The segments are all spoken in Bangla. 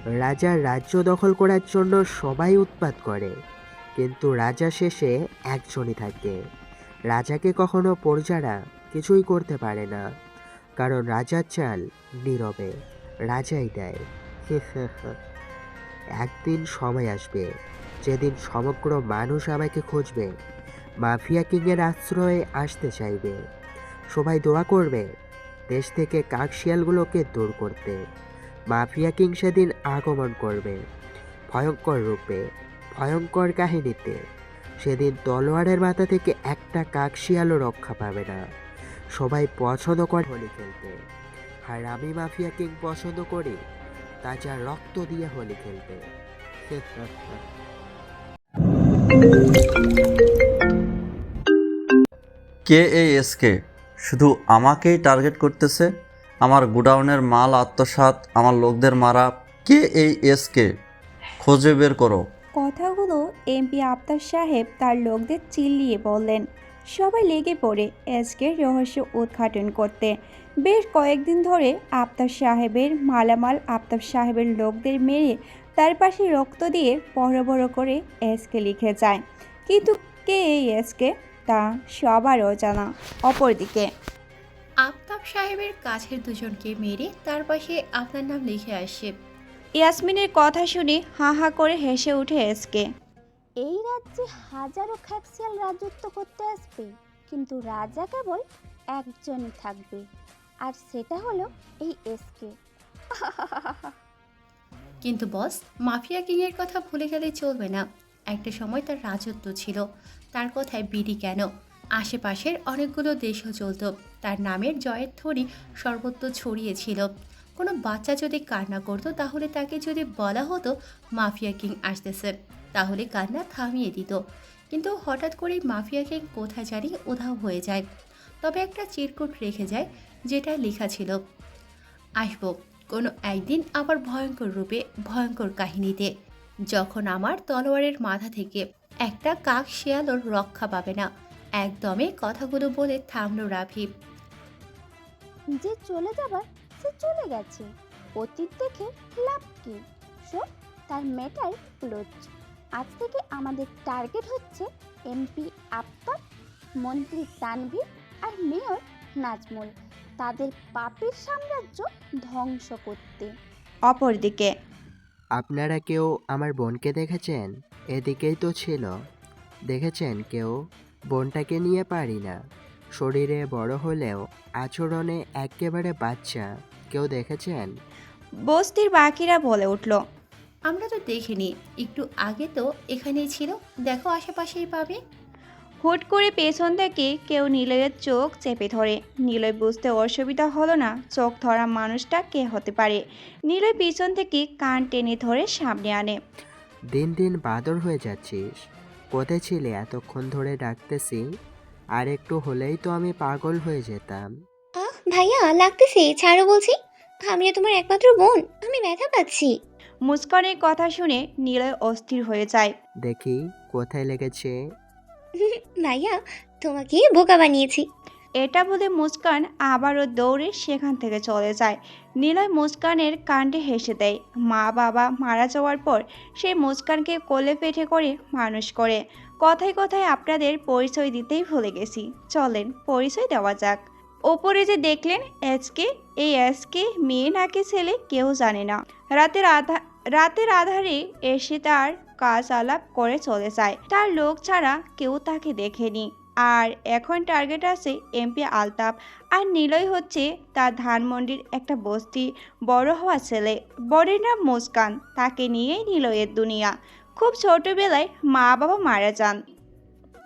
রাজার রাজ্য দখল করার জন্য সবাই উৎপাত করে, কিন্তু রাজা শেষে একজনই থাকে। রাজাকে কখনো প্রজারা কিছুই করতে পারে না, কারণ রাজার চাল নীরবে রাজাই দেয়। একদিন সময় আসবে যেদিন সমগ্র মানুষ আমাকে খুঁজবে, মাফিয়া কিংয়ের আশ্রয়ে আসতে চাইবে। সবাই দোয়া করবে দেশ থেকে কাকশিয়ালগুলোকে দূর করতে। মাফিয়া কিং সেদিন আগমন করবে ভয়ঙ্কর রূপে, ভয়ঙ্কর কাহিনীতে। সেদিন তলোয়ারের মাথা থেকে একটা কাকশিয়ালও রক্ষা পাবে না। সবাই পছন্দ করে হোলি খেলতে, আর আমি মাফিয়া কিং পছন্দ করি তাজা রক্ত দিয়ে হোলি খেলতে। কে এই এসকে? শুধু আমাকেই টার্গেট করতেছে। আমার গোডাউনের মাল আত্মসাৎ, আমার লোকদের মারা। কে এই এসকে? খোঁজে বের করো। কথাগুলো এমপি আফতাব সাহেব তার লোকদের চিল্লিয়ে বললেন। সবাই লেগে পড়ে এসকের রহস্য উদ্ঘাটন করতে। বেশ কয়েকদিন ধরে আফতাব সাহেবের মালামাল আফতাব সাহেবের লোকদের মেরে তার পাশে রক্ত দিয়ে বড় বড় করে এসকে লিখে যায়। কিন্তু কে এই এসকে তা সবার অজানা। অপরদিকে আফতাব সাহেবের কাছের দুজনকে মেরে তার পাশে আপনার নাম লিখে আসে। ইয়াসমিনের কথা শুনে হা হা করে হেসে উঠে এসকে। এই রাজ্যে হাজারো খ্যাপসিয়াল রাজত্ব করতে আসবে, কিন্তু রাজা কেবল একজনই থাকবে, আর সেটা হলো এই এসকে। কিন্তু বস, মাফিয়া কিংয়ের কথা ভুলে গেলে চলবে না। একটা সময় তার রাজত্ব ছিল, তার কথায় বিড়ি কেন, আশেপাশের অনেকগুলো দেশও চলত। তার নামের জয়ের ধ্বনি সর্বত্র ছড়িয়েছিল। কোনো বাচ্চা যদি কান্না করতো, তাহলে তাকে যদি বলা হতো মাফিয়া কিং আসতেছে, তাহলে কান্না থামিয়ে দিত। কিন্তু হঠাৎ করেই মাফিয়া কিং কোথায় জানি উধাও হয়ে যায়। তবে একটা চিরকুট রেখে যায়, যেটা লেখা ছিল, আসবো কোনো একদিন আবার ভয়ঙ্কর রূপে, ভয়ঙ্কর কাহিনীতে, যখন আমার তলোয়ারের মাথা থেকে একটা কাক শিয়ালও রক্ষা পাবে না। একদমে কথাগুলো বলে থামলো রাফি। যে চলে যাবার সে চলে গেছে, অতীত দেখে লাভ কি? সব তার ম্যাটার ক্লোজ। আজ থেকে আমাদের টার্গেট হচ্ছে এমপি আফতাব, মন্ত্রী তানভীর আর মেয়র নাজমুল। তাদের পাপের সাম্রাজ্য ধ্বংস করতে। অপরদিকে আপনারা কেউ আমার বোনকে দেখেছেন? এদিকেই তো ছিল। দেখেছেন কেউ? বোনটাকে নিয়ে পারি না। শরীরে বড় হলেও আচরণে একেবারে বাচ্চা। কেউ দেখেছেন? বস্তির বাকিরা বলে উঠল। আমরা তো দেখিনি, একটু আগে তো এখানেই ছিল, দেখো আশেপাশেই পাবে। হুট করে পেছন থেকে কেউ নিলয়ের চোখ চেপে ধরে। নিলয় বুঝতে অসুবিধা হলো না চোখ ধরা মানুষটা কে হতে পারে। নিলয় পিছন থেকে কান টেনে ধরে সামনে আনে। দিন দিন বাদর হয়ে যাচ্ছিস। কোথায় ছিলে এতক্ষণ ধরে ডাকতেছি? আর একটু হলেই তো আমি পাগল হয়ে যেতাম। ভাইয়া লাগতেছে, ছাড়ো বলছি। আমিও তোমার একমাত্র বোন, আমি ব্যথা পাচ্ছি। মুস্কানের কথা শুনে নিলয় অস্থির হয়ে যায়। দেখি কোথায় লেগেছে। ভাইয়া, তোমাকে বোকা বানিয়েছি। এটা বলে মুস্কান আবারও দৌড়ে সেখান থেকে চলে যায়। নিলয় মুস্কানের কাণ্ডে হেসে দেয়। মা বাবা মারা যাওয়ার পর সে মুস্কানকে কোলে পেটে করে মানুষ করে। কথায় কথায় আপনাদের পরিচয় দিতেই ভুলে গেছি, চলেন পরিচয় দেওয়া যাক। ওপরে যে দেখলেন এসকে, এই এসকে মেয়ে নাকি ছেলে কেউ জানে না। রাতের আধারে এসে তার কাজ আলাপ করে চলে যায়। তার লোক ছাড়া কেউ তাকে দেখেনি। আর এখন টার্গেট আছে এমপি আলতাফ, আর নিলয় হচ্ছে তার ধানমন্ডির একটা বস্তি বড় হওয়া ছেলে। বড়ের নাম মুস্কান, তাকে নিয়েই নিলয়ের দুনিয়া। খুব ছোটবেলায় মা বাবা মারা যান,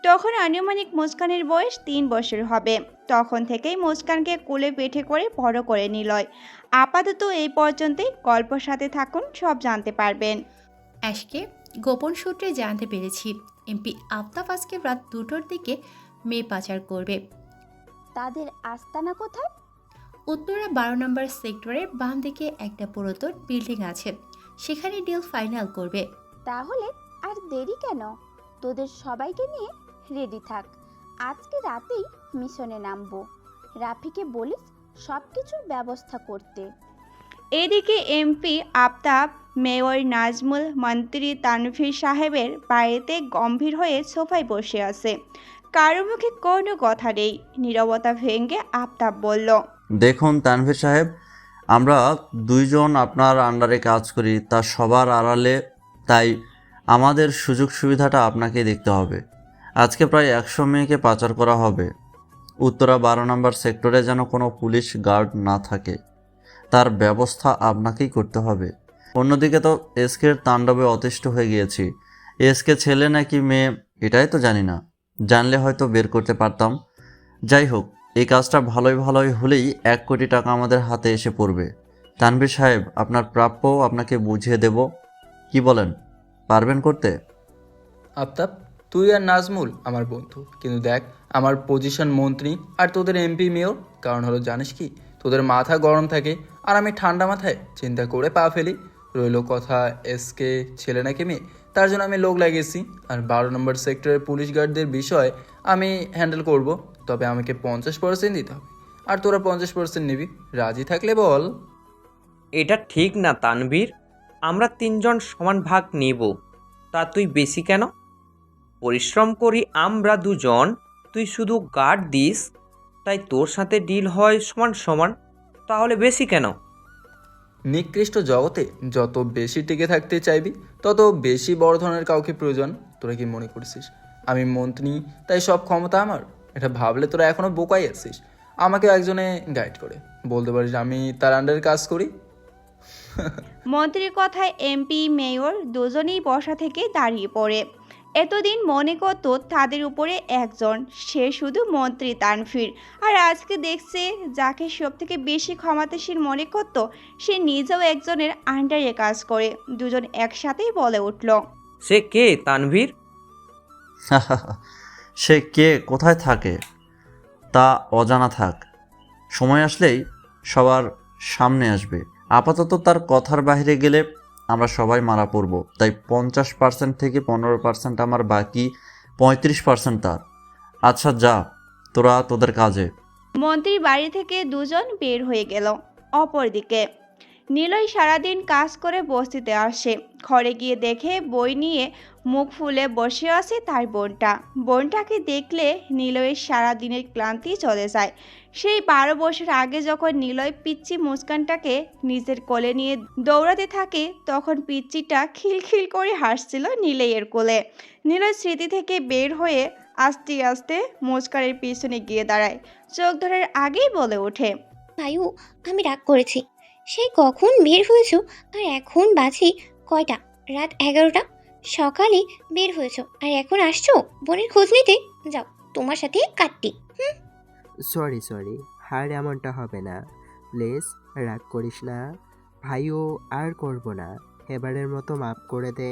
তখন আনুমানিক মুস্কানের বয়স 3 বছর হবে। তখন থেকেই মুস্কানকে কোলে পেটে করে বড় করে নিলয়। আপাতত এই পর্যন্তই, গল্প সাথে থাকুন, সব জানতে পারবেন। অ্যাশকে গোপন সূত্রে জানতে পেরেছি এমপি আফতাব আজকে রাত 2টোর দিকে মেয়ে পাচার করবে। তাদের আস্তানা কোথায়? উত্তরা 12 নম্বর সেক্টরের বাম দিকে একটা পুরাতন বিল্ডিং আছে, সেখানে ডিল ফাইনাল করবে। তাহলে আর দেরি কেন? তোদের সবাইকে নিয়ে রেডি থাক, আজকে রাতেই মিশনে নামবো। রাফিকে বলিস সব কিছুর ব্যবস্থা করতে। এদিকে এমপি আফতাব মেয়র নাজমুল, মন্ত্রী তানভীর সাহেবের বাড়িতে গম্ভীর হয়ে সোফায় বসে আছে। কারো মুখে কোনো কথা নেই। নীরবতা ভেঙে আফতাব বলল, দেখুন তানভীর সাহেব, আমরা দুইজন আপনার আন্ডারে কাজ করি, তা সবার আড়ালে, তাই আমাদের সুযোগ সুবিধাটা আপনাকে দেখতে হবে। আজকে প্রায় 100 মেয়েকে পাচার করা হবে। উত্তরা 12 নম্বর সেক্টরে যেন কোনো পুলিশ গার্ড না থাকে, তার ব্যবস্থা আপনাকেই করতে হবে। অন্যদিকে তো এসকের তাণ্ডবে অতিষ্ঠ হয়ে গিয়েছি। এসকে ছেলে নাকি মেয়ে এটাই তো জানি না, জানলে হয়তো বের করতে পারতাম। যাই হোক, এই কাজটা ভালোই হলেই 1 কোটি টাকা আমাদের হাতে এসে পড়বে। তানভীর সাহেব, আপনার প্রাপ্য আপনাকে বুঝিয়ে দেব, কি বলেন, পারবেন করতে? আফতাব, তুই আর নাজমুল আমার বন্ধু, কিন্তু দেখ আমার পজিশন মন্ত্রী আর তোদের এমপি মেয়র। কারণ হলো জানিস কি, তোদের মাথা গরম থাকে আর আমি ঠান্ডা মাথায় চিন্তা করে পা ফেলি। রইলো কথা এসকে ছেলে নাকি মেয়ে, তার জন্য আমি লোক লাগিয়েছি। আর 12 নম্বর সেক্টরের পুলিশ গার্ডদের বিষয় আমি হ্যান্ডেল করব, তবে আমাকে 50% দিতে হবে। আর তোরা 50% নিবি, রাজি থাকলে বল। এটা ঠিক না তানভীর, আমরা 3জন সমান ভাগ নেব। তা তুই বেশি কেন? পরিশ্রম করি আমরা 2জন, তুই শুধু গার্ড দিস, তাই তোর সাথে ডিল হয় সমান সমান। তাহলে বেশি কেন? নিকৃষ্ট জগতে যত বেশি টিকে থাকতে চাইবি, তত বেশি বড় ধরনের কাউকে প্রয়োজন। তোরা কি মনে করছিস আমি মন্ত্রী তাই সব ক্ষমতা আমার? এটা ভাবলে তোরা এখনো বোকাই আছিস। আমাকে একজনে গাইড করে, বলতে পারিস আমি তার আন্ডারে কাজ করি। মন্ত্রীর কথায় এমপি মেয়র দুজনেই বসা থেকে দাঁড়িয়ে পড়ে। এতদিন মনে করত তাদের উপরে একজন, সে শুধু মন্ত্রী তানভীর। আর আজকে দেখছে যাকে সব থেকে বেশি ক্ষমতাশীল মনে করত, সে নিজেও একজনের আন্ডারে কাজ করে। দুজন একসাথেই বলে উঠল, সে কে তানভীর? সে কে, কোথায় থাকে তা অজানা থাক, সময় আসলেই সবার সামনে আসবে। আপাতত তার কথার বাইরে গেলে আমরা সবাই মারা পড়ব। তাই 50% থেকে 15% আমার, বাকি 35% তার। আচ্ছা যা, তোরা তোদের কাজে। মন্ত্রীর বাড়ি থেকে দুজন বের হয়ে গেল। অপরদিকে নিলয় সারাদিন কাজ করে বস্তিতে আসে। ঘরে গিয়ে দেখে বই নিয়ে মুখ ফুলে বসে আছে তার বোনটাকে দেখলে নিলয়ের সারাদিনের ক্লান্তি চলে যায়। সেই 12 বছর আগে যখন নিলয় পিচ্চি মুস্কানটাকে নিজের কোলে নিয়ে দৌড়াতে থাকে, তখন পিচ্চিটা খিলখিল করে হাসছিল নিলয়ের কোলে। নিলয় স্মৃতি থেকে বের হয়ে আস্তে আস্তে মুস্কানের পিছনে গিয়ে দাঁড়ায়। চোখ ধরার আগেই বলে ওঠে, ভাইউ, আমি রাগ করেছি। সেই কখন বের হয়েছো আর এখন বাজে কয়টা? রাত 11টা। সকালে বের হয়েছো আর এখন আসছো বোনের খোঁজ নিতে? যাও, তোমার সাথে কাটতি। সরি, আর এমনটা হবে না, প্লিজ রাগ করিস না ভাইও, আর করব না, এবারের মতো মাফ করে দে।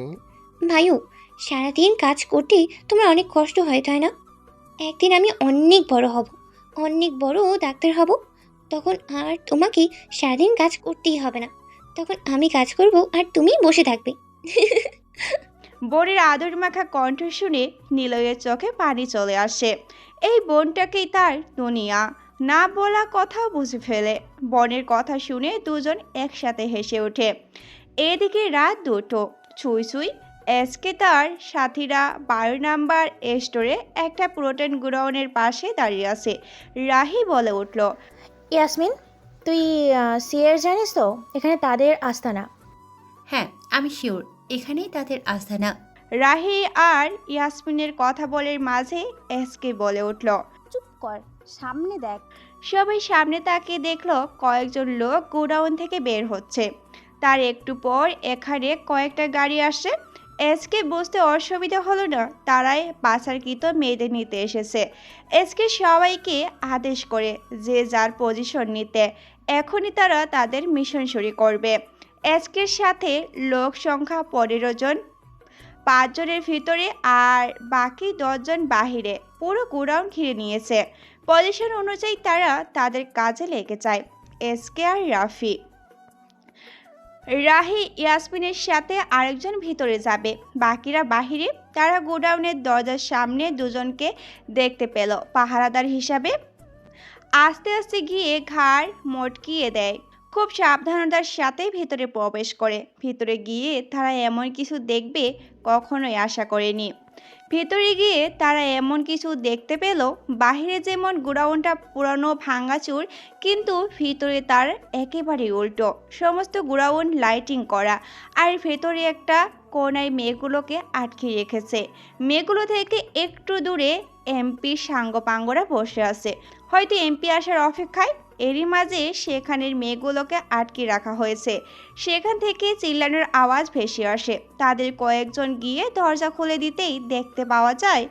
ভাইউ, সারাদিন কাজ করতে তোমার অনেক কষ্ট হয়, তাই না? একদিন আমি অনেক বড় হব, অনেক বড় ডাক্তার হব। তখন আর তোমাকে সারাদিন কাজ করতেই হবে না। তখন আমি কাজ করব আর তুমি বসে থাকবে। বোনের আদর মাখা কণ্ঠ শুনে নিলয়ের চোখে পানি চলে আসে। এই বোনটাকেই তার দুনিয়া। না বলা কথাও বুঝে ফেলে। বোনের কথা শুনে দুজন একসাথে হেসে ওঠে। এদিকে রাত 2টো। ছুঁই এসকে তার সাথীরা 12 নাম্বার স্টোরে একটা প্রোটিন গুডাউনের পাশে দাঁড়িয়ে আছে। রাহি বলে উঠল, ইয়াসমিন, তুই সিএর জানিস তো? এখানে তাদের আস্তানা। হ্যাঁ, আমি শিওর এখানেই তাদের আস্তানা। রাহি আর ইয়াসমিনের কথা বলার মাঝে এসকে বলে উঠল, চুপ কর, সামনে দেখ। সবাই সামনে তাকিয়ে দেখলো কয়েকজন লোক গোডাউন থেকে বের হচ্ছে। তার একটু পর এখানে কয়েকটা গাড়ি আসে। এসকে বুঝতে অসুবিধা হলো না, তারাই পাচারকৃত মেয়েদের নিতে এসেছে। এসকে সবাইকে আদেশ করে যে যার পজিশন নিতে। এখনই তারা তাদের মিশন শুরু করবে। এসকের সাথে লোক সংখ্যা 15 জন, 5 জনের ভিতরে আর বাকি 10 জন বাহিরে। পুরো গোডাউন ঘিরে নিয়েছে। পজিশন অনুযায়ী তারা তাদের কাজে লেগে যায়। এসকে আর রাহি ইয়াসমিনের সাথে আরেকজন ভিতরে যাবে, বাকিরা বাহিরে। তারা গোডাউনের দরজার সামনে দুজনকে দেখতে পেল পাহারাদার হিসাবে। আস্তে আস্তে গিয়ে ঘাড় মটকিয়ে দেয়। খুব সাবধানতার সাথে ভেতরে প্রবেশ করে। ভেতরে গিয়ে তারা এমন কিছু দেখবে কখনোই আশা করেনি। ভেতরে গিয়ে তারা এমন কিছু দেখতে পেল, বাহিরে যেমন গোডাউনটা পুরানো ভাঙাচুর, কিন্তু ভিতরে তার একেবারে উল্টো। সমস্ত গোডাউন লাইটিং করা, আর ভেতরে একটা কোনায় মেয়েগুলোকে আটকে রেখেছে। মেয়েগুলো থেকে একটু দূরে এমপি সাঙ্গপাঙ্গরা বসে আছে, হয়তো এমপি আসার অপেক্ষায়। এরই মাঝে সেখানের মেয়েগুলোকে আটকে রাখা হয়েছে। সেখান থেকে চিল্লানোর আওয়াজ ভেসে আসে। তাদের কয়েকজন গিয়ে দরজা খুলে দিতেই দেখতে পাওয়া যায়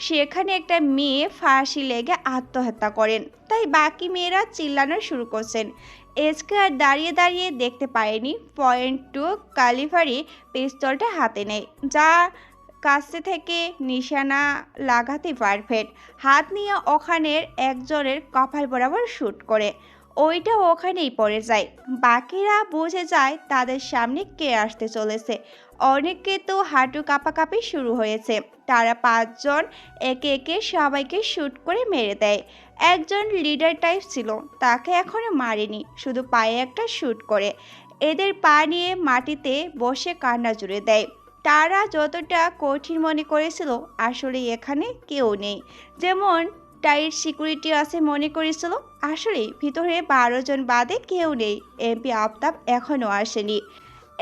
সেখানে একটা মেয়ে ফাঁসি লেগে আত্মহত্যা করেন। তাই বাকি মেয়েরা চিল্লানো শুরু করছেন। এসকে আর দাঁড়িয়ে দাঁড়িয়ে দেখতে পায়নি .2 ক্যালিভারি পিস্তলটা হাতে নেয়, যা কাছে থেকে নিশানা লাগাতে পারফেক্ট। হাত নিয়ে ওখানের একজনের কপাল বরাবর শ্যুট করে, ওইটা ওখানেই পড়ে যায়। বাকিরা বুঝে যায় তাদের সামনে কে আসতে চলেছে। অনেককে তো হাঁটু কাঁপাকাঁপি শুরু হয়েছে। তারা 5 জন একে একে সবাইকে শ্যুট করে মেরে দেয়। একজন লিডার টাইপ ছিল, তাকে এখনো মারেনি, শুধু পায়ে একটা শ্যুট করে। এদের পা নিয়ে মাটিতে বসে কান্না জুড়ে দেয়। তারা যতটা কঠিন মনে করেছিল, আসলে এখানে কেউ নেই। যেমন টাইট সিকিউরিটি আছে মনে করেছিল, আসলে ভিতরে 12 জন বাদে কেউ নেই। এমপি আফতাব এখনও আসেনি।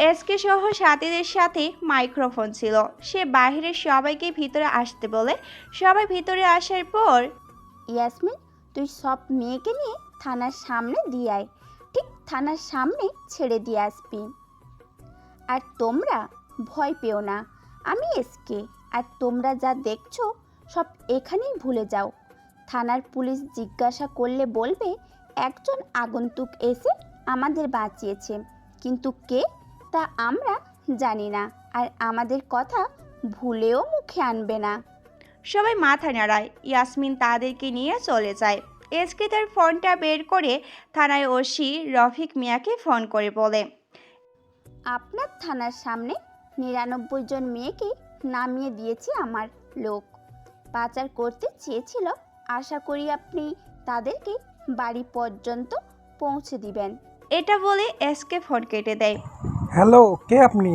এসকে সহ সাথীদের সাথে মাইক্রোফোন ছিল। সে বাহিরের সবাইকে ভিতরে আসতে বলে। সবাই ভিতরে আসার পর ইয়াসমিন, তুই সব মেয়েকে নিয়ে থানার সামনে দিয়ে আয়, ঠিক থানার সামনে ছেড়ে দিয়ে আসবি। আর তোমরা ভয় পেও না, আমি এসকে। আর তোমরা যা দেখছো সব এখানেই ভুলে যাও। থানার পুলিশ জিজ্ঞাসা করলে বলবে একজন আগন্তুক এসে আমাদের বাঁচিয়েছে, কিন্তু কে তা আমরা জানি না। আর আমাদের কথা ভুলেও মুখে আনবে না। সবাই মাথা নাড়ায়। ইয়াসমিন তাদেরকে নিয়ে চলে যায়। এসকে তার ফোনটা বের করে থানায় ওসি রফিক মিয়াকে ফোন করে বলে, আপনার থানার সামনে 99 জন মেয়েকে নামিয়ে দিয়েছে আমার লোক। পাচার করতে চেয়েছিল, আশা করি আপনি তাদেরকে বাড়ি পর্যন্ত পৌঁছে দিবেন। এটা বলে এসকে ফোন কেটে দেয়। হ্যালো, কে আপনি?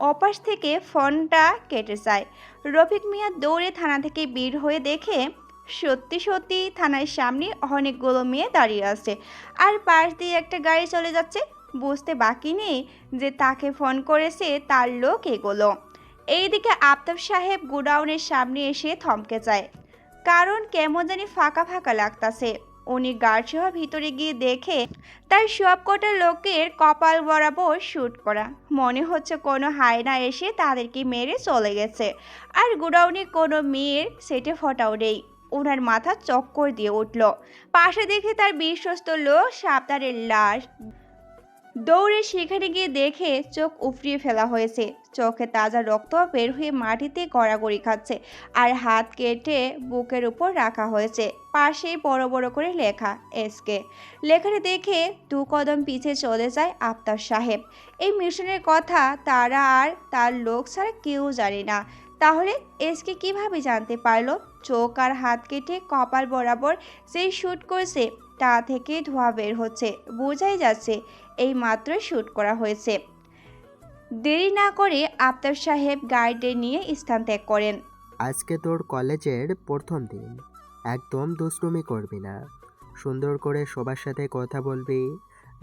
অপাশ থেকে ফোনটা কেটে যায়। রফিক মিয়া দৌড়ে থানা থেকে বের হয়ে দেখে সত্যি সত্যি থানার সামনে অনেকগুলো মেয়ে দাঁড়িয়ে আছে, আর পাশ দিয়ে একটা গাড়ি চলে যাচ্ছে। বুঝতে বাকি নেই যে তাকে ফোন করেছে তার লোক এগুলো। এইদিকে আফতাব সাহেব গোডাউনের সামনে এসে থমকে যায়, কারণ কেমন জানি ফাঁকা ফাঁকা লাগতাছে। উনি গার্ডসহ ভিতরে গিয়ে দেখে তার সব কটা লোকের কপাল বরাবর শ্যুট করা। মনে হচ্ছে কোনো হায়না এসে তাদেরকে মেরে চলে গেছে। আর গোডাউনে কোনো মেয়ের সেটে ফোটাও নেই। ওনার মাথা চক্কর দিয়ে উঠল। পাশে দেখে তার বিশ্বস্ত লোক সাবতারের লাশ। দৌড়ে সেখানে গিয়ে দেখে চোখ উফরিয়ে ফেলা হয়েছে। চোখে তাজা রক্ত বের হয়ে মাটিতে গড়াগড়ি খাচ্ছে, আর হাত কেটে বুকের উপর রাখা হয়েছে। পাশেই বড় বড় করে লেখা এসকে। লেখাটা দেখে 2 কদম পিছে চলে যায় আফতাব সাহেব। এই মিশনের কথা তারা আর তার লোক ছাড়া কেউ জানে না। তাহলে এসকে কিভাবে জানতে পারলো? চোখ আর হাত কেটে কপাল বরাবর যেই শ্যুট করছে তা থেকে ধোঁয়া বের হচ্ছে, বোঝাই যাচ্ছে এই মাত্র শ্যুট করা হয়েছে। দেরি না করে আফতাব সাহেব গাইডে নিয়ে স্থান ত্যাগ করেন। আজকে তোর কলেজের প্রথম দিন, একদম দুষ্টুমি করবি না। সুন্দর করে সবার সাথে কথা বলবি,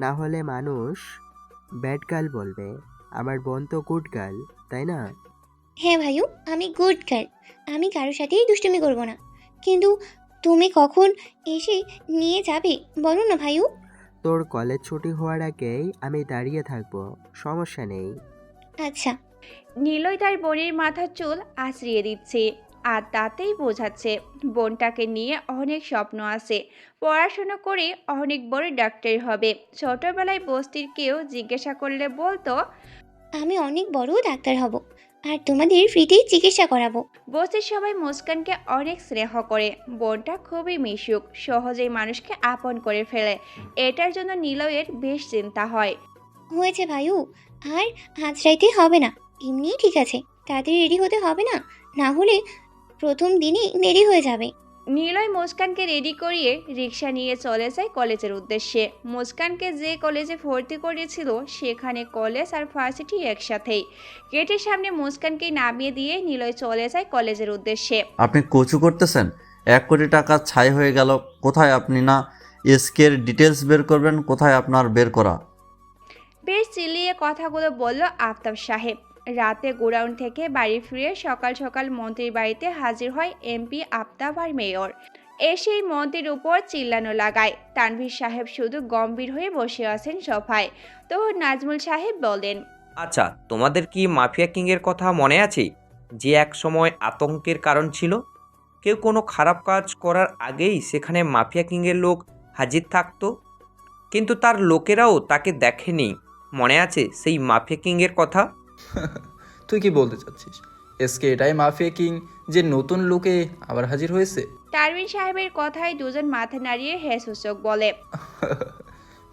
না হলে মানুষ ব্যাড গার্ল বলবে। আমার বোন তো গুড গার্ল, তাই না? হ্যাঁ ভাইউ, আমি গুড গার্ল। আমি কারোর সাথেই দুষ্টুমি করব না। কিন্তু তুমি কখন এসে নিয়ে যাবে বলো না ভাইউ? তোর কলেজ ছুটি হওয়ার আগেই আমি দাঁড়িয়ে থাকবো, সমস্যা নেই। আচ্ছা। নীলই তার বোনের মাথার চুল আঁচড়িয়ে দিচ্ছে, আর তাতেই বোঝাচ্ছে বোনটাকে নিয়ে অনেক স্বপ্ন আছে। পড়াশোনা করে অনেক বড় ডাক্তার হবে। ছোটবেলায় বস্তির কেউ জিজ্ঞাসা করলে বলতো আমি অনেক বড় ডাক্তার হব, আর তোমাদের ফ্রিতেই চিকিৎসা করাবো। বস্তির সবাই মুস্কানকে অনেক স্নেহ করে। বোনটা খুবই মিশুক, সহজেই মানুষকে আপন করে ফেলে। এটার জন্য নীলয়ের বেশ চিন্তা হয়। হয়েছে ভাইউ, আর আজ রাইতে হবে না। এমনিই ঠিক আছে, তাড়াতাড়ি রেডি হতে হবে না, না হলে প্রথম দিনই দেরি হয়ে যাবে। নিলয় মুস্কানকে রেডি করিয়ে রিক্সা নিয়ে চলে যায় কলেজের উদ্দেশ্যে। মুস্কানকে যে কলেজে ভর্তি করেছিল সেখানে কলেজ আর ভার্সিটি একসাথেই। গেটের সামনে মুস্কানকে নামিয়ে দিয়ে নিলয় চলে যায় কলেজের উদ্দেশ্যে। আপনি কচু করতেছেন? 1 কোটি টাকা ছাই হয়ে গেল। কোথায় আপনি না এসকের ডিটেলস বের করবেন, কোথায় আপনার বের করা? বেশ চিল্লিয়ে কথাগুলো বলল আফতাব সাহেব। রাতে গোডাউন থেকে বাড়ি ফিরে সকাল সকাল মন্ত্রীর বাড়িতে হাজির হয় এমপি আফতাব আর মেয়র। এসেই মন্ত্রীর উপর চিল্লানো লাগায়। তানভীর সাহেব শুধু গম্ভীর হয়ে বসে আছেন সোফায়। তো নাজমুল সাহেব বলেন, আচ্ছা, তোমাদের কি মাফিয়া কিংয়ের কথা মনে আছে, যে এক সময় আতঙ্কের কারণ ছিল? কেউ কোনো খারাপ কাজ করার আগেই সেখানে মাফিয়া কিংয়ের লোক হাজির থাকতো, কিন্তু তার লোকেরাও তাকে দেখেনি। মনে আছে সেই মাফিয়া কিংয়ের কথা? তুই কি বলতে চাচ্ছিস? এসকে এটাই মাফিয়া কিং যে নতুন লুকে আবার হাজির হয়েছে? তানভীর সাহেবের কথায় দুজন মাথা নাড়িয়ে হ্যাঁ সূচক বলে।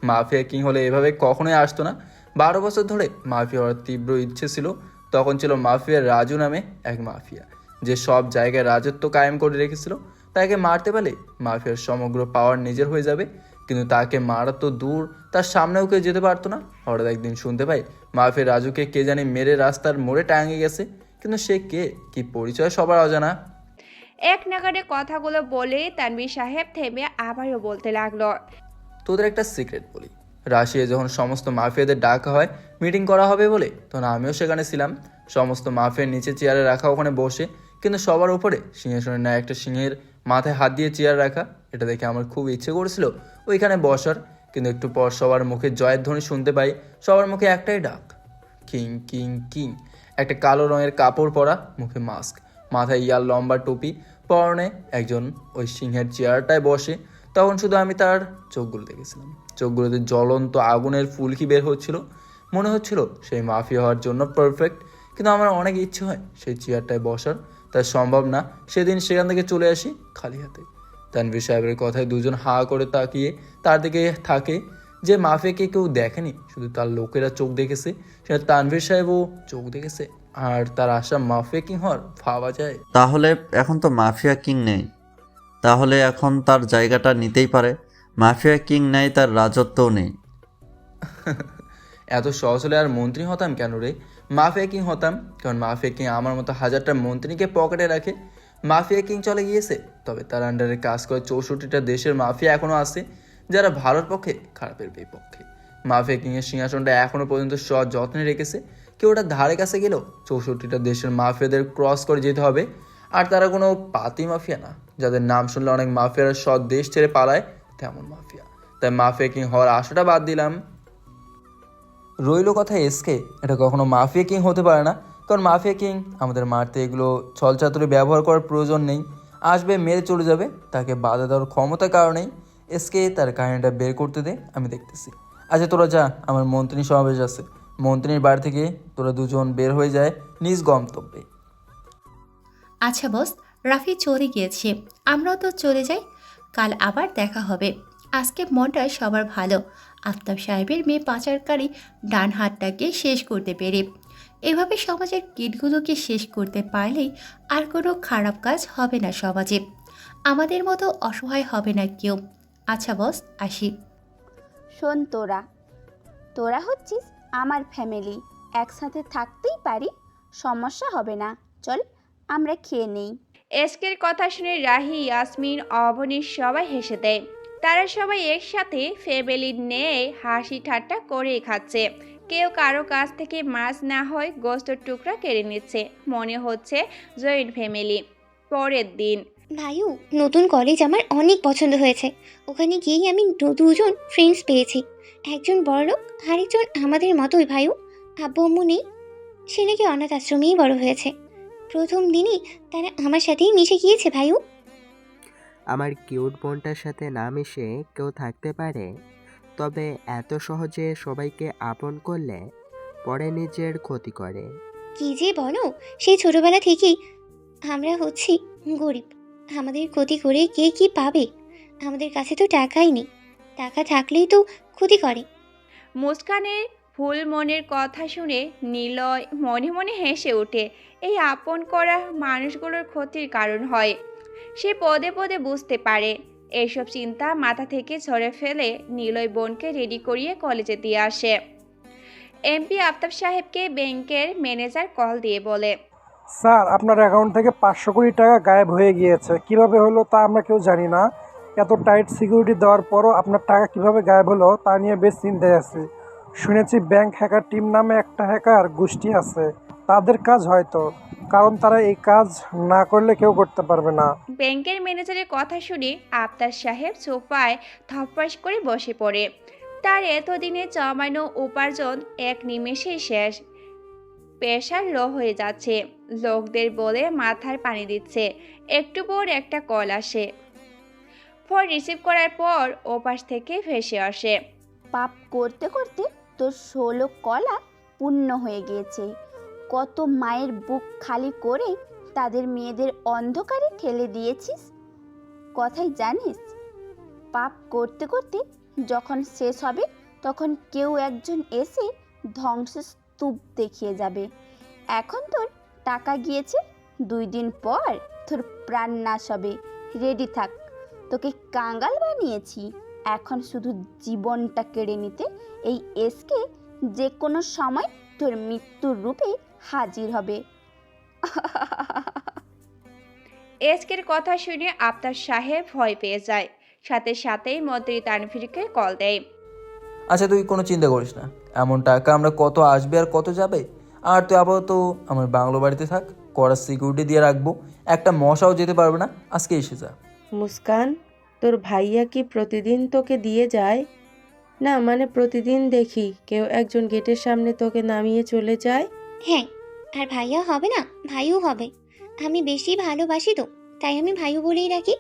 মাফিয়া কিং হলে এভাবে কখনোই আসতো না। 12 বছর ধরে মাফিয়া হওয়ার তীব্র ইচ্ছে ছিল। তখন ছিল মাফিয়া রাজু নামে এক মাফিয়া, যে সব জায়গায় রাজত্ব কায়েম করে রেখেছিল। তাকে মারতে পারলে মাফিয়ার সমগ্র পাওয়ার নিজের হয়ে যাবে, কিন্তু তাকে মারা তো দূর, তার সামনেও কেউ যেতে পারতো না। হঠাৎ একদিন শুনতে পাই মাফিয়া রাজুকে কে জানি মেরে রাস্তার মোড়ে টাঙিয়ে গেছে, কিন্তু সে কে, কি পরিচয় সবার অজানা। এক নাগাড়ে কথাগুলো বলে তানভীর সাহেব থেমে আবারও বলতে লাগলো, তোদের একটা সিক্রেট বলি। রাশিয়ায় যখন সমস্ত মাফিয়াদের ডাকা হয় মিটিং করা হবে বলে, তখন আমিও সেখানে ছিলাম। সমস্ত মাফিয়ার নিচে চেয়ারে রাখা, ওখানে বসে, কিন্তু সবার উপরে সিংহাসনের ন্যায় একটা সিংহের মাথায় হাত দিয়ে চেয়ার রাখা। এটা দেখে আমার খুব ইচ্ছে করেছিল ওইখানে বসার, কিন্তু একটু পর সবার মুখে জয়ের ধ্বনি শুনতে পাই। সবার মুখে একটাই ডাক, কিং কিং কিং। একটা কালো রঙের কাপড় পরা, মুখে মাস্ক, মাথায় ইয়ার লম্বা টুপি, পরনে একজন ওই সিংহের চেয়ারটায় বসে। তখন শুধু আমি তার চোখগুলো দেখেছিলাম। চোখগুলোতে জ্বলন্ত আগুনের ফুলকি বের হচ্ছিল। মনে হচ্ছিল সেই মাফিয়া হওয়ার জন্য পারফেক্ট, কিন্তু আমার অনেক ইচ্ছে হয় সেই চেয়ারটায় বসার। তাই সম্ভব না। সেদিন সেখান থেকে চলে আসি খালি হাতে। তানভীর সাহেবের কথায় দুজন হা করে তাকিয়ে তার দিকে থাকে। যে মাফিয়াকে কেউ দেখেনি, শুধু তার লোকেরা চোখ দেখেছে, সেটা তানভীর সাহেবও চোখ দেখেছে। আর তার আশা মাফিয়া কিং হওয়ার ভাবা যায়। তাহলে এখন তো মাফিয়া কিং নেই, তাহলে এখন তার জায়গাটা নিতেই পারে। মাফিয়া কিং নেই, তার রাজত্বও নেই। এত সহজ হলে আর মন্ত্রী হতাম কেন রে? মাফিয়া কিং হতাম, কারণ মাফিয়া কিং আমার মতো হাজারটা মন্ত্রীকে পকেটে রাখে। মাফিয়া কিং চলে গিয়েছে, তবে তার আন্ডারে কাজ করে 64টা দেশের মাফিয়া এখনও আছে, যারা ভালোর পক্ষে খারাপের বিপক্ষে। মাফিয়া কিংয়ের সিংহাসনটা এখনও পর্যন্ত যত্নে রেখেছে। কেউ ওটা ধারে কাছে গেলেও 64টা দেশের মাফিয়াদের ক্রস করে যেতে হবে। আর তারা কোনো পাতি মাফিয়া না, যাদের নাম শুনলে অনেক মাফিয়ারা সব দেশ ছেড়ে পালায়, তেমন মাফিয়া। তাই মাফিয়া কিং হওয়ার আশাটা বাদ দিলাম। রইল কথা এসকে, এটা কখনো মাফিয়া কিং হতে পারে না, কারণ মাফিয়া কিং আমাদের মারতে এগুলো ছলচাতুরি ব্যবহার করার প্রয়োজন নেই। আসবে, মেরে চলে যাবে, তাকে বাধা দেওয়ার ক্ষমতার কারণেই। এসকে তার কাহিনীটা বের করতে দে, আমি দেখতেছি। আচ্ছা তোরা যা, আমার মন্ত্রী সমাবেশ আছে। মন্ত্রীর বাড়ি থেকে তোরা দুজন বের হয়ে যায় নিজ গন্তব্যে। আচ্ছা বস, রাফি চলে গিয়েছে, আমরাও তো চলে যাই। কাল আবার দেখা হবে। আজকে মনটা সবার ভালো। আফতাব সাহেবের মেয়ে পাচারকারী ডান হাতটাকে শেষ করতে পেরে। এভাবে সমাজের কীটগুলোকে শেষ করতে পারলেই আর কোনো খারাপ কাজ হবে না সমাজে। আমাদের মতো অসহায় হবে না কেউ। আচ্ছা বস, আসি। শোন, তোরা হচ্ছিস আমার ফ্যামিলি, একসাথে থাকতেই পারি, সমস্যা হবে না। চল আমরা খেয়ে নেই। এসকের কথা শুনে রাহি, ইয়াসমিন, অবনী সবাই হেসে দেয়। তারা সবাই একসাথে ফ্যামিলি নিয়ে হাসি ঠাট্টা করেই খাচ্ছে। কেউ কারো কাছ থেকে মাছ না হয় গোস্তের টুকরা কেড়ে নিচ্ছে। মনে হচ্ছে জয়েন্ট ফ্যামিলি। পরের দিন, ভাইও, নতুন কলেজ আমার অনেক পছন্দ হয়েছে। ওখানে গিয়েই আমি দুজন ফ্রেন্ডস পেয়েছি। একজন বড়লোক, আরেকজন আমাদের মতোই। ভাইও আব্বু আম্মু নেই, সে নাকি অনাথ আশ্রমেই বড় হয়েছে। প্রথম দিনই তারা আমার সাথেই মিশে গিয়েছে। ভাইও, আমার কিউট বোনটার সাথে না মিশে কেউ থাকতে পারে? তবে এত সহজে সবাইকে আপন করলে পরে নিজের ক্ষতি করে। কি যে বলো, সেই ছোটবেলা থেকেই আমরা হচ্ছি গরিব। আমাদের ক্ষতি করে কে কি পাবে? আমাদের কাছে তো টাকাই নেই, টাকা থাকলেই তো ক্ষতি করে। মুস্কানের ফুল মনের কথা শুনে নিলয় মনে মনে হেসে ওঠে। এই আপন করা মানুষগুলোর ক্ষতির কারণ হয়। সে পদে পদে বুঝতে পারে। এইসব চিন্তা মাথা থেকে ঝরে ফেলে নিলয় বোনকে রেডি করিয়ে কলেজে দিয়ে আসে। এমপি আফতাব সাহেবকে ব্যাংকের ম্যানেজার কল দিয়ে বলে, স্যার আপনার অ্যাকাউন্ট থেকে 500 কোটি টাকা গায়েব হয়ে গিয়েছে। কিভাবে হলো তা আমরা কেউ জানি না। এত টাইট সিকিউরিটি দেওয়ার পরও আপনার টাকা কিভাবে গায়েব হলো তা নিয়ে বেশ চিন্তায় আছি। শুনেছি ব্যাংক হ্যাকার টিম নামে একটা হ্যাকার গোষ্ঠী আছে, তাদের কাজ হয়তো, কারণ তারা এই কাজ না করলে কেউ করতে পারবে না। ব্যাংকের ম্যানেজারের কথা শুনে আফতাব সাহেব সোফায় ধপাস করে বসে পড়ে। তার এতদিনে জমানো উপার্জন এক নিমেষেই শেষ। প্রেশার লো হয়ে যাচ্ছে। লোকদের বলে মাথার পানি দিচ্ছে। একটু পর একটা কল আসে। ফোন রিসিভ করার পর ওপাশ থেকে ভেসে আসে, পাপ করতে করতে তোর 16 কলা পূর্ণ হয়ে গিয়েছে। কত মায়ের বুক খালি করে তাদের মেয়েদের অন্ধকারে ঠেলে দিয়েছিস। কথাই জানিস, পাপ করতে করতে যখন শেষ হবে তখন কেউ একজন এসে ধ্বংসস্তূপ দেখিয়ে যাবে। এখন তোর টাকা গিয়েছে, 2 দিন পর তোর প্রাণ নাশ হবে। রেডি থাক, তোকে কাঙ্গাল বানিয়েছি। এখন শুধু জীবনটা কেড়ে নিতে এই এসকে যে কোনো সময় তোর মৃত্যুর রূপে হাজির হবে। এসকের কথা শুনে আফতাব সাহেব ভয় পেয়ে যায়। সাথে সাথেই মন্ত্রী তানভীরকে কল দেয়। আচ্ছা তুই কোনো চিন্তা করিস না, এমন টাকা আমরা কত আসবে আর কত যাবে। আর তুই আপাতত আমার বাংলো বাড়িতে থাক, কড়া সিকিউরিটি দিয়ে রাখবো, একটা মশাও যেতে পারবে না। আজকে এসে যা। মুস্কান, তোর ভাইয়া কি প্রতিদিন তোকে দিয়ে যায়? না মানে প্রতিদিন দেখি কেউ একজন গেটের সামনে তোকে নামিয়ে চলে যায়। হ্যাঁ, আর ভাইয়া হবে না, ভাইও হবে। আমি বেশি ভালোবাসি তো, তাই আমি ভাইও বলেই রাখি।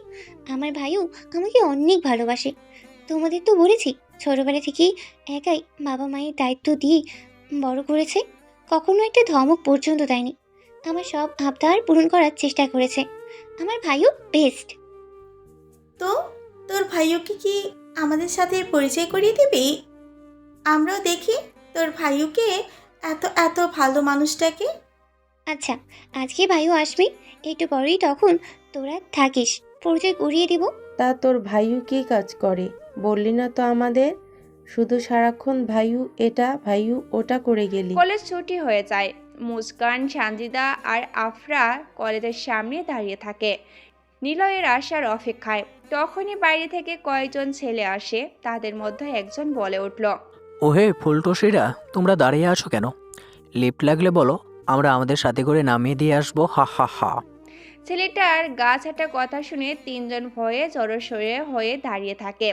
আমার ভাইও আমাকে অনেক ভালোবাসে। তোমাদের তো বলেছি, ছোটবেলা থেকেই একাই বাবা মায়ের দায়িত্ব দিয়ে বড় করেছে। কখনো একটা ধমক পর্যন্ত দেয়নি। আমার সব আবদার পূরণ করার চেষ্টা করেছে। আমার ভাইও বেস্ট। তো তোর ভাইওকে কি আমাদের সাথে পরিচয় করিয়ে দিবি? আমরাও দেখি তোর ভাইওকে, এত এত ভালো মানুষটাকে। আচ্ছা, আজকে ভাইও আসবি, একটু পরেই, তখন তোরা থাকিস, পরিচয় করিয়ে দিব। তা তোর ভাইও কি কাজ করে বললি না তো আমাদের? শুধু সারাক্ষণ ভাইউ এটা ভাইউ ওটা করে গেলি। কলেজ ছুটি হয়ে যায়। মুস্কান, সানজিদা আর আফরা কলেজের সামনে দাঁড়িয়ে থাকে নিলয়ের আসার অপেক্ষায়। তখনই বাইরে থেকে কয়েকজন ছেলে আসে। তাদের মধ্যে একজন বলে উঠল, ওহে ফুলটসিরা, তোমরা দাঁড়িয়ে আছো কেন? লিফট লাগলে বলো, আমরা আমাদের সাথে করে নামিয়ে দিয়ে আসবো। হা হা হা। ছেলেটার গা ছাটা কথা শুনে তিনজন ভয়ে জড়সড়ে হয়ে দাঁড়িয়ে থাকে।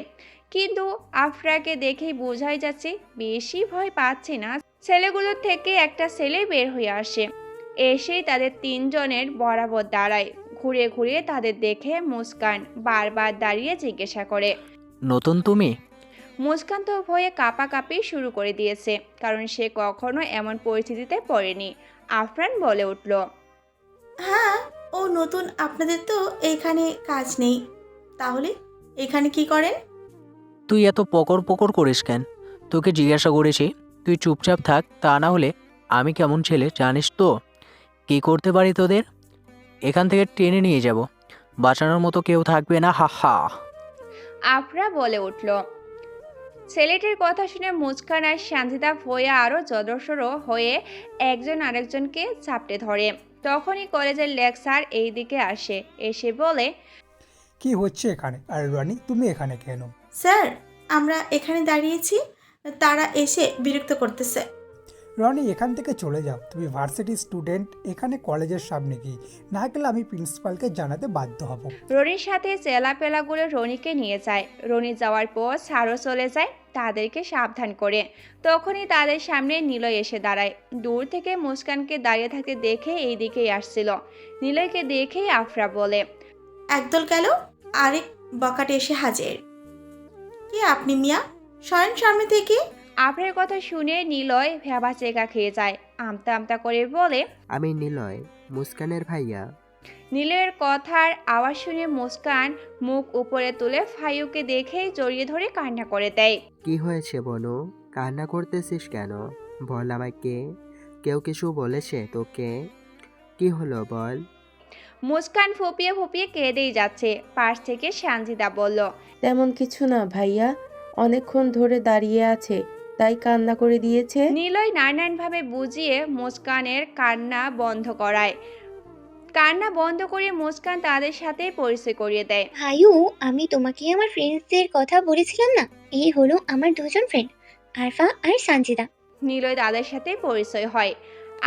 কিন্তু আফরাকে দেখেই বোঝাই যাচ্ছে বেশি ভয় পাচ্ছে না। ছেলেগুলোর থেকে একটা ছেলে বের হয়ে আসে, এসেই তাদের তিনজনের বরাবর দাঁড়ায়। ঘুরে ঘুরে তাদের দেখে মুস্কান বারবার দাঁড়িয়ে জিজ্ঞাসা করে, নতুন তুমি? মুস্কান তো ভয়ে কাঁপাকাঁপি শুরু করে দিয়েছে, কারণ সে কখনো এমন পরিস্থিতিতে পড়েনি। আফরান বলে উঠল, হ্যাঁ ও নতুন, আপনাদের তো এখানে কাজ নেই, তাহলে এখানে কি করেন? তুই এত পকর পকর করিস কেন? তোকে জিজ্ঞাসা করেছি, তুই চুপচাপ থাক, তা না হলে আমি কেমন ছেলে জানিস তো। কী করতে পারি তোদের? এখান থেকে টেনে নিয়ে যাব, বাঁচানোর মতো কেউ থাকবে না। হা হা। আফরা বলে উঠল। ছেলেটির কথা শুনে মুস্কান আর সানজিদা ভয়ে আরও জড়সড় হয়ে একজন আরেকজনকে চাপটে ধরে। তখনই কলেজের লেকচার এই দিকে আসে, এসে বলে, কি হচ্ছে এখানে? আর রানী তুমি এখানে কেন? স্যার আমরা এখানে দাঁড়িয়েছি, তারা এসে বিরক্ত করতেছে। রনি এখান থেকে চলে যাও, তুমি ভার্সিটি স্টুডেন্ট, এখানে কলেজের সামনে কি, না গেলে আমি প্রিন্সিপালকে জানাতে বাধ্য হব। রনির সাথে চেলাপেলাগুলো রনিকে নিয়ে যায়। রনি যাওয়ার পর সারও চলে যায় তাদেরকে সাবধান করে। তখনই তাদের সামনে নিলয় এসে দাঁড়ায়। দূর থেকে মুস্কানকে দাঁড়িয়ে থাকতে দেখে এই দিকেই আসছিল। নিলয়কে দেখেই আফরা বলে, একদল গেল, আরেক বকাটে এসে হাজির। কি আপনি মিয়া, সরেন সামনে থেকে। আফরার কথা শুনে নিলয় ভেবা চেকা খেয়ে যায়। আমতা আমতা করে বলে, আমি নিলয়, মুস্কানের ভাইয়া। নিলয়ের কথার আওয়াজ শুনে মুস্কান মুখ উপরে তুলে ফাইউকে দেখেই জড়িয়ে ধরে কান্না করে দেয়। কি হয়েছে বনু, কান্না করতেছিস কেন? বল আমাকে, কেউ কিছু বলেছে তোকে? কি হলো বল? মুস্কান ফুপিয়ে ফুপিয়ে কেঁদেই যাচ্ছে। পাশ থেকে সানজিদা বলল, তেমন কিছু না ভাইয়া, অনেকক্ষণ ধরে দাঁড়িয়ে আছে তাই কান্না করে দিয়েছে। নিলয় নানানভাবে বুঝিয়ে মুস্কানের কান্না বন্ধ করায়। কান্না বন্ধ করে মুস্কান তাদের সাথে পরিচয় করিয়ে দেয়। ভাইউ, আমি তোমাকে আমার ফ্রেন্ডসদের কথা বলেছিলাম না, এই হলো আমার দুজন ফ্রেন্ড, আরফা আর সানজিদা। নিলয় তাদের সাথে পরিচয় হয়।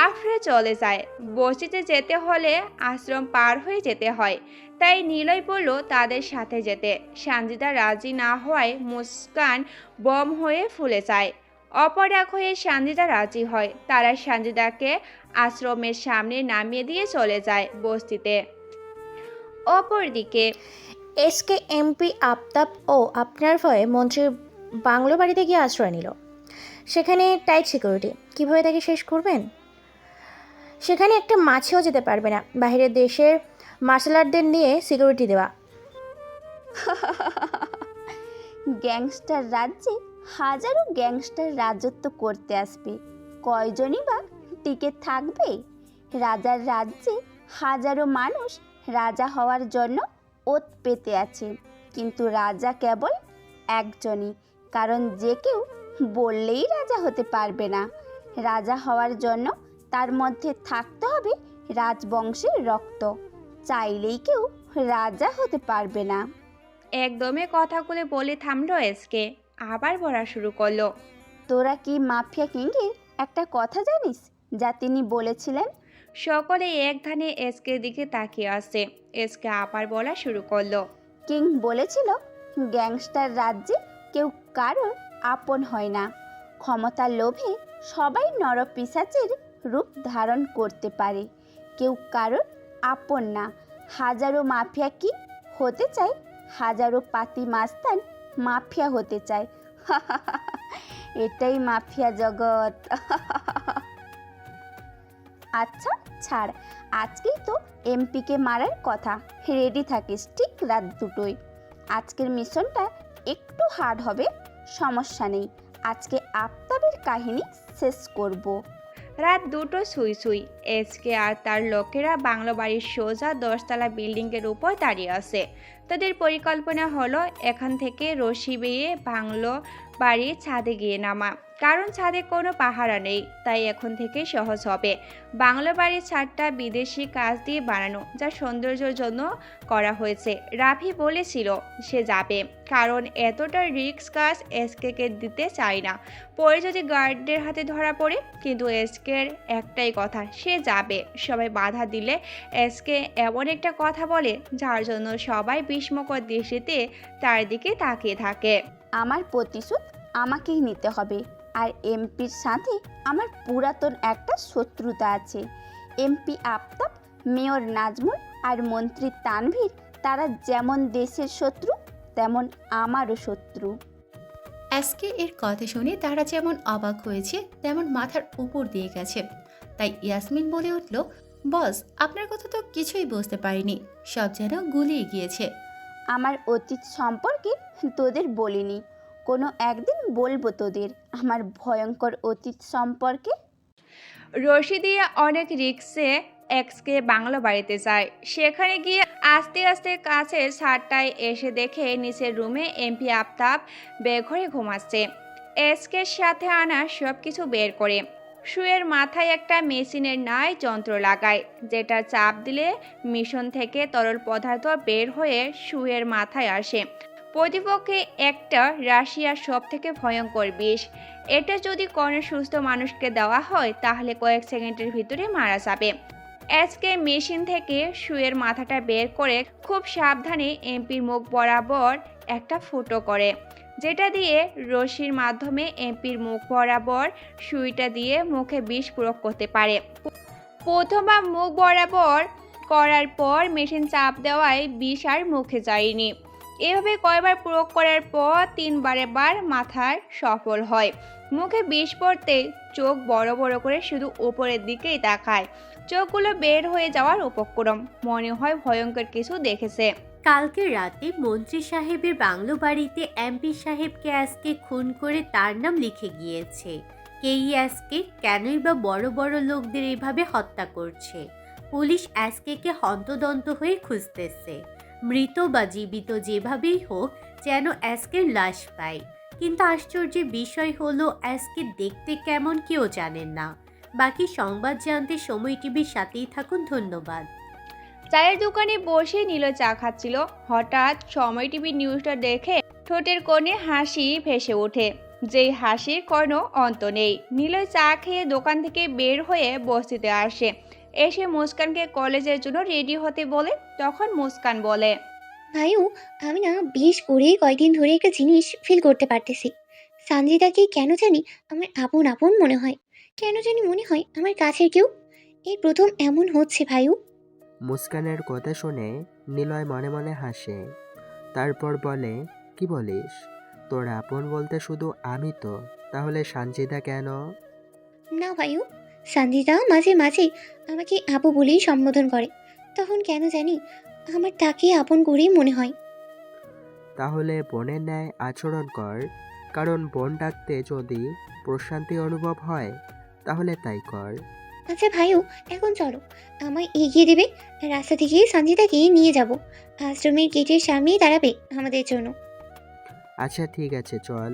আফরা চলে যায়। বস্তিতে যেতে হলে আশ্রম পার হয়ে যেতে হয়, তাই নিলয় বলল তাদের সাথে যেতে। সানজিদা রাজি না হওয়ায় মুস্কান বম হয়ে ফুলে যায়। অপরাগ হয়ে সানজিদা রাজি হয়। তারা সানজিদাকে আশ্রমের সামনে নামিয়ে দিয়ে চলে যায় বস্তিতে। অপরদিকে এসকে এমপি আফতাব ও আপনার ভয়ে মন্ত্রীর বাংলো বাড়িতে গিয়ে আশ্রয় নিল। সেখানে টাইট সিকিউরিটি, কীভাবে তাকে শেষ করবেন? সেখানে একটা মাছিও যেতে পারবে না। বাইরের দেশের মার্শাল আর্টদের নিয়ে সিকিউরিটি দেওয়া। গ্যাংস্টার রাজ্যে হাজারো গ্যাংস্টার রাজত্ব করতে আসবে, কয়জনই বা টিকে থাকবে? রাজার রাজ্যে হাজারো মানুষ রাজা হওয়ার জন্য ওত পেতে আছে, কিন্তু রাজা কেবল একজনই, কারণ যে কেউ বললেই রাজা হতে পারবে না। রাজা হওয়ার জন্য তার মধ্যে থাকতে হবে রাজবংশের রক্ত, চাইলেই কেউ রাজা হতে পারবে না। একদমে কথাগুলো বলে থামলো এসকে, আবার বলা শুরু করলো। তোরা কি মাফিয়া কিংয়ের একটা কথা জানিস যা তিনি বলেছিলেন? সকলে এক ধানে এসকে দিকে তাকিয়ে আসে। এসকে আবার বলা শুরু করলো। কিং বলেছিল গ্যাংস্টার রাজ্যে কেউ কারোর আপন হয় না। ক্ষমতার লোভে সবাই নরপিশাচের রূপ ধারণ করতে পারে, কেউ কারোর আপন না। হাজারো মাফিয়া কিং হতে চায়, হাজারো পাতি মাস্তান মাফিয়া হতে চায়। এটাই মাফিয়া জগৎ। আচ্ছা ছাড়, আজকেই তো এমপিকে মারার কথা, রেডি থাকিস ঠিক রাত 2টোয়। আজকের মিশনটা একটু হার্ড হবে, সমস্যা নেই, আজকে আফতাবের কাহিনী শেষ করব। রাত 2টো সুই সুই। এসকে আর তার লোকেরা বাংলো বাড়ির সোজা 10তলা বিল্ডিংয়ের উপর দাঁড়িয়ে আছে। তাদের পরিকল্পনা হলো এখান থেকে রশি বেয়ে বাংলো বাড়ির ছাদে গিয়ে নামা, কারণ ছাদে কোনো পাহারা নেই, তাই এখন থেকে সহজ হবে। বাংলো বাড়ির ছাদটা বিদেশি কাজ দিয়ে বানানো, যা সৌন্দর্যের জন্য করা হয়েছে। রাফি বলেছিল সে যাবে, কারণ এতটা রিস্ক কাজ এসকে দিতে চায় না, পরে যদি গার্ডদের হাতে ধরা পড়ে। কিন্তু এসকের একটাই কথা, সে যাবে। সবাই বাধা দিলে এসকে এমন একটা কথা বলে যার জন্য সবাই বিস্ময়কর দৃষ্টিতে তার দিকে তাকিয়ে থাকে। আমার প্রতিশোধ আমাকেই নিতে হবে, আর এমপির সাথে আমার পুরাতন একটা শত্রুতা আছে। এমপি আফতাব, মেয়র নাজমুল আর মন্ত্রী তানভীর, তারা যেমন দেশের শত্রু তেমন আমারও শত্রু। এসকে এর কথা শুনে তারা যেমন অবাক হয়েছে তেমন মাথার উপর দিয়ে গেছে। তাই ইয়াসমিন বলে উঠল, বস আপনার কথা তো কিছুই বুঝতে পারিনি, সব যেন গুলিয়ে গিয়েছে। আমার অতীত সম্পর্কে তোদের বলিনি, কোনো একদিন বলবো তোদের আমার ভয়ঙ্কর অতীত সম্পর্কে। রশি দিয়ে অনেক রিক্সে এক্সকে বাংলো বাড়িতে যায়। সেখানে গিয়ে আস্তে আস্তে কাছের ছাদটায় এসে দেখে নিচের রুমে এমপি আফতাব বেঘরে ঘুমাচ্ছে। এসকের সাথে আনা সব কিছু বের করে শুয়ের মাথায় একটা মেশিনের ন্যায় যন্ত্র লাগায়, যেটা চাপ দিলে মিশন থেকে তরল পদার্থ বের হয়ে শুয়ের মাথায় আসে। প্রতিপক্ষে একটা রাশিয়ার সব থেকে ভয়ঙ্কর বিষ। এটা যদি কোনো সুস্থ মানুষকে দেওয়া হয় তাহলে কয়েক সেকেন্ডের ভিতরে মারা যাবে। এসকে মেশিন থেকে শুয়ের মাথাটা বের করে খুব সাবধানে এমপির মুখ বরাবর একটা ফুটো করে, যেটা দিয়ে রশির মাধ্যমে এমপির মুখ বরাবর সুইটা দিয়ে মুখে বিষ প্রয়োগ করতে পারে। প্রথমবার মুখ বরাবর করার পর মেশিন চাপ দেওয়ায় বিষ আর মুখে যায়নি। এভাবে কয়েকবার প্রয়োগ করার পর 3বার মাথার সফল হয়। মুখে বিষ পড়তে চোখ বড় বড় করে শুধু উপরের দিকেই তাকায়। চোখগুলো বের হয়ে যাওয়ার উপক্রম, মনে হয় ভয়ঙ্কর কিছু দেখেছে। কালকে রাতে মন্ত্রী সাহেবের বাংলো বাড়িতে এমপি সাহেবকে আজকে খুন করে তার নাম লিখে গিয়েছে। কেই আজকে কেনই বা বড় বড় লোকদের এভাবে হত্যা করছে? পুলিশ এসকেকে হন্তদন্ত হয়ে খুঁজতেছে। মৃত বা জীবিত যেভাবেই হোক যেন এসকের লাশ পায়। কিন্তু আশ্চর্যের বিষয় হলো এসকে দেখতে কেমন কেউ জানেন না। বাকি সংবাদ জানতে সময় টিভির সাথেই থাকুন। ধন্যবাদ। চায়ের দোকানে বসে নিলয় চা খাচ্ছিল। হঠাৎ সময় টিভি নিউজটা দেখে ঠোঁটের কোণে হাসি ভেসে ওঠে, যেই হাসির কোনো অন্ত নেই। নিলয় চা খেয়ে দোকান থেকে বের হয়ে বস্তিতে আসে। এসে মুস্কানকে কলেজের জন্য রেডি হতে বলে। তখন মুস্কান বলে, ভাইও, আমি না বেশ করে কয়দিন ধরে একটা জিনিস ফিল করতে পারতেছি। সানজিদাকে কেন জানি আমার আপন আপন মনে হয়, কেন জানি মনে হয় আমার কাছের কেউ। এই প্রথম এমন হচ্ছে ভাইও। মুস্কানের কথা শুনে নিলয় মনে মনে হাসে। তারপর বলে, কি বলিস? তোর আপন বলতে শুধু আমি তো, তাহলে সানজিদা কেন? না ভাইও, সানজিদা মাঝে মাঝে আমাকে আপু বলেই সম্বোধন করে, তখন কেন জানি আমার তাকে আপন করেই মনে হয়। তাহলে বোনের ন্যায় আচরণ কর, কারণ বোন ডাকতে যদি প্রশান্তি অনুভব হয় তাহলে তাই কর। আচ্ছা ভাইও, এখন চলো, আমায় এগিয়ে দেবে। রাস্তা থেকে সঞ্জিতাকে নিয়ে যাব, আশ্রমের গেটের সামনেই দাঁড়াবে আমাদের জন্য। আচ্ছা ঠিক আছে, চল।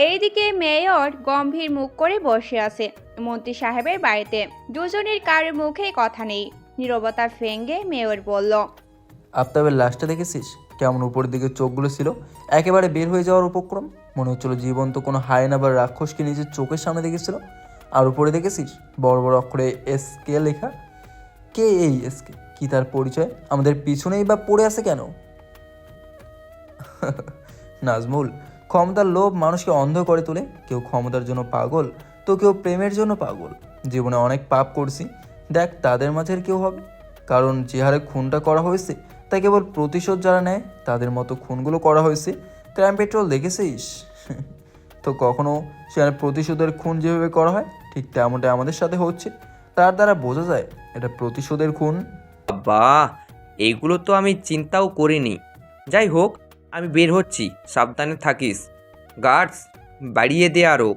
এইদিকে মেয়র গম্ভীর মুখ করে বসে আছে মন্ত্রী সাহেবের বাড়িতে। দুজনের কারোর মুখে কথা নেই। নীরবতা ভেঙে মেয়র বলল, আফতাবের লাশটা দেখেছিস? কেমন উপরের দিকে চোখগুলো ছিল, একেবারে বের হয়ে যাওয়ার উপক্রম। মনে হচ্ছিল জীবন্ত কোনো হায়না বা রাক্ষসকে নিজের চোখের সামনে দেখেছিল। আর উপরে দেখেছিস বড় বড় অক্ষরে এসকে লেখা। কে এই এসকে? কি তার পরিচয়? আমাদের পিছনেই বা পড়ে আছে কেন? নাজমুল, ক্ষমতার লোভ মানুষকে অন্ধ করে তোলে। কেউ ক্ষমতার জন্য পাগল, তো কেউ প্রেমের জন্য পাগল। জীবনে অনেক পাপ করছি, দেখ তাদের মাঝের কেউ হবে। কারণ যে হারে খুনটা করা হয়েছে তা কেবল প্রতিশোধ যারা নেয় তাদের মতো খুনগুলো করা হয়েছে। ক্রাইম পেট্রোল দেখেছিস? তো কখনো সেখানে প্রতিশোধের খুন যেভাবে করা হয় ঠিক তেমনটাই আমাদের সাথে হচ্ছে। তার দ্বারা বোঝা যায় এটা প্রতিশোধের খুন। বাহ, এইগুলো তো আমি চিন্তাও করিনি। যাই হোক, আমি বের হচ্ছি, সাবধানে থাকিস। গার্ডস বাড়িয়ে দে আরও,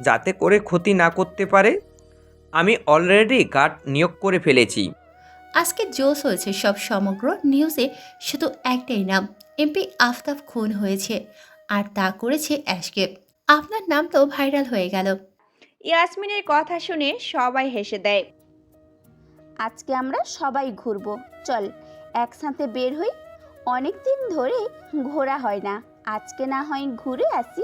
যাতে করে ক্ষতি না করতে পারে। আমি অলরেডি গার্ড নিয়োগ করে ফেলেছি। আজকে জোশ হয়েছে সব। সমগ্র নিউজে শুধু একটাই নাম, এমপি আফতাব খুন হয়েছে, আর তা করেছে অ্যাশকে। আপনার নাম তো ভাইরাল হয়ে গেল। ইয়াসমিনের কথা শুনে সবাই হেসে দেয়। আজকে আমরা সবাই ঘুরবো, চল একসাথে বের হই। অনেক দিন ধরে ঘোরা হয় না, আজকে না হয় ঘুরে আসি।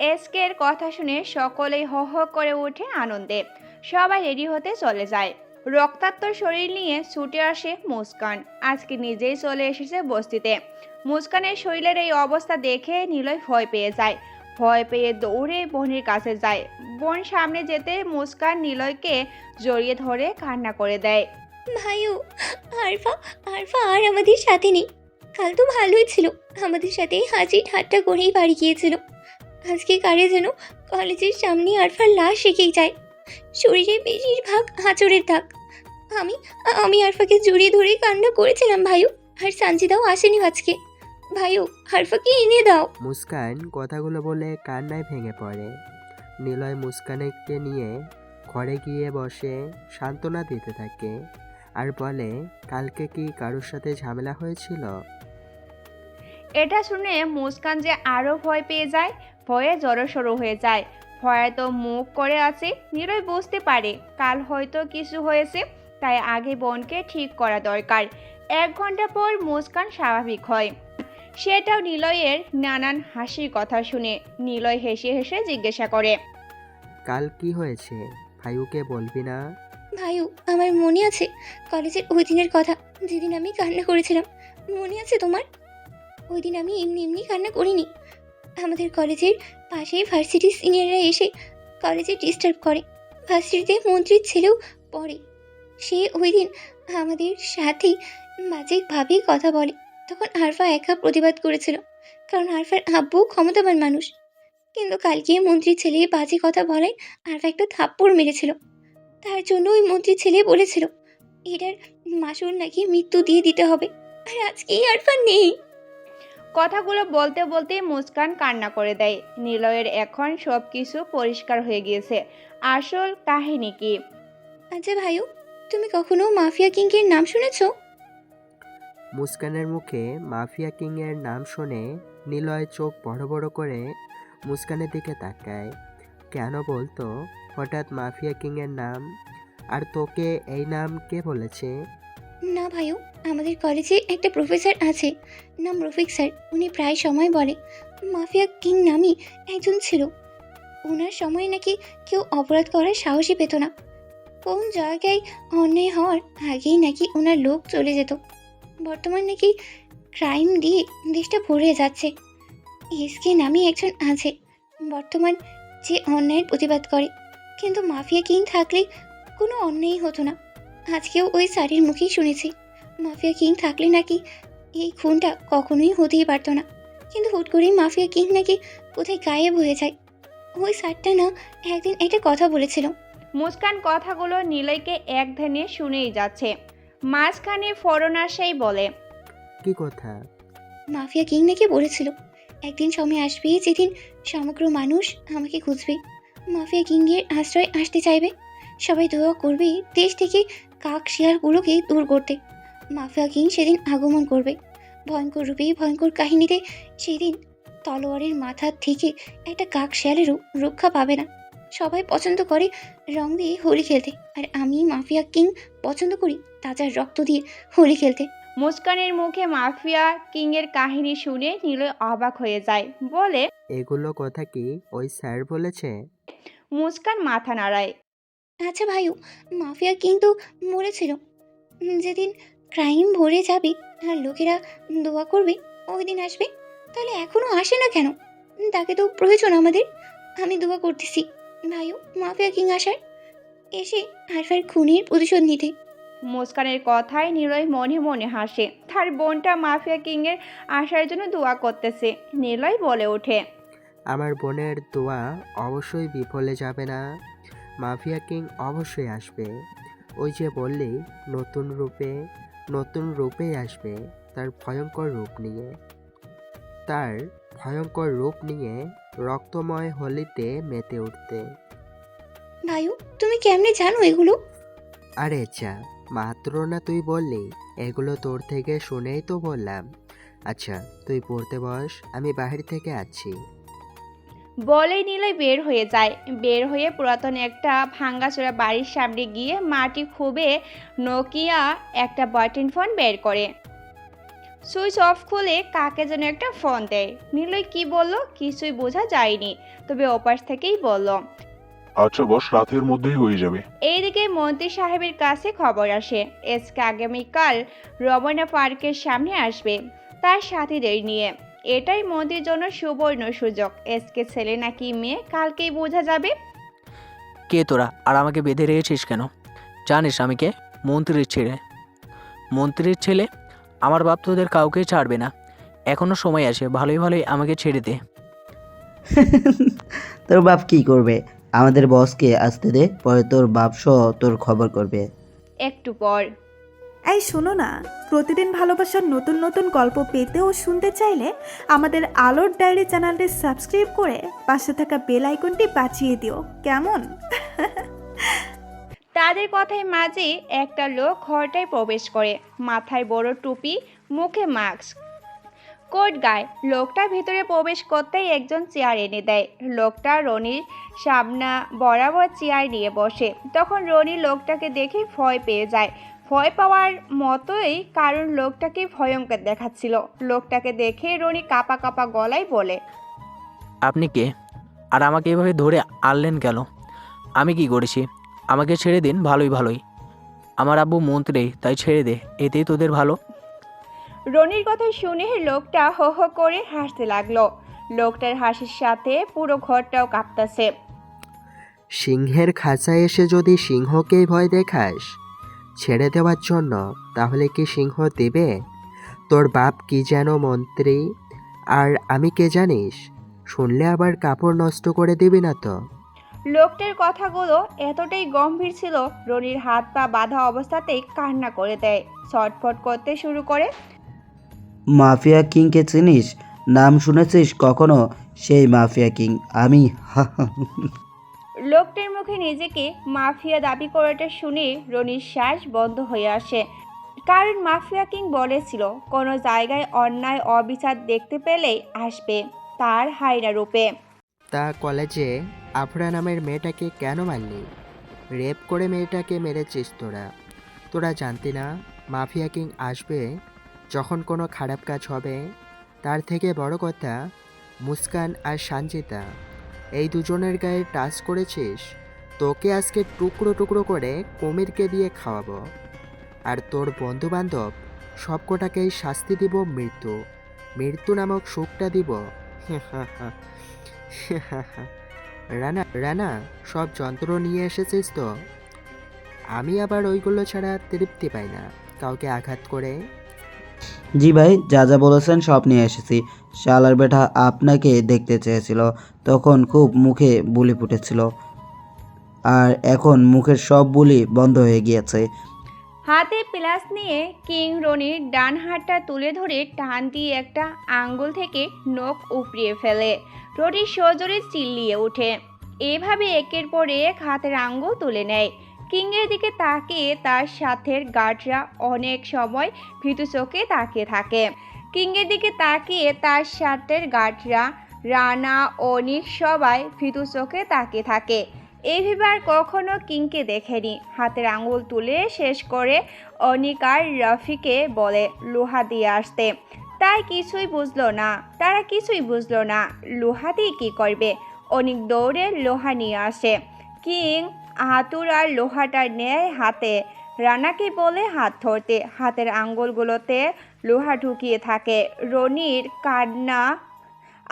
এসকের কথা শুনে সকলেই হো হো করে ওঠে আনন্দে। সবাই রেডি হতে চলে যায়। রক্তাক্ত শরীর নিয়ে ছুটে আসে মুস্কান। আজকে নিজেই চলে এসেছে বস্তিতে। মুস্কানের শরীরের এই অবস্থা দেখে নিলয় ভয় পেয়ে যায়। ভয় পেয়ে দৌড়ে বোনের কাছে যায়। বোন সামনে যেতে মুস্কান নিলয়কে জড়িয়ে ধরে কান্না করে দেয়। ভাইও, আরফা আরফা আর আমাদের সাথে নেই। কাল তো ভালোই ছিল, আমাদের সাথে হাসি ঠাট্টা করেই বাড়ি গিয়েছিল। আজকে কারে যেন কলেজের সামনে আরফার লাশ রেখেই যায়, শরীরে বেশিরভাগ আঁচড়ের দাগ। আমি আমি আরফাকে জড়িয়ে ধরে কান্না করেছিলাম ভাইও, আর সানজিদাও আসেনি আজকে। ভাইও, আরফাকে এনে দাও। মুস্কান কথাগুলো বলে কান্নায় ভেঙে পড়ে। নিলয় মুস্কানকে নিয়ে ঘরে গিয়ে বসে সান্ত্বনা দিতে থাকে আর বলে, কালকে কি কারোর সাথে ঝামেলা হয়েছিল? এটা শুনে মুস্কান যে আরো ভয় পেয়ে যায়, ভয়ে জড়সড় হয়ে যায়। ভয়ে তো মুখ করে আছে। নিলয় বুঝতে পারে কাল হয়তো কিছু হয়েছে, তাই আগে বোনকে ঠিক করা দরকার। 1 ঘন্টা পর মুস্কান স্বাভাবিক হয়। সেটাও নিলয়ের নানান হাসির কথা শুনে। নিলয় হেসে হেসে জিজ্ঞাসা করে, কাল কি হয়েছে ভাইউকে বলবি না? ভাইও, আমার মনে আছে কলেজের ওই দিনের কথা, যেদিন আমি কান্না করেছিলাম। মনে আছে তোমার? ওই দিন আমি এমনি এমনি কান্না করিনি। আমাদের কলেজের পাশেই ভার্সিটির সিনিয়ররা এসে কলেজে ডিস্টার্ব করে। ভার্সিটিতে মন্ত্রীর ছেলেও পড়ে। সে ওই দিন আমাদের সাথেই বাজেভাবেই কথা বলে। তখন আরফা একা প্রতিবাদ করেছিল, কারণ আরফার আব্বু ক্ষমতাবান মানুষ। কিন্তু কালকে মন্ত্রীর ছেলে বাজে কথা বলায় আরফা একটা থাপ্পড় মেরেছিল। তার জন্য ওই মন্ত্রীর ছেলে বলেছিল এটার মাসুল নাকি মৃত্যু দিয়ে দিতে হবে। আর আজকেই আরফা নেই। কথাগুলো বলতে বলতে মুস্কান কান্না করে দেয়। নিলয়ের এখন সব কিছু পরিষ্কার হয়ে গিয়েছে। আসল কাহিনী কি? আচ্ছা ভাইও, তুমি কখনো মাফিয়া কিংয়ের নাম শুনেছো? মুস্কানের মুখে মাফিয়া কিংয়ের নাম শুনে নিলয় চোখ বড় বড় করে মুস্কানের দিকে তাকায়। কেন বলতো হঠাৎ মাফিয়া কিংয়ের নাম? আর তোকে এই নাম কে বলেছে? না ভাইও, আমাদের কলেজে একটা প্রফেসর আছে, নাম রফিক স্যার। উনি প্রায় সময় বলে মাফিয়া কিং নামই একজন ছিল। ওনার সময় নাকি কেউ অপরাধ করার সাহসই পেত না। কোন জায়গায় অন্যায় হওয়ার আগেই নাকি ওনার লোক চলে যেত। বর্তমান নাকি ক্রাইম দিয়ে দেশটা ভরে যাচ্ছে। এসকে নামে একজন আছে বর্তমান, যে অন্যায়ের প্রতিবাদ করে। কিন্তু মাফিয়া কিং থাকলে কোনো অন্যায়ই হতো না। আজকেও ওই স্যারের মুখেই শুনেছি মাফিয়া কিং থাকলে নাকি এই খুনটা কখনোই হতেই পারতো না। কিন্তু হুট করেই মাফিয়া কিং নাকি কোথায় গায়েব হয়ে যায়। ওই স্যারটা না একদিন একটা কথা বলেছিল। মুস্কান কথাগুলো নিলয়কে এক ধ্যানে শুনেই যাচ্ছে। মাঝখানে ফরনার সেই বলে, কি কথা? মাফিয়া কিং নাকি বলেছিল একদিন সময় আসবে যেদিন সমগ্র মানুষ আমাকে খুঁজবে, মাফিয়া কিংয়ের আশ্রয় আসতে চাইবে। সবাই দোয়া করবে দেশ থেকে কাক শিয়ালগুলোকে দূর করতে। মাফিয়া কিং সেদিন আগমন করবে ভয়ঙ্কর রূপে, ভয়ঙ্কর কাহিনীতে। সেদিন তলোয়ারের মাথার থেকে একটা কাক শিয়ালেরও রক্ষা পাবে না। সবাই পছন্দ করে রং দিয়ে হোলি খেলতে, আর আমি মাফিয়া কিং পছন্দ করি তাজা রক্ত দিয়ে হোলি খেলতে। মুস্কানের মুখে মাফিয়া কিংয়ের কাহিনী শুনে নিলয় অবাক হয়ে যায়। বলে, এগুলো কথা কি ওই স্যার বলেছে? মুস্কান মাথা নাড়ায়। আচ্ছা ভাইও, মাফিয়া কিন্তু বলেছিল যেদিন ক্রাইম ভরে যাবে আর লোকেরা দোয়া করবে ওই দিন আসবে। তাহলে এখনো আসে না কেন? তাকে তো প্রয়োজন আমাদের। আমি দোয়া করতেছি ভাইও মাফিয়া কিং আসার, এসে আরফার খুনের প্রতিশোধ নিতে। মুস্কানের কথায় নিলয় মনে মনে হাসে। তার বোনটা মাফিয়া কিংয়ের আসার জন্য দোয়া করতেছে। নিলয় বলে ওঠে, আমার বোনের দোয়া অবশ্যই বিফলে যাবে না। মাফিয়া কিং অবশ্যই আসবে। ওই যে বললি নতুন রূপেই আসবে, তার ভয়ঙ্কর রূপ নিয়ে রক্তময় হোলিতে মেতে উঠতে। ভাইও তুমি কেমনে জানো এগুলো? আরে যা, মাত্র না তুই বললি, এগুলো তোর থেকে শুনেই তো বললাম। আচ্ছা তুই পড়তে বস, আমি বাহির থেকে আসছি। বলেই নিলয় বের হয়ে যায়। বের হয়ে পুরাতন একটা ভাঙ্গাচোরা বাড়ির সামনে গিয়ে মাটি খুবে নোকিয়া একটা বাটন ফোন বের করে সুইচ অফ খুলে কাকে যেন একটা ফোন দেয়। নিলয় কি বলল কিছুই বোঝা যায়নি, তবে ওপাশ থেকেই বলল, আচ্ছা বস, রাতের মধ্যেই হয়ে যাবে। এইদিকে মন্ত্রী সাহেবের কাছে খবর আসে এসকে আগামীকাল রমনা পার্কের সামনে আসবে তার সাথীদের নিয়ে। এটাই মন্ত্রীর জন্য সুবর্ণ সুযোগ। এসকে ছেলে নাকি মেয়ে কালকেই বোঝা যাবে। কে তোরা আর আমাকে বেঁধে রেখেছিস কেন? জানিস আমি কে? মন্ত্রীর ছেলে। আমার বাপ তোদের কাউকেই ছাড়বে না। এখনো সময় আছে, ভালোই ভালোই আমাকে ছেড়ে দে। তোর বাপ কি করবে? আমাদের বসকে আসতে দে, পরে তোর বাপ সহ তোর খবর করবে। একটু পর, এই শোনো না, প্রতিদিন ভালোবাসার নতুন নতুন গল্প পেতে ও শুনতে চাইলে আমাদের আলোর ডায়েরি চ্যানেলটি সাবস্ক্রাইব করে পাশে থাকা বেল আইকনটি বাজিয়ে দিও, কেমন? তাদের কথায় মাঝে একটা লোক ঘরটায় প্রবেশ করে। মাথায় বড় টুপি, মুখে মাস্ক, কোট গায়ে। লোকটা ভিতরে প্রবেশ করতেই একজন চেয়ার এনে দেয়। লোকটা রনির সামনা বরাবর চেয়ার নিয়ে বসে। তখন রনি লোকটাকে দেখে ভয় পেয়ে যায়। ভয় পাওয়ার মতোই, কারণ লোকটাকে ভয়ঙ্কর দেখাচ্ছিল। লোকটাকে দেখে রনি কাপা কাপা গলায় বলে, আপনি কে? আর আমাকে এভাবে ধরে আনলেন কেন? আমি কি করেছি? আমাকে ছেড়ে দিন, ভালোই। আমার আব্বু মন্ত্রী, তাই ছেড়ে দে, এতেই তোদের ভালো। রনির কথা শুনে লোকটা হো হো করে হাসতে লাগলো। লোকটার হাসির সাথে পুরো ঘরটাও কাঁপতেছে। সিংহের খাঁচায় এসে যদি সিংহকেই ভয় দেখাস ছেড়ে দেওয়ার জন্য, তাহলে কি সিংহ দেবে? তোর বাপ কি যেন মন্ত্রী, আর আমি কে জানিস? শুনলে আবার কাপড় নষ্ট করে দিবি না তো? লোকটার কথাগুলো এতটাই গম্ভীর ছিল, রনির হাত পা বাঁধা অবস্থাতেই কান্না করে দেয়, ছটফট করতে শুরু করে। মাফিয়া কিংকে চিনিস? নাম শুনেছিস কখনো? সেই মাফিয়া কিং আমি। লোকটার মুখে নিজেকে মাফিয়া দাবি করাটা শুনে রনির শ্বাস বন্ধ হয়ে আসে। কারণ মাফিয়া কিং বলেছিল কোনো জায়গায় অন্যায় অবিচার দেখতে পেলেই আসবে তার হায়না রূপে। তা কলেজে আফরা নামের মেয়েটাকে কেন মারলি? রেপ করে মেয়েটাকে মেরেছিস তোরা। তোরা জানতি না মাফিয়া কিং আসবে যখন কোনো খারাপ কাজ হবে? তার থেকে বড় কথা, মুস্কান আর সঞ্জিতা এই দুজনের গায়ে টাচ করেছিস। তোকে আজকে টুকরো টুকরো করে কুমিরকে দিয়ে খাওয়াবো। আর তোর বন্ধু বান্ধব সবকটাকেই শাস্তি দিব মৃত্যু। মৃত্যু নামক সুখটা দিব। রানা রানা সব যন্ত্র নিয়ে এসেছিস তো? আমি আবার ওইগুলো ছাড়া তৃপ্তি পাই না কাউকে আঘাত করে। জি ভাই, যা যা বলেছেন সব নিয়ে এসেছি। শালার বেটা আপনাকে দেখতে চেয়েছিল, তখন খুব মুখে বুলি ফুটেছিল, আর এখন মুখের সব বুলি বন্ধ হয়ে গিয়েছে। হাতে প্লাস নিয়ে কিং রনির ডান হাতটা তুলে ধরে টান দিয়ে একটা আঙ্গুল থেকে নখ উপড়িয়ে ফেলে। রনি সজোরে চিল্লিয়ে ওঠে। এভাবে একের পর এক হাতের আঙ্গুল তুলে নেয়। কিংয়ের দিকে তাকিয়ে তার সাথের গার্ডরা অনেক সময় ভীতু চোখে তাকিয়ে থাকে। কিংয়ের দিকে তাকিয়ে তার সাথের গার্ডরা, রানা, অনিক সবাই ভীতু চোখে তাকিয়ে থাকে। এইভাবে আর কখনো কিংকে দেখেনি। হাতের আঙুল তুলে শেষ করে অনিক আর রফিকে বলে লোহা দিয়ে আসতে। তারা কিছুই বুঝলো না লোহা দিয়ে কী করবে। অনিক দৌড়ে লোহা নিয়ে আসে। কিং হাতুর আর লোহাটা নেয় হাতে। রানাকে বলে হাত ধরতে। হাতের আঙ্গুলগুলোতে লোহা ঢুকিয়ে থাকে। রনির কান্না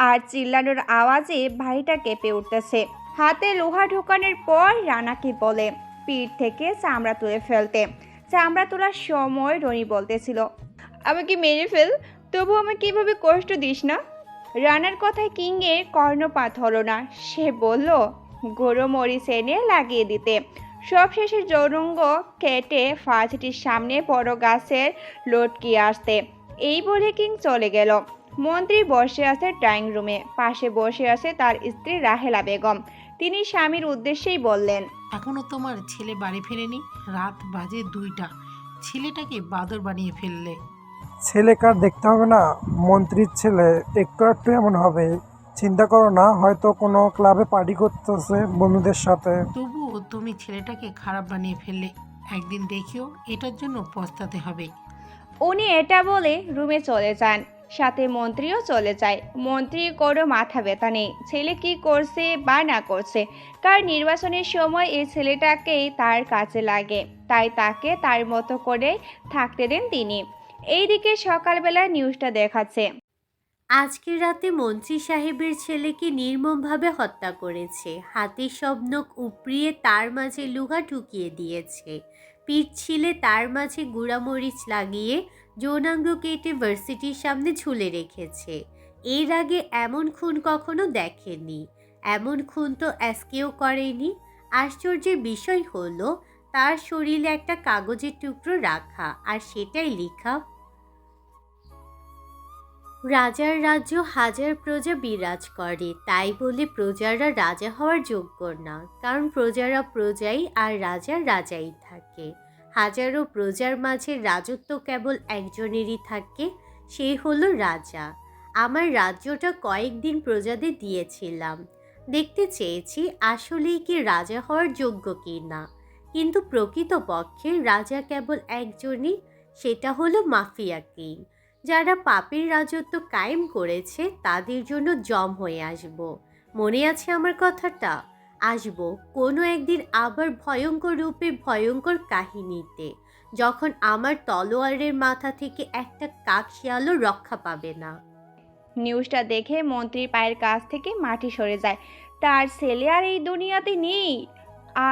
আর চিল্লানোর আওয়াজে বাড়িটা কেঁপে উঠতেছে। হাতে লোহা ঢোকানোর পর রানাকে বলে পিঠ থেকে চামড়া তুলে ফেলতে। চামড়া তোলার সময় রনি বলতেছিল, আমাকে মেরে ফেল, তবু আমাকে কীভাবে কষ্ট দিস না। রানার কথায় কিংয়ের কর্ণপাত হলো না। সে বলল গরু মরিচ এনে লাগিয়ে দিতে। সব শেষে জৌরঙ্গ কেটে ফাঁসিটির সামনে বড় গাছের লটকিয়ে আসতে। এই বলে কিং চলে গেল। মন্ত্রী বসে আছে ড্রয়িং রুমে। পাশে বসে আছে তার স্ত্রী রাহেলা বেগম। তিনি স্বামীর উদ্দেশ্যেই বললেন, এখনো তোমার ছেলে বাড়ি ফেরেনি? রাত বাজে 2টা, ছেলেটাকে বাদর বানিয়ে ফেললে। ছেলে কার দেখতে হবে না? মন্ত্রীর ছেলে, একটু একটু এমন হবে। চিন্তা করো না, হয়তো কোনো ক্লাবে পার্টি করতেছে বন্ধুদের সাথে। তবুও তুমি ছেলেটাকে খারাপ বানিয়ে ফেললে। একদিন দেখিও এটার জন্য পস্তাতে হবে। উনি এটা বলে রুমে চলে যান। সাথে মন্ত্রীও চলে যায়। মন্ত্রী কোনো মাথা ব্যথা নেই ছেলে কি করছে বা না করছে, কারণ নির্বাচনের সময় এই ছেলেটাকেই তার কাজে লাগে, তাই তাকে তার মতো করে থাকতে দেন তিনি। এইদিকে সকালবেলা নিউজটা দেখাচ্ছে, আজকে রাতে মন্ত্রী সাহেবের ছেলেকে নির্মমভাবে হত্যা করেছে। হাতের সব নখ উপড়িয়ে তার মাঝে লোহা ঢুকিয়ে দিয়েছে। পিঠ ছিলে তার মাঝে গুঁড়ামরিচ লাগিয়ে যৌনাঙ্গ কেটে ভার্সিটির সামনে ঝুলে রেখেছে। এর আগে এমন খুন কখনো দেখেনি। এমন খুন তো আজকেও করেনি। আশ্চর্যের বিষয় হলো তার শরীরে একটা কাগজের টুকরো রাখা, আর সেটাই লেখা, রাজার রাজ্য হাজার প্রজা বিরাজ করে, তাই বলে প্রজারা রাজা হওয়ার যোগ্য না। কারণ প্রজারা প্রজাই আর রাজা রাজাই থাকে। হাজারো প্রজার মাঝে রাজত্ব কেবল একজনেরই থাকে, সে হলো রাজা। আমার রাজ্যটা কয়েকদিন প্রজাদের দিয়েছিলাম, দেখতে চেয়েছি আসলেই কি রাজা হওয়ার যোগ্য কি না। কিন্তু প্রকৃতপক্ষে রাজা কেবল একজনই, সেটা হলো মাফিয়া কিং। যারা পাপের রাজত্ব কায়েম করেছে তাদের জন্য জম হয়ে আসব। মনে আছে আমার কথাটা? আসব কোনো একদিন আবার ভয়ঙ্কর রূপে, ভয়ঙ্কর কাহিনীতে, যখন আমার তলোয়ারের মাথা থেকে একটা কাক শিয়ালও রক্ষা পাবে না। নিউজটা দেখে মন্ত্রীর পায়ের কাছ থেকে মাটি সরে যায়। তার ছেলে আর এই দুনিয়াতে নেই,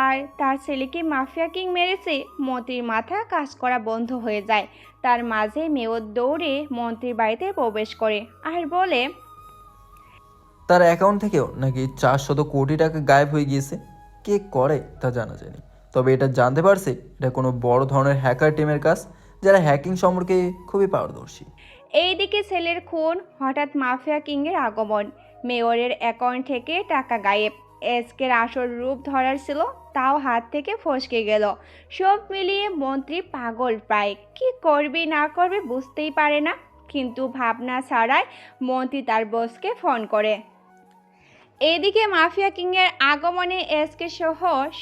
আর তার ছেলেকে মাফিয়া কিং মেরেছে। মন্ত্রীর মাথা কাজ করা বন্ধ হয়ে যায়। তার মাঝে মেয়র দৌড়ে মন্ত্রীর বাড়িতে প্রবেশ করে আর বলে, তার অ্যাকাউন্ট থেকেও নাকি 400 কোটি টাকা গায়েব হয়ে গিয়েছে। কে করে তা জানা যায়নি, তবে এটা জানতে পারছে এটা কোনো বড় ধরনের হ্যাকার টিমের কাজ, যারা হ্যাকিং সম্পর্কে খুবই পারদর্শী। এইদিকে ছেলের খুন, হঠাৎ মাফিয়া কিংয়ের আগমন, মেয়রের অ্যাকাউন্ট থেকে টাকা গায়েব। এসকের আসল রূপ ধরার ছিল, তাও হাত থেকে ফসকে গেল। সব মিলিয়ে মন্ত্রী পাগল প্রায়, কি করবে না করবে বুঝতেই পারে না। কিন্তু ভাবনা ছাড়াই মন্ত্রী তার বসকে ফোন করে। এদিকে মাফিয়া কিংয়ের আগমনে এসকে সহ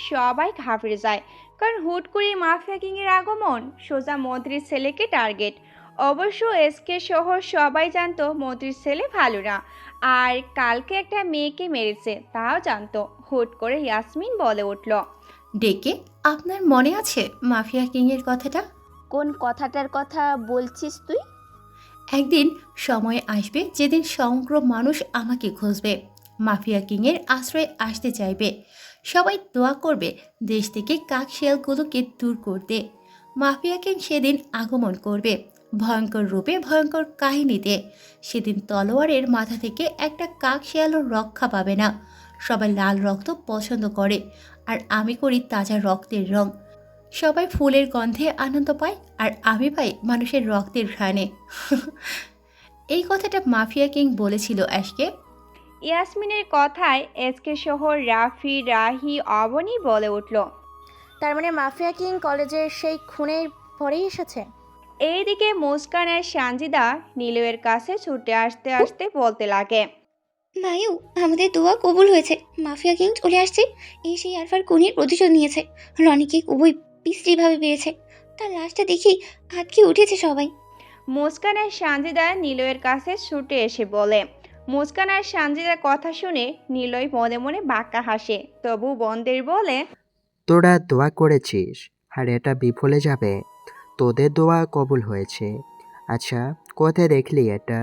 সবাই ঘাবড়ে যায়, কারণ হুট করে মাফিয়া কিংয়ের আগমন, সোজা মন্ত্রীর ছেলেকে টার্গেট। অবশ্য এসকে সহ সবাই জানতো মন্ত্রীর ছেলে ভালো না, আর কালকে একটা মেয়েকে মেরেছে তাও জানতো। হুট করে ইয়াসমিন বলে উঠল, ডেকে আপনার মনে আছে মাফিয়া কিংয়ের কথাটা? কোন কথাটার কথা বলছিস তুই? একদিন সময় আসবে যেদিন সমগ্র মানুষ আমাকে খুঁজবে, মাফিয়া কিংয়ের আশ্রয়ে আসতে চাইবে। সবাই দোয়া করবে দেশ থেকে কাকশিয়ালগুলোকে দূর করতে। মাফিয়া কিং সেদিন আগমন করবে ভয়ঙ্কর রূপে, ভয়ঙ্কর কাহিনীতে। সেদিন তলোয়ারের মাথা থেকে একটা কাকশিয়ালও রক্ষা পাবে না। সবাই লাল রক্ত পছন্দ করে, আর আমি করি তাজা রক্তের রং। সবাই ফুলের গন্ধে আনন্দ পায়, আর আমি পাই মানুষের রক্তের ঘ্রাণে। এই কথাটা মাফিয়া কিং বলেছিল অ্যাশকে। ইয়াসমিনের কথায় এসকে সহ রাফি, রাহি, অবনী বলে উঠল, তার মানে মাফিয়া কিং কলেজের সেই খুনের পরেই এসেছে? এইদিকে মুস্কান আর সানজিদা নীলয়ের কাছে ছুটে আসতে আসতে বলতে লাগে, ভাইউ, আমাদের দোয়া কবুল হয়েছে। মাফিয়া কিং চলে আসছে, এই সেই আরফার খুনির প্রতিশোধ নিয়েছে। রনিকে খুবই বিশ্রীভাবে পেয়েছে, তার লাশটা দেখি আটকে উঠেছে সবাই। মুস্কান আর সানজিদা নীলয়ের কাছে ছুটে এসে বলে। মুস্কান আর সানজিদার কথা শুনে নীলয় মনে মনে বাঁকা হাসে, তবু বন্দের বলে, তোরা দোয়া করেছিস আর এটা বিফলে যাবে? তোদের দোয়া কবুল হয়েছে। আচ্ছা, কোথায় দেখলি এটা?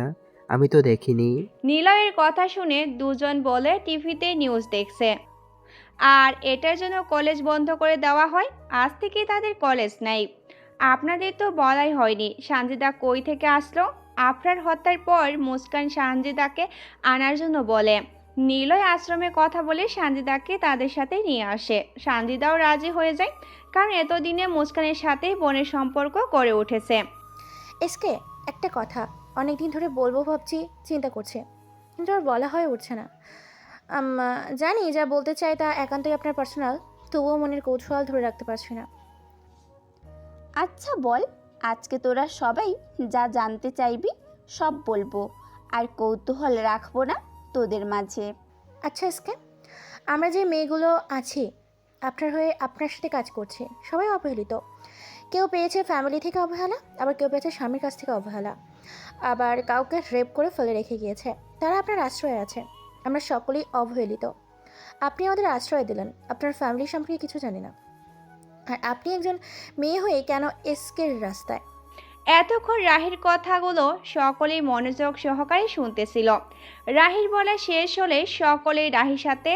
আমি তো দেখিনি। নীলয়ের কথা শুনে দুজন বলে টিভিতে নিউজ দেখছে, আর এটার জন্য কলেজ বন্ধ করে দেওয়া হয়। আজ থেকে তাদের কলেজ নাই। আপনাদের তো বলাই হয়নি সানজিদা কই থেকে আসলো। আফরার হত্যার পর মুস্কান সানজিদাকে আনার জন্য বলে। নীলয় আশ্রমে কথা বলে সানজিদাকে তাদের সাথে নিয়ে আসে। সানজিদাও রাজি হয়ে যায়, কারণ এতদিনে মুস্কানের সাথে বোনের সম্পর্ক গড়ে উঠেছে। এসকে, একটা কথা অনেক দিন ধরে বলবো ভাবছি, চিন্তা করছে, কিন্তু আর বলা হয়ে উঠছে না। জানি যা বলতে চাই তা একান্তই আপনার পার্সোনাল, তবুও মনের কৌতূহল ধরে রাখতে পারছি না। আচ্ছা বল, আজকে তোরা সবাই যা জানতে চাইবি সব বলবো, আর কৌতূহল রাখবো না তোদের মাঝে। আচ্ছা এসকে, আমরা যে মেয়েগুলো আছি আপনার হয়ে আপনার সাথে কাজ করছে, সবাই অবহেলিত। কেউ পেয়েছে ফ্যামিলি থেকে অবহেলা, আবার কেউ পেয়েছে স্বামীর কাছ থেকে অবহেলা, আবার কাউকে রেপ করে ফেলে রেখে গিয়েছে। তারা আপনার আশ্রয়ে আছে। আমরা সকলেই অবহেলিত। আপনি আমাদের আশ্রয় দিলেন, আপনার ফ্যামিলি সম্পর্কে কিছু জানি না, আর আপনি একজন মেয়ে হয়ে কেন এসকের রাস্তায়? এতক্ষণ রাহির কথাগুলো সকলেই মনোযোগ সহকারে শুনতেছিল। রাহির বলা শেষ হলে সকলেই রাহির সাথে